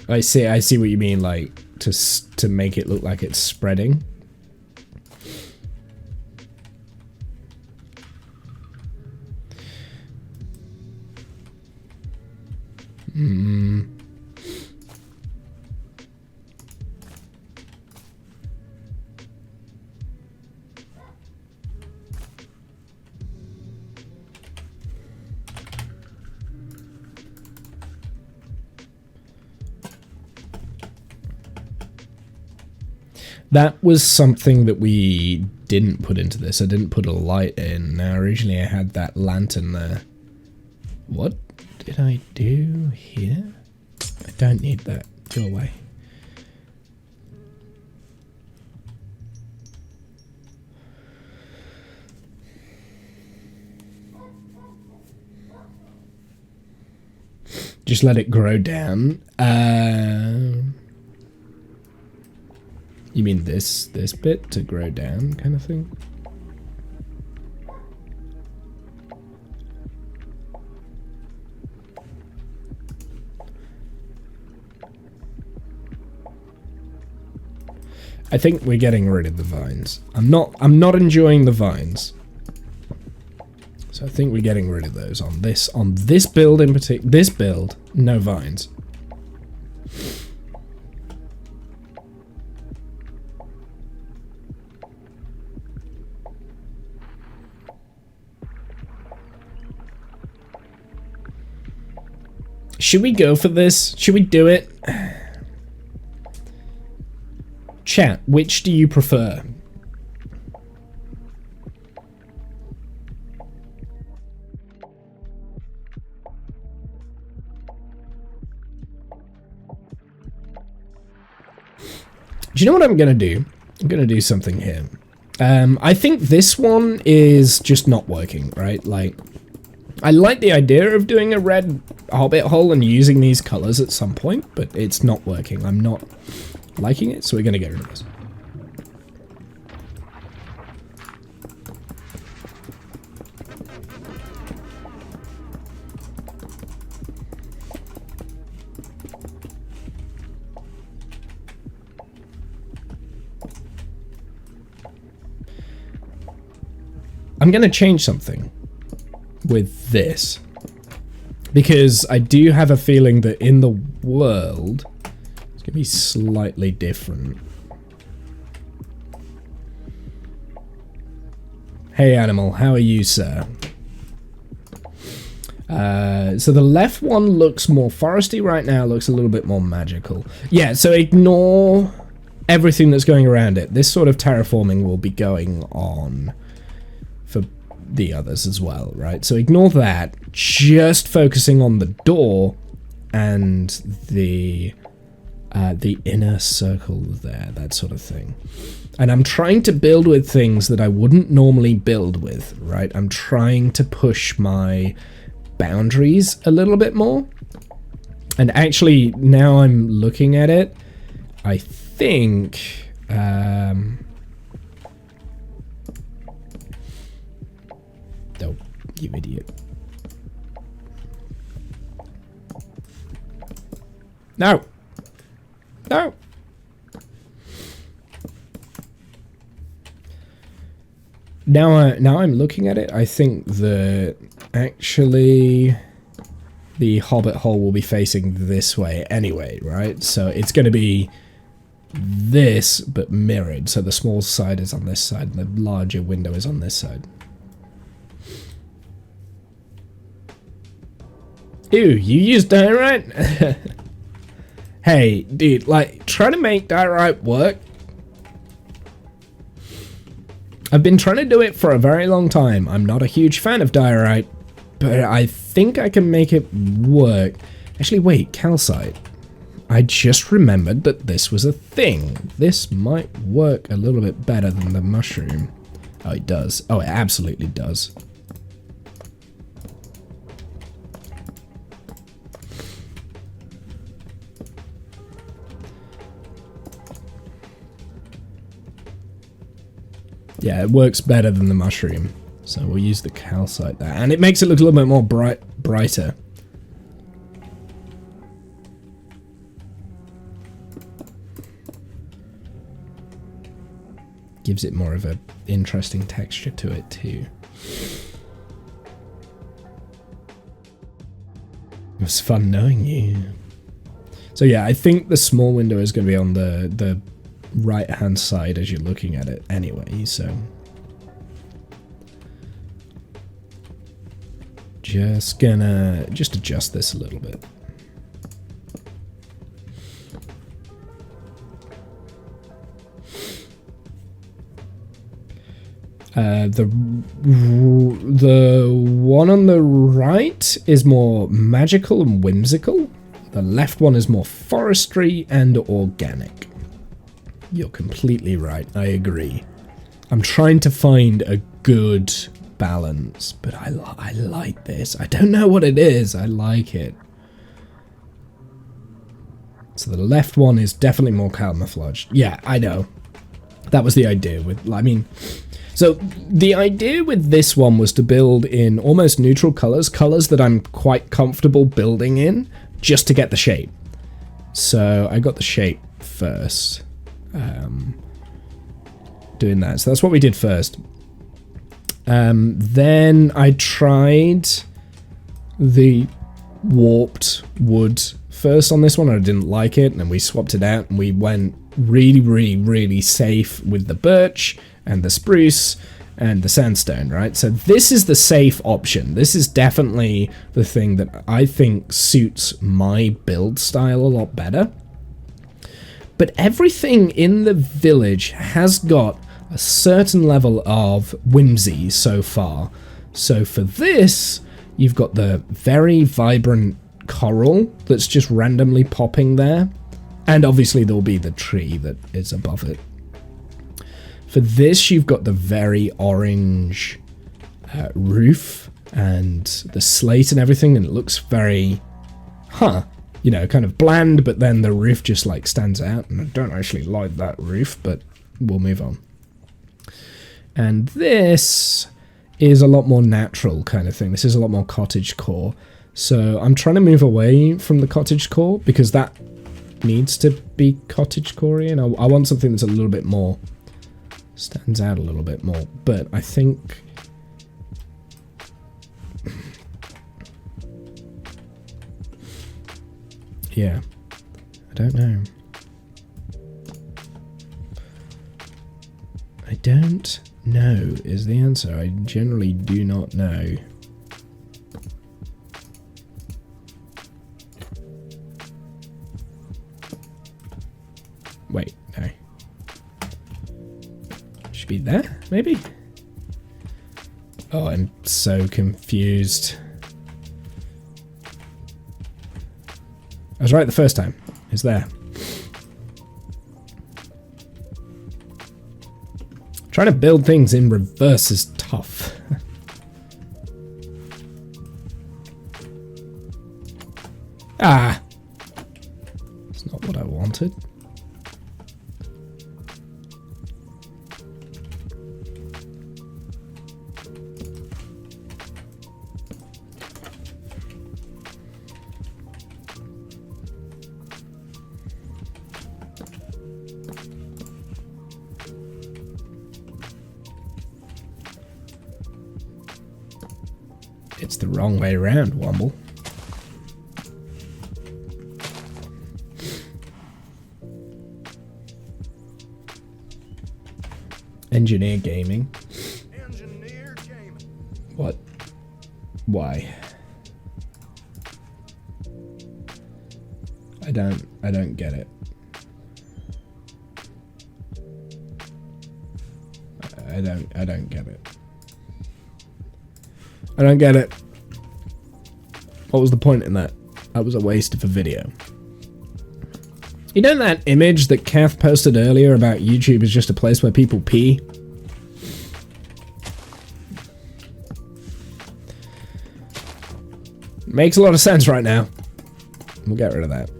I see what you mean, like to make it look like it's spreading. That was something that we didn't put into this. I didn't put a light in. Now, originally I had that lantern there. What did I do here? I don't need that. Go away. Just let it grow down. You mean this bit to grow down kind of thing? I think we're getting rid of the vines. I'm not enjoying the vines. So I think we're getting rid of those on this build in particular. This build, no vines. Should we go for this? Should we do it? Chat, which do you prefer? Do you know what I'm gonna do? I'm gonna do something here. I think this one is just not working, right? Like, I like the idea of doing a red hobbit hole and using these colors at some point, but it's not working. I'm not liking it, so we're gonna get rid of this. I'm gonna change something with this, because I do have a feeling that in the world it's gonna be slightly different. Hey animal, how are you, sir? So the left one looks more foresty right now, looks a little bit more magical. Yeah, so ignore everything that's going around it. This sort of terraforming will be going on for the others as well, right? So ignore that, just focusing on the door and the inner circle there, that sort of thing. And I'm trying to build with things that I wouldn't normally build with, right? I'm trying to push my boundaries a little bit more. And actually, now I'm looking at it, I think... Oh, you idiot. No! No! Now I'm looking at it, I think that actually the hobbit hole will be facing this way anyway, right? So it's going to be this, but mirrored. So the small side is on this side, and the larger window is on this side. Ew, you use diorite? Hey, dude, like, try to make diorite work. I've been trying to do it for a very long time. I'm not a huge fan of diorite, but I think I can make it work. Actually, wait, calcite. I just remembered that this was a thing. This might work a little bit better than the mushroom. Oh, it does. Oh, it absolutely does. Yeah, it works better than the mushroom. So we'll use the calcite there. And it makes it look a little bit more brighter. Gives it more of an interesting texture to it too. It was fun knowing you. So yeah, I think the small window is going to be on the right hand side as you're looking at it anyway, so just adjust this a little bit. The one on the right is more magical and whimsical. The left one is more forestry and organic. You're completely right, I agree. I'm trying to find a good balance, but I like this. I don't know what it is, I like it. So the left one is definitely more camouflaged. Yeah, I know. That was the idea with, I mean, so the idea with this one was to build in almost neutral colors, colors that I'm quite comfortable building in, just to get the shape. So I got the shape first, doing that. So that's what we did first. Then I tried the warped wood first on this one, and I didn't like it, and then we swapped it out, and we went really safe with the birch and the spruce and the sandstone, right? So this is the safe option. This is definitely the thing that I think suits my build style a lot better. But everything in the village has got a certain level of whimsy so far. So for this, you've got the very vibrant coral that's just randomly popping there. And obviously there'll be the tree that is above it. For this, you've got the very orange roof and the slate and everything, and it looks very, you know, kind of bland, but then the roof just like stands out, and I don't actually like that roof, but we'll move on. And this is a lot more natural kind of thing. This is a lot more cottagecore. So I'm trying to move away from the cottagecore because that needs to be cottagecore, and I want something that's a little bit more, stands out a little bit more. But I think yeah, I don't know. I don't know is the answer. I generally do not know. Wait, no. Should be there, maybe? Oh, I'm so confused. I was right the first time. It's there. Trying to build things in reverse is tough. Ah! It's not what I wanted. It's the wrong way around, Womble. Engineer gaming. Engineer gaming. What? Why? I don't get it. I don't get it. I don't get it. What was the point in that? That was a waste of a video. You know that image that Kath posted earlier about YouTube is just a place where people pee? Makes a lot of sense right now. We'll get rid of that.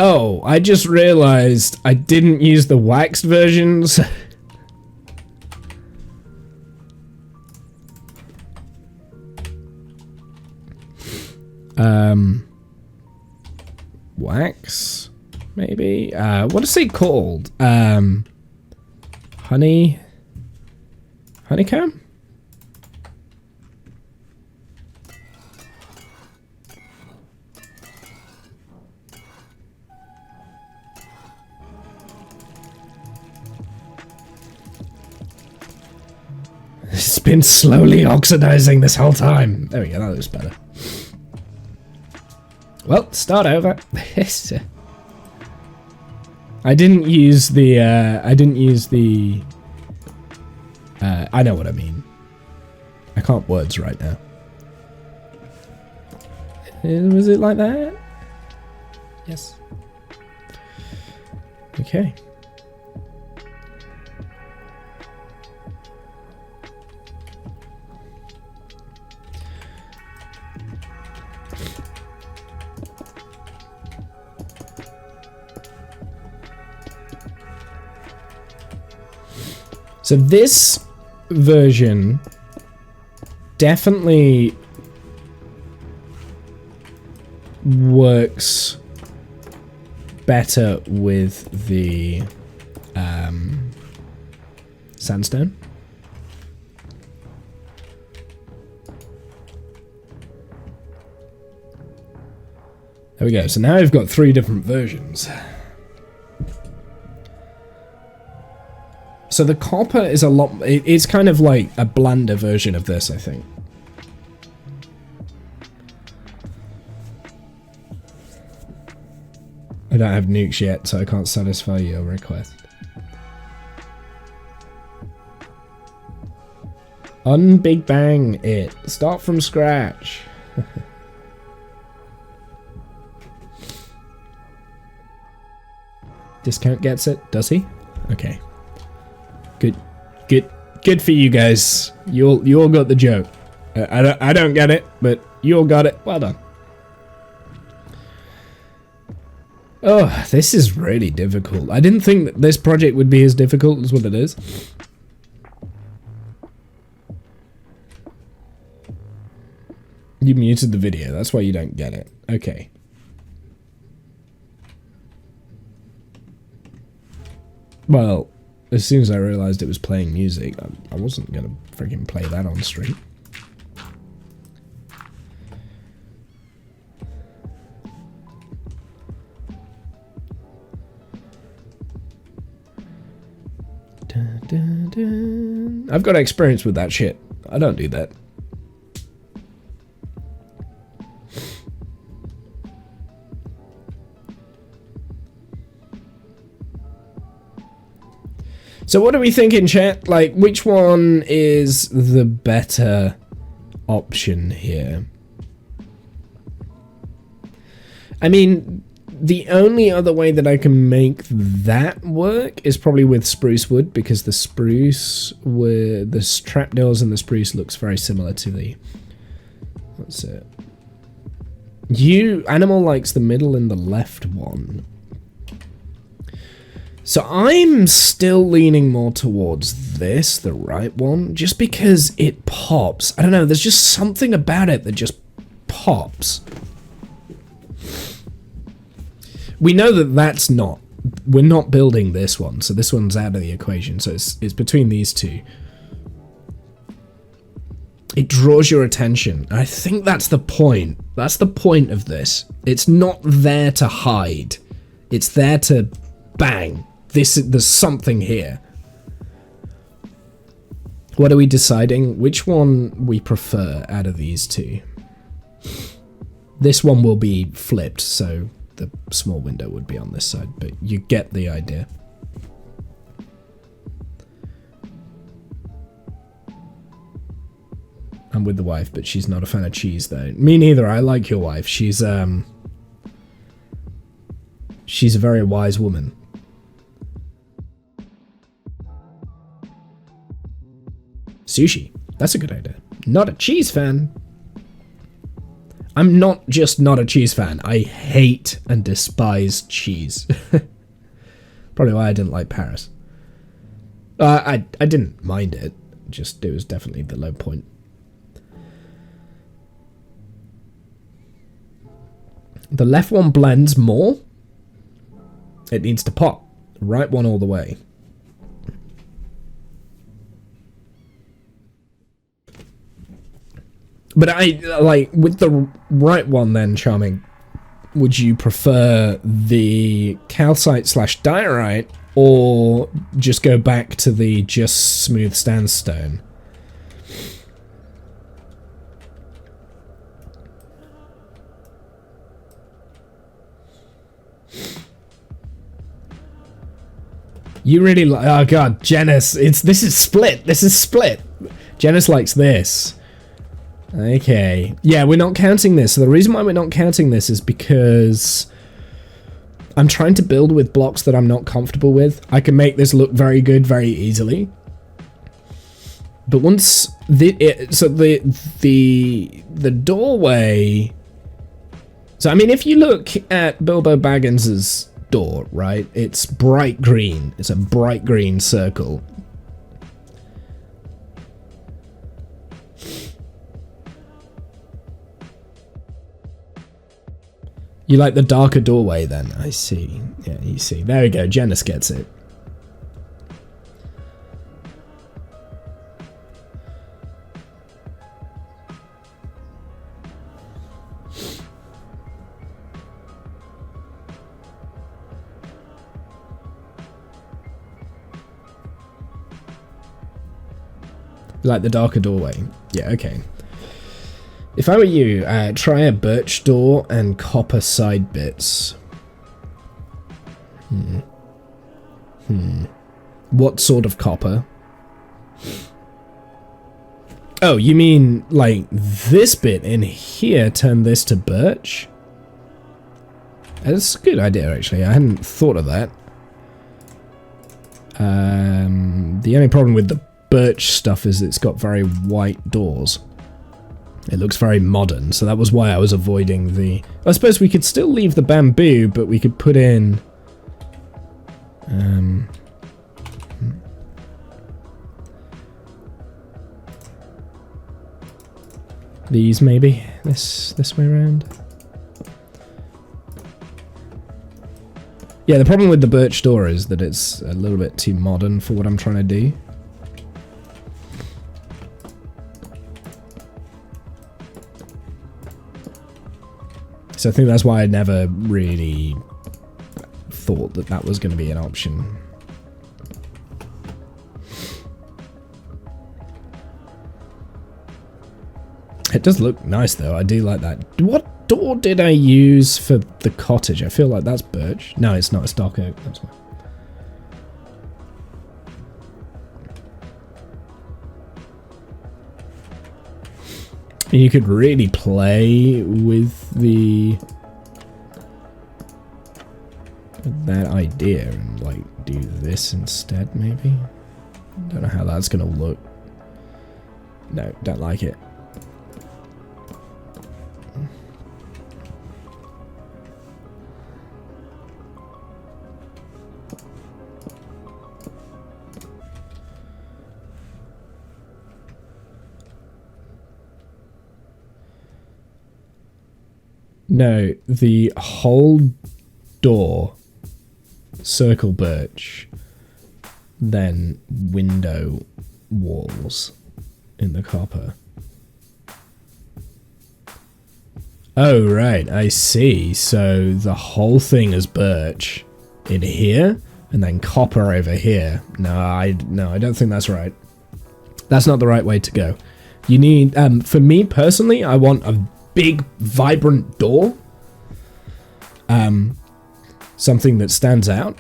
Oh, I just realized I didn't use the waxed versions. Wax, maybe? What is it called? Honeycomb? It's been slowly oxidizing this whole time. There we go, that looks better. Well, start over. I didn't use the, I know what I mean. I can't words right now. Was it like that? Yes. Okay. So this version definitely works better with the sandstone. There we go. So now I've got 3 different versions. So the copper is a lot... It's kind of like a blander version of this, I think. I don't have nukes yet, so I can't satisfy your request. Unbig Bang it. Start from scratch. Discount gets it, does he? Okay. Good for you guys. You all got the joke. I don't get it, but you all got it. Well done. Oh, this is really difficult. I didn't think that this project would be as difficult as what it is. You muted the video, that's why you don't get it. Okay. Well, as soon as I realized it was playing music, I wasn't gonna freaking play that on stream. Dun, dun, dun. I've got experience with that shit. I don't do that. So what are we thinking, chat? Like, which one is the better option here? I mean, the only other way that I can make that work is probably with spruce wood, because the spruce, with the trapdoors and the spruce looks very similar to the... What's it? Animal likes the middle and the left one. So I'm still leaning more towards this, the right one, just because it pops. I don't know, there's just something about it that just pops. We know that that's not, we're not building this one, so this one's out of the equation, so it's between these two. It draws your attention. I think that's the point. That's the point of this. It's not there to hide. It's there to bang. There's something here. What are we deciding? Which one we prefer out of these two? This one will be flipped, so the small window would be on this side, but you get the idea. I'm with the wife, but she's not a fan of cheese, though. Me neither. I like your wife. She's a very wise woman. Sushi. That's a good idea. Not a cheese fan. I'm not just not a cheese fan. I hate and despise cheese. Probably why I didn't like Paris. I didn't mind it. Just, it was definitely the low point. The left one blends more. It needs to pop. The right one all the way. But like, with the right one then, Charming, would you prefer the calcite / diorite, or just go back to the just smooth sandstone? You really like, oh god, Janice, this is split. Janice likes this. Okay. Yeah, we're not counting this. So the reason why we're not counting this is because I'm trying to build with blocks that I'm not comfortable with. I can make this look very good very easily. But once the doorway... So, I mean, if you look at Bilbo Baggins's door, right? It's bright green. It's a bright green circle. You like the darker doorway then? I see. Yeah, you see. There we go. Janice gets it. You like the darker doorway? Yeah, okay. If I were you, try a birch door and copper side bits. What sort of copper? Oh, you mean like this bit in here, turn this to birch? That's a good idea, actually. I hadn't thought of that. The only problem with the birch stuff is it's got very white doors. It looks very modern, so that was why I was avoiding the... I suppose we could still leave the bamboo, but we could put in... these, maybe? This way around? Yeah, the problem with the birch door is that it's a little bit too modern for what I'm trying to do. So I think that's why I never really thought that that was going to be an option. It does look nice though, I do like that. What door did I use for the cottage? I feel like that's birch. No, it's not, it's dark oak, that's why. And you could really play with that idea and like do this instead, maybe. Don't know how that's gonna look. No, don't like it. No, the whole door, circle birch, then window walls in the copper. Oh, right, I see. So the whole thing is birch in here, and then copper over here. No, I don't think that's right. That's not the right way to go. You need, for me personally, I want a big, vibrant door. Something that stands out.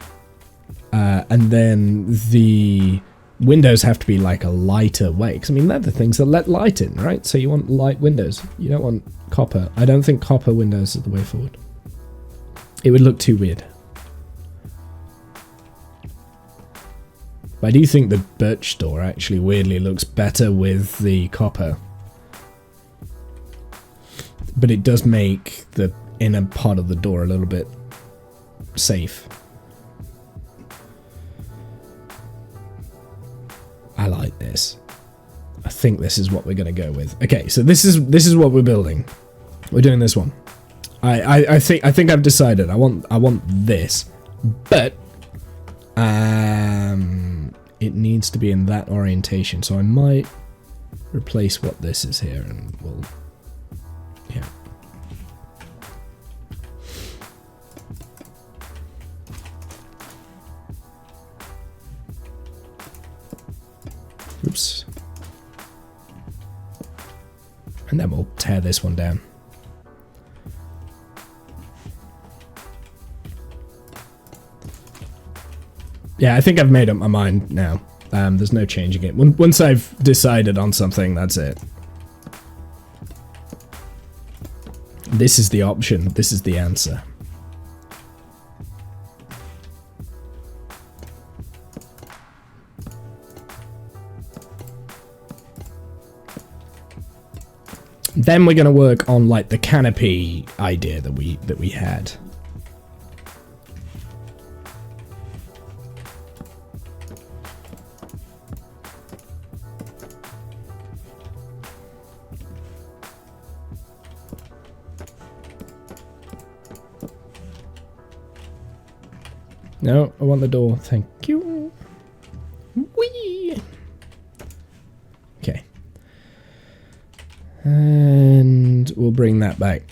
And then the windows have to be like a lighter way. Because, I mean, they're the things that let light in, right? So you want light windows. You don't want copper. I don't think copper windows is the way forward. It would look too weird. But I do think the birch door actually weirdly looks better with the copper. But it does make the inner part of the door a little bit safe. I like this. I think this is what we're gonna go with. Okay, so this is what we're building. We're doing this one. I think I've decided. I want this, but it needs to be in that orientation. So I might replace what this is here, and we'll. Yeah. Oops. And then we'll tear this one down. Yeah, I think I've made up my mind now. There's no changing it. Once I've decided on something, that's it. This is the option. This is the answer. Then we're going to work on like the canopy idea that we had. No, I want the door. Thank you. Whee! Okay. And we'll bring that back.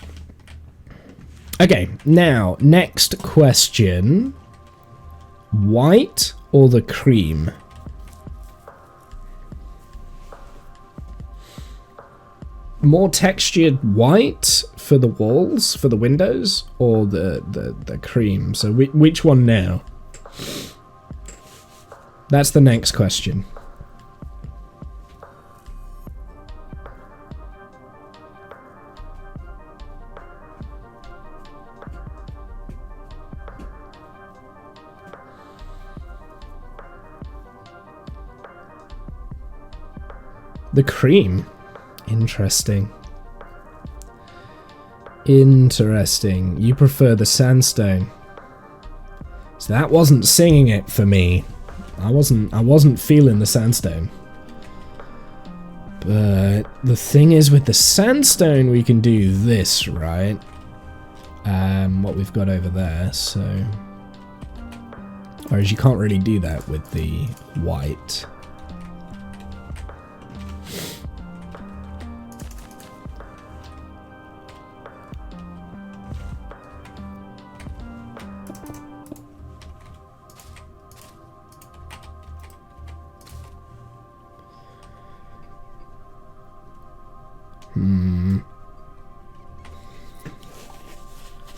Okay, now, next question. White or the cream? More textured white for the walls, for the windows, or the cream? So which one now? That's the next question. The cream. Interesting. Interesting. You prefer the sandstone. So that wasn't singing it for me. I wasn't feeling the sandstone. But the thing is, with the sandstone we can do this, right? What we've got over there, so... Whereas you can't really do that with the white.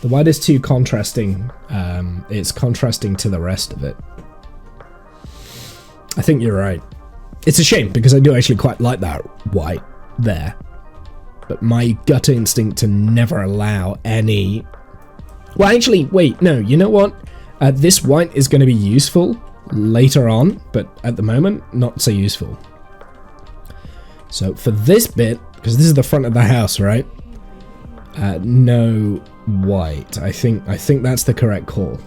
The white is too contrasting. It's contrasting to the rest of it. I think you're right. It's a shame because I do actually quite like that white there. But my gut instinct to never allow any... Well, actually, wait, no, you know what? This white is going to be useful later on, but at the moment, not so useful. So for this bit, because this is the front of the house, right? No white. I think that's the correct call.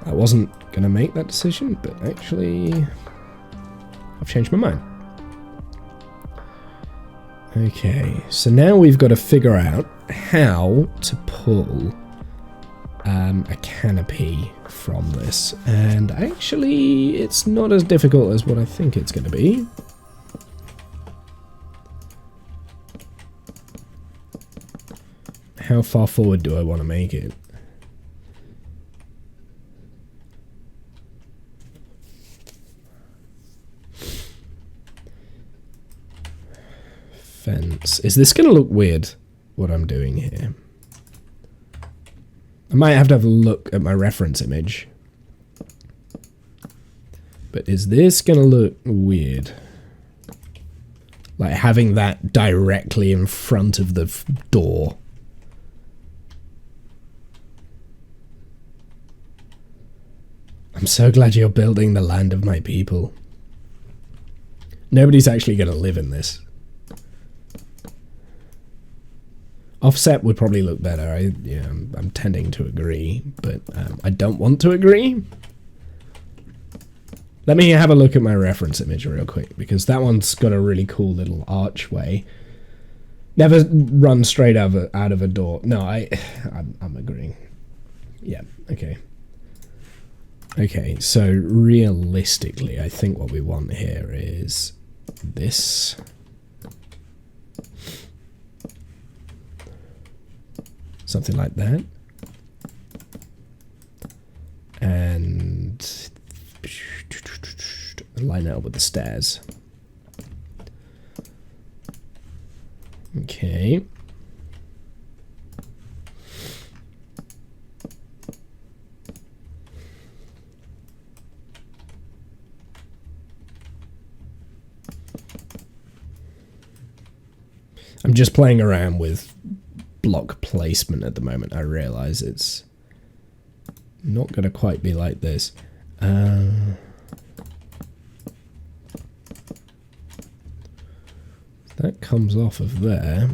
I wasn't gonna make that decision, but actually I've changed my mind. Okay, so now we've got to figure out how to pull a canopy from this, and actually it's not as difficult as what I think it's gonna be. How far forward do I want to make it? Fence. Is this going to look weird, what I'm doing here? I might have a look at my reference image. But is this going to look weird? Like having that directly in front of the door. I'm so glad you're building the land of my people. Nobody's actually going to live in this. Offset would probably look better. I'm tending to agree, but I don't want to agree. Let me have a look at my reference image real quick, because that one's got a really cool little archway. Never run straight out of a door. No, I'm agreeing. Yeah, okay. Okay, so realistically, I think what we want here is this. Something like that. And line it up with the stairs. Okay. I'm just playing around with block placement at the moment. I realize it's not going to quite be like this. That comes off of there.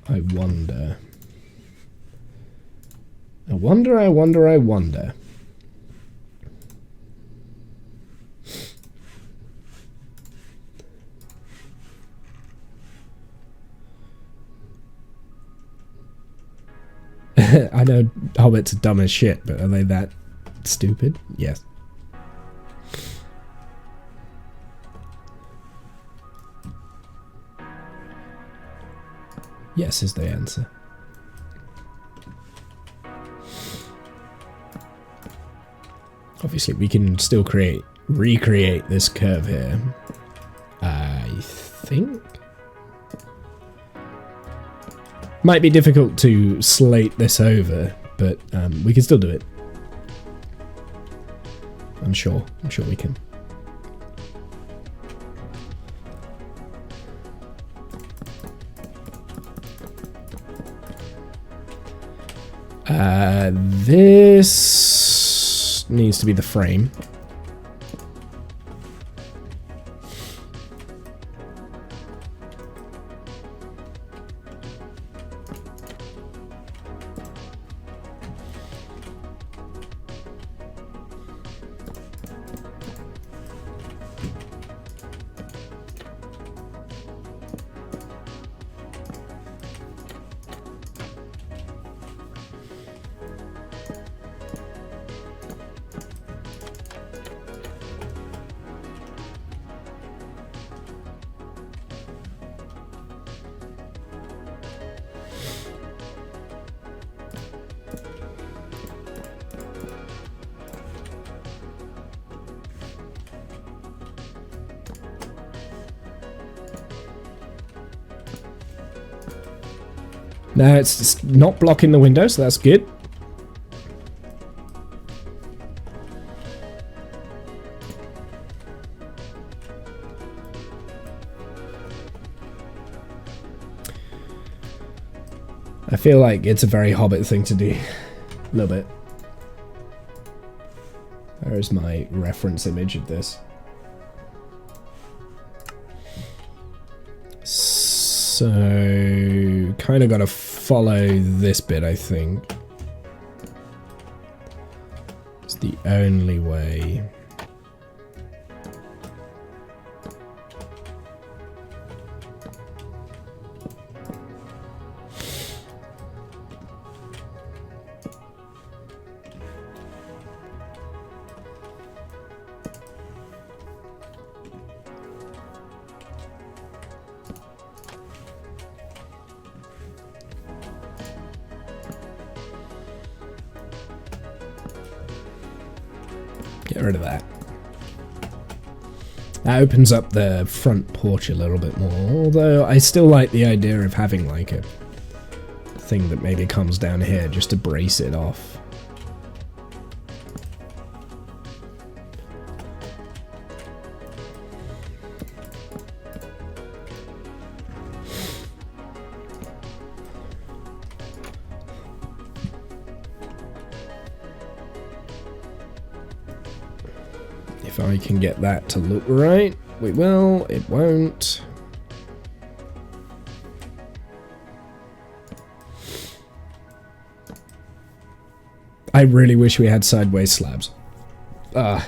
I wonder. I wonder. I know hobbits are dumb as shit, but are they that stupid? Yes. Yes is the answer. Obviously, we can still recreate this curve here. I think. Might be difficult to slate this over, but we can still do it. I'm sure we can. This needs to be the frame. No, it's just not blocking the window, so that's good. I feel like it's a very Hobbit thing to do. A little bit. There's my reference image of this. So, kind of got to follow this bit, I think. It's the only way. Get rid of that. That opens up the front porch a little bit more, although I still like the idea of having like a thing that maybe comes down here just to brace it off. If I can get that to look right, we will, it won't. I really wish we had sideways slabs. I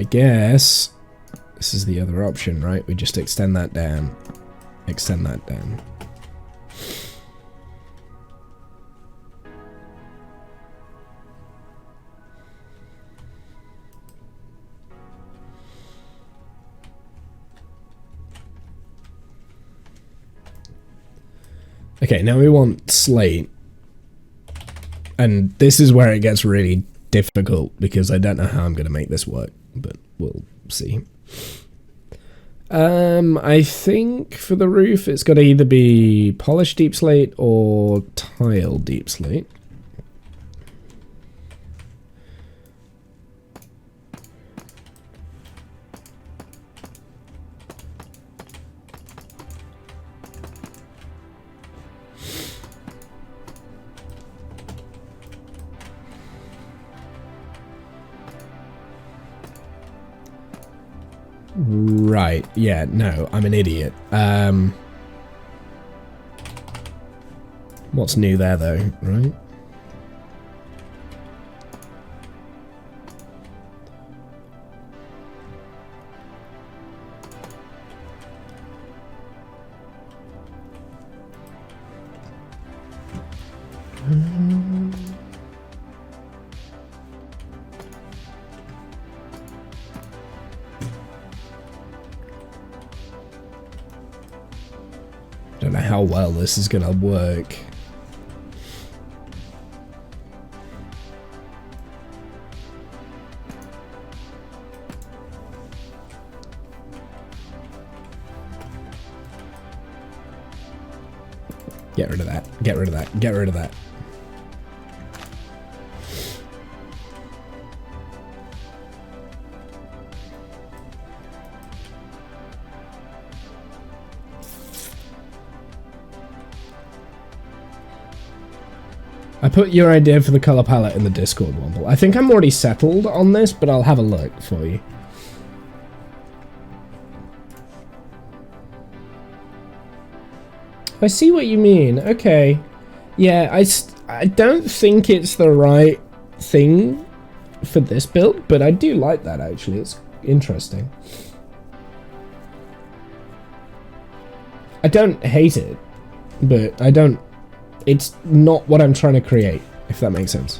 guess this is the other option, right? We just extend that down. Extend that down. Okay, now we want slate. And this is where it gets really difficult because I don't know how I'm going to make this work, but we'll see. I think for the roof it's got to either be polished deep slate or tile deep slate. Right, yeah, no, I'm an idiot. What's new there, though, right? Don't know how well this is gonna work. Get rid of that. Get rid of that. Get rid of that. I put your idea for the color palette in the Discord, Womble. I think I'm already settled on this, but I'll have a look for you. I see what you mean. Okay. Yeah, I don't think it's the right thing for this build, but I do like that, actually. It's interesting. I don't hate it, but I don't... It's not what I'm trying to create, if that makes sense.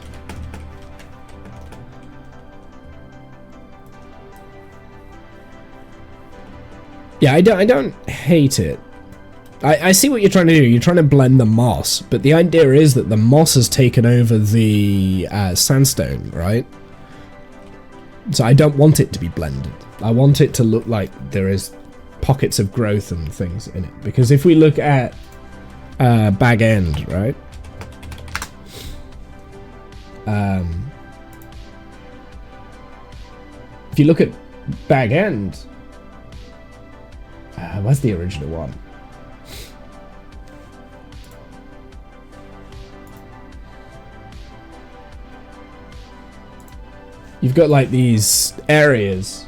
Yeah, I don't hate it. I see what you're trying to do. You're trying to blend the moss, but the idea is that the moss has taken over the sandstone, right? So I don't want it to be blended. I want it to look like there is pockets of growth and things in it. Because if we look at Bag End, right? If you look at Bag End, where's the original one? You've got like these areas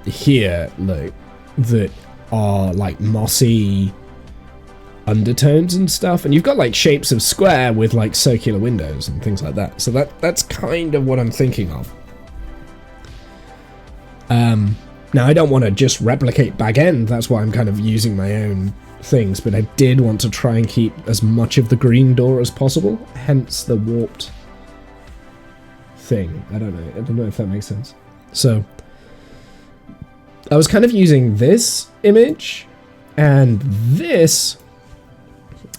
here, look, that are like mossy undertones and stuff, and you've got like shapes of square with like circular windows and things like that. So that's kind of what I'm thinking of. Now I don't want to just replicate Bag End, that's why I'm kind of using my own things, but I did want to try and keep as much of the green door as possible, hence the warped thing. I don't know if that makes sense. So I was kind of using this image and this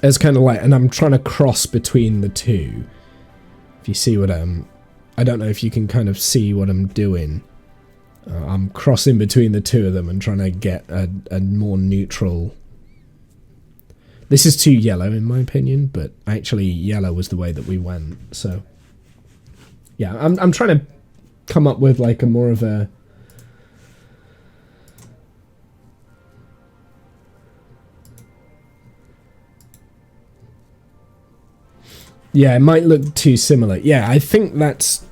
as kind of like, and I'm trying to cross between the two. If you see what I don't know if you can kind of see what I'm doing. I'm crossing between the two of them and trying to get a more neutral. This is too yellow in my opinion, but actually yellow was the way that we went. So yeah, I'm trying to come up with like a more of a... Yeah, it might look too similar. Yeah, I think that's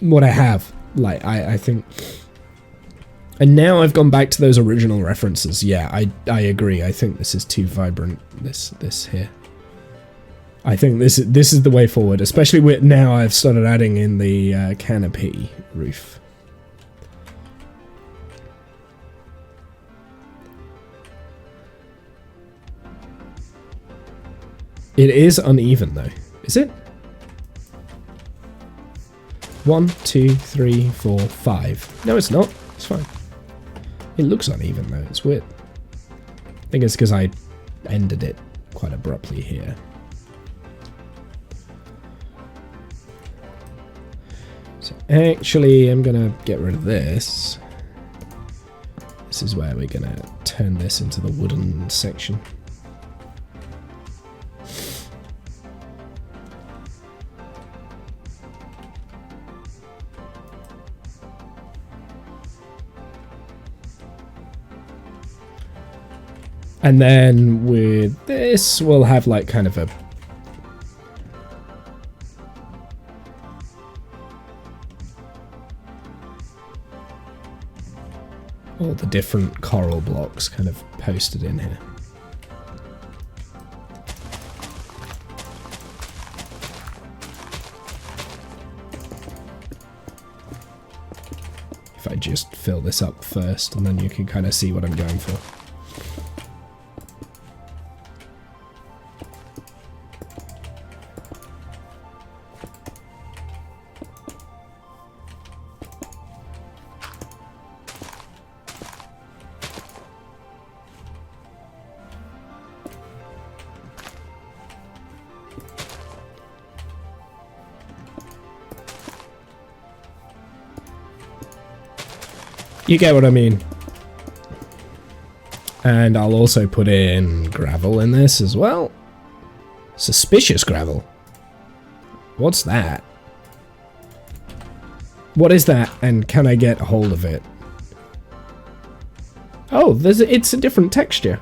what I have. Like, I think... And now I've gone back to those original references. Yeah, I agree. I think this is too vibrant, this here. I think this is the way forward, especially with now I've started adding in the canopy roof. It is uneven though, is it? 1, 2, 3, 4, 5. No, it's not. It's fine. It looks uneven though. It's weird. I think it's because I ended it quite abruptly here. So actually, I'm gonna get rid of this. This is where we're gonna turn this into the wooden section. And then with this, we'll have like kind of a... all the different coral blocks kind of posted in here. If I just fill this up first, and then you can kind of see what I'm going for. You get what I mean. And I'll also put in gravel in this as well. Suspicious gravel. What's that? What is that, and can I get a hold of it? Oh, it's a different texture.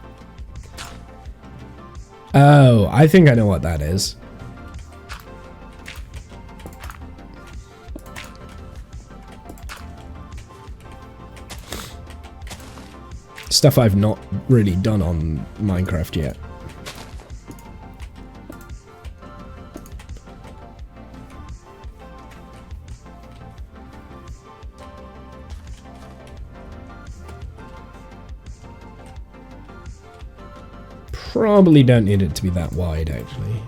Oh, I think I know what that is. Stuff I've not really done on Minecraft yet. Probably don't need it to be that wide, actually.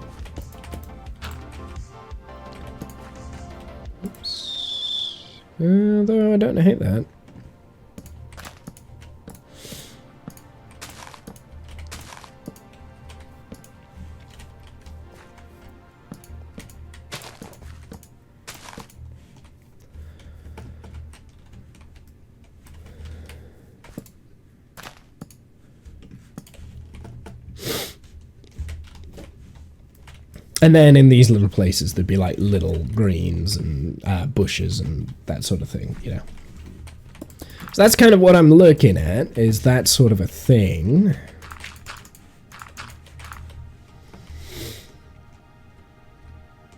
Oops. Although I don't hate that. And then in these little places, there'd be like little greens and bushes and that sort of thing, you know. So that's kind of what I'm looking at, is that sort of a thing.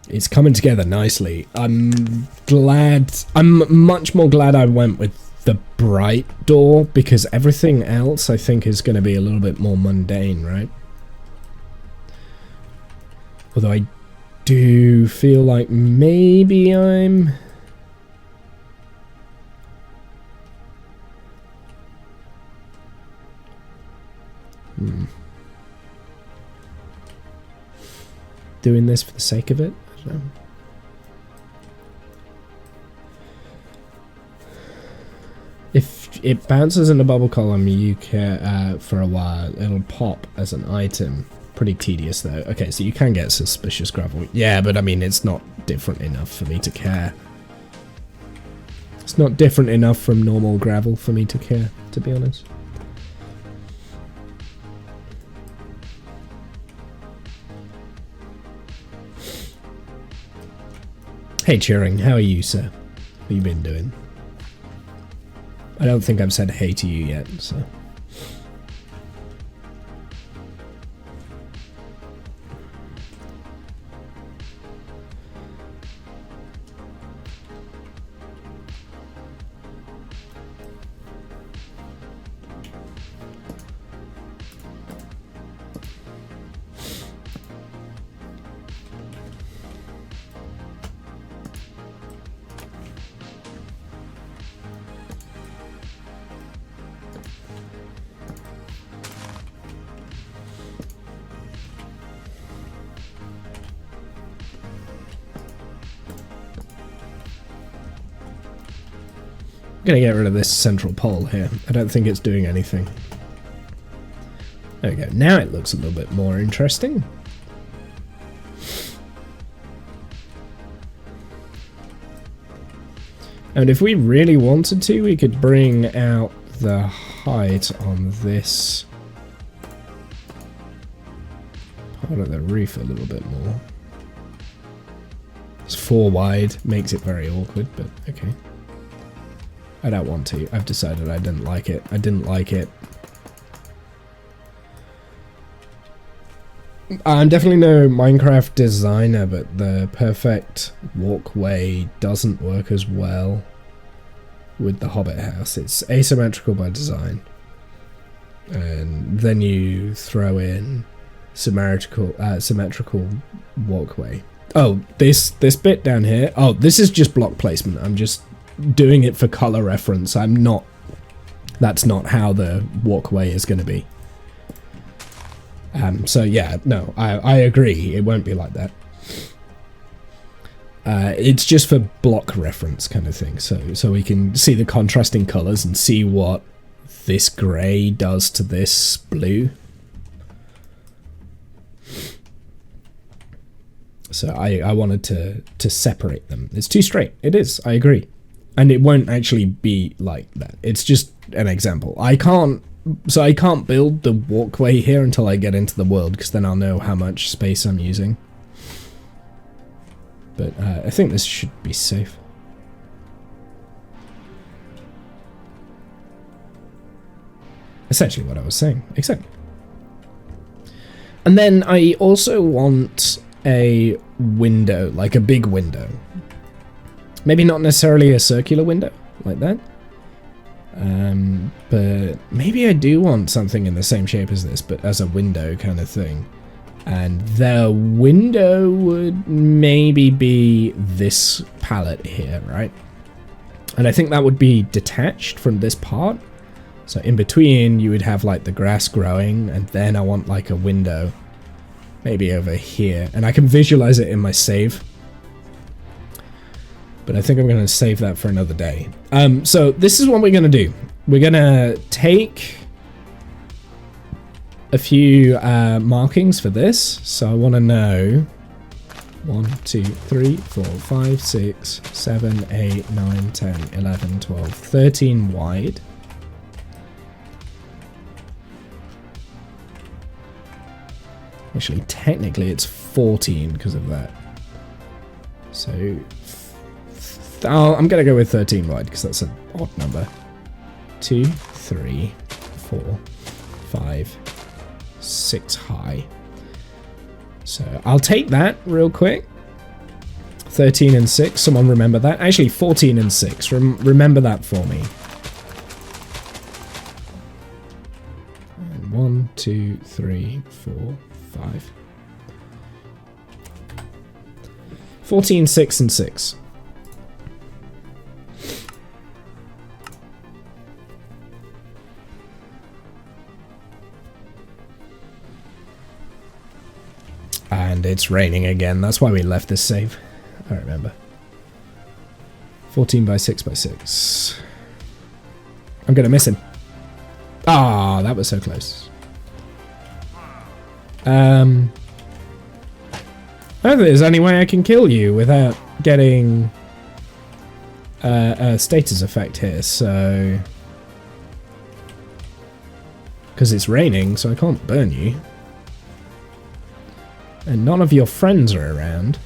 It's coming together nicely. I'm much more glad I went with the bright door, because everything else I think is going to be a little bit more mundane, right? Although I do feel like maybe I'm... doing this for the sake of it? I don't know. If it bounces in the bubble column, you can, for a while, it'll pop as an item. Pretty tedious though. Okay, so you can get suspicious gravel. Yeah, but I mean, it's not different enough for me to care. It's not different enough from normal gravel for me to care, to be honest. Hey Turing, how are you, sir? What have you been doing? I don't think I've said hey to you yet, so... I'm gonna get rid of this central pole here. I don't think it's doing anything. There we go. Now it looks a little bit more interesting. And if we really wanted to, we could bring out the height on this part of the roof a little bit more. It's 4 wide, makes it very awkward, but okay. I don't want to. I've decided I didn't like it. I didn't like it. I'm definitely no Minecraft designer, but the perfect walkway doesn't work as well with the Hobbit house. It's asymmetrical by design. And then you throw in symmetrical walkway. Oh, this bit down here. Oh, this is just block placement. I'm just doing it for color reference. That's not how the walkway is going to be. So yeah, no, I agree. It won't be like that. It's just for block reference kind of thing. So we can see the contrasting colors and see what this gray does to this blue. So I wanted to separate them. It's too straight. It is. I agree. And it won't actually be like that. It's just an example. I can't build the walkway here until I get into the world, because then I'll know how much space I'm using. But I think this should be safe. Essentially what I was saying. Exactly. And then I also want a window, like a big window. Maybe not necessarily a circular window like that. But maybe I do want something in the same shape as this, but as a window kind of thing. And the window would maybe be this palette here, right? And I think that would be detached from this part. So in between, you would have like the grass growing, and then I want like a window, maybe over here. And I can visualize it in my save. But I think I'm going to save that for another day. So this is what we're going to do. We're going to take a few markings for this. So I want to know 1, 2, 3, 4, 5, 6, 7, 8, 9, 10, 11, 12, 13 wide. Actually, technically it's 14 because of that. So I'm going to go with 13 wide because that's an odd number. 2, 3, 4, 5, 6 high. So I'll take that real quick. 13 and 6, someone remember that? Actually, 14 and 6, remember that for me. And 1, 2, 3, 4, 5. 14, 6, and 6. And it's raining again. That's why we left this save. I remember. 14 by 6 by 6. I'm going to miss him. Ah, that was so close. I don't think there's any way I can kill you without getting a status effect here, so... Because it's raining, so I can't burn you. And none of your friends are around.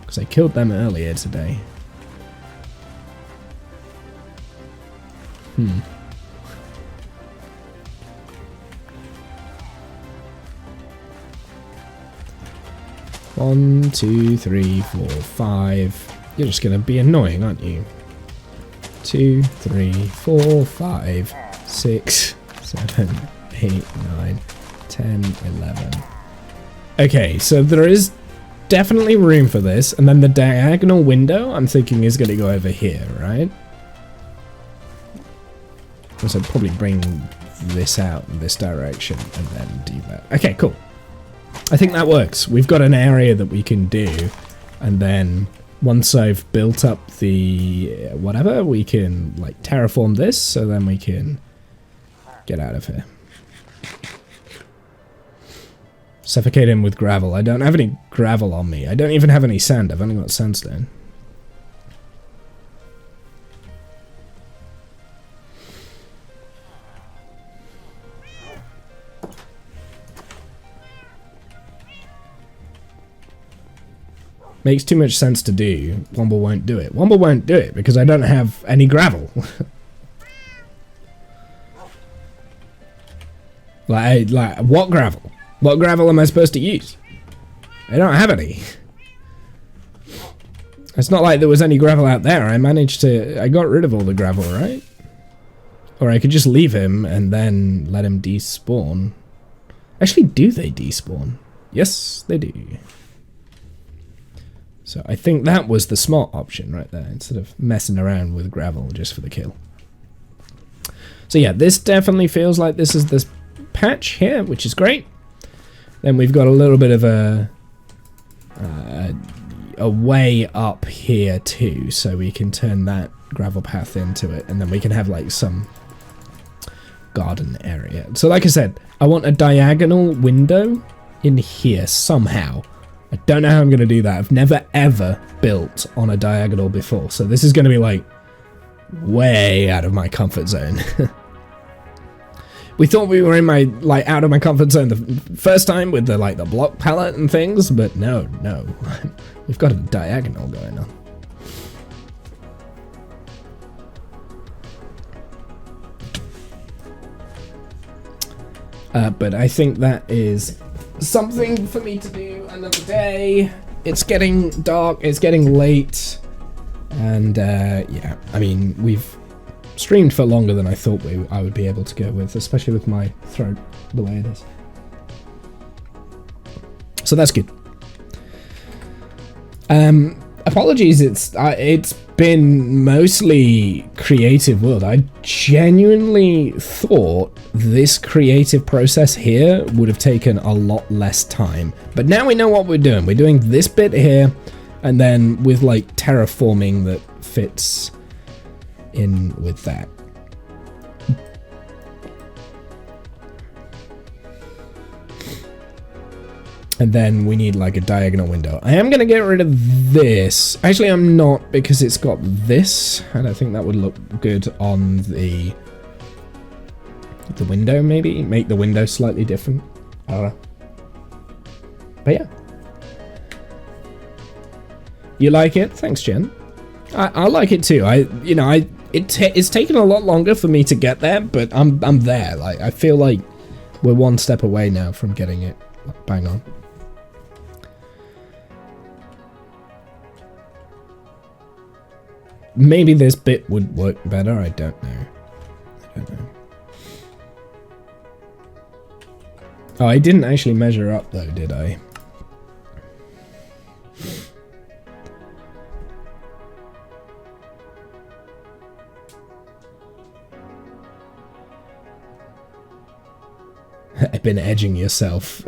Because I killed them earlier today. 1, 2, 3, 4, 5. You're just going to be annoying, aren't you? 2, 3, 4, 5, 6, 7, 8, 9, 10, 11. Okay, so there is definitely room for this, and then the diagonal window I'm thinking is going to go over here, right? So I'd probably bring this out in this direction and then do that. Okay, cool. I think that works. We've got an area that we can do, and then once I've built up the whatever, we can like terraform this, so then we can get out of here. Suffocate him with gravel. I don't have any gravel on me. I don't even have any sand. I've only got sandstone. Makes too much sense to do. Womble won't do it. Womble won't do it because I don't have any gravel. like what gravel? What gravel am I supposed to use? I don't have any. It's not like there was any gravel out there. I got rid of all the gravel, right? Or I could just leave him and then let him despawn. Actually, do they despawn? Yes, they do. So I think that was the smart option right there, instead of messing around with gravel just for the kill. So yeah, this definitely feels like this is this patch here, which is great. Then we've got a little bit of a way up here too, so we can turn that gravel path into it, and then we can have like some garden area. So like I said, I want a diagonal window in here somehow. I don't know how I'm going to do that. I've never ever built on a diagonal before, so this is going to be like way out of my comfort zone. We thought we were in my out of my comfort zone the first time with the the block palette and things, but no, we've got a diagonal going on. But I think that is something for me to do another day. It's getting dark, it's getting late, and yeah, I mean, we've streamed for longer than I thought I would be able to go with, especially with my throat the way it is. So that's good. Apologies, it's been mostly creative world. I genuinely thought this creative process here would have taken a lot less time, but now we know what we're doing. We're doing this bit here, and then with terraforming that fits in with that. And then we need a diagonal window. I am going to get rid of this. Actually, I'm not, because it's got this, and I think that would look good on the window, maybe? Make the window slightly different. I don't know. But yeah. You like it? Thanks, Jen. I like it too. It's taken a lot longer for me to get there, but I'm there. I feel like we're one step away now from getting it bang on. Maybe this bit would work better. I don't know. Oh, I didn't actually measure up though, did I? I've been edging yourself.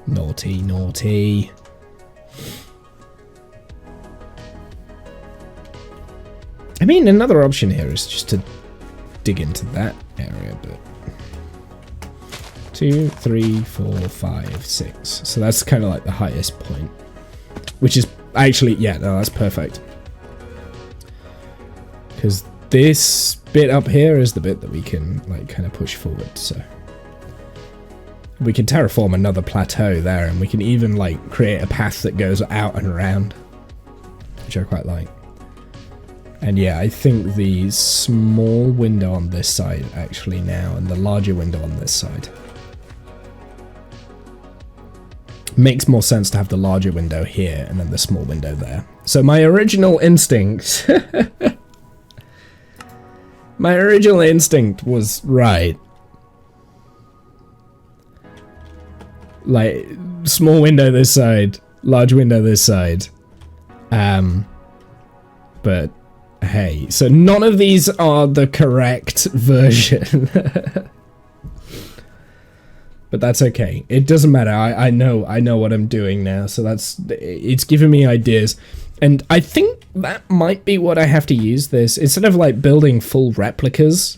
Naughty, naughty. I mean, another option here is just to dig into that area, but 2, 3, 4, 5, 6. So that's kind of the highest point, which is actually, yeah, no, that's perfect. Because this bit up here is the bit that we can kind of push forward, so we can terraform another plateau there, and we can even create a path that goes out and around, which I quite like. And yeah, I think the small window on this side actually now, and the larger window on this side, makes more sense to have the larger window here and then the small window there. So my original instinct my original instinct was right. Small window this side, large window this side. But hey, so none of these are the correct version. But that's okay. It doesn't matter. I know what I'm doing now, so it's giving me ideas. And I think that might be what I have to use this. Instead of building full replicas,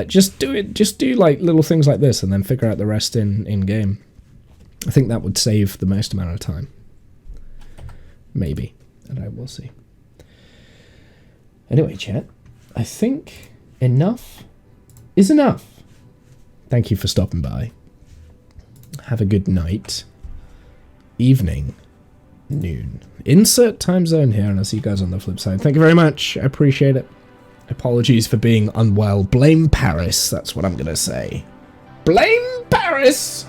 just do little things like this and then figure out the rest in game. I think that would save the most amount of time. Maybe. And I will see. Anyway, chat, I think enough is enough. Thank you for stopping by. Have a good night, evening, noon. Insert time zone here, and I'll see you guys on the flip side. Thank you very much. I appreciate it. Apologies for being unwell. Blame Paris. That's what I'm going to say. Blame Paris!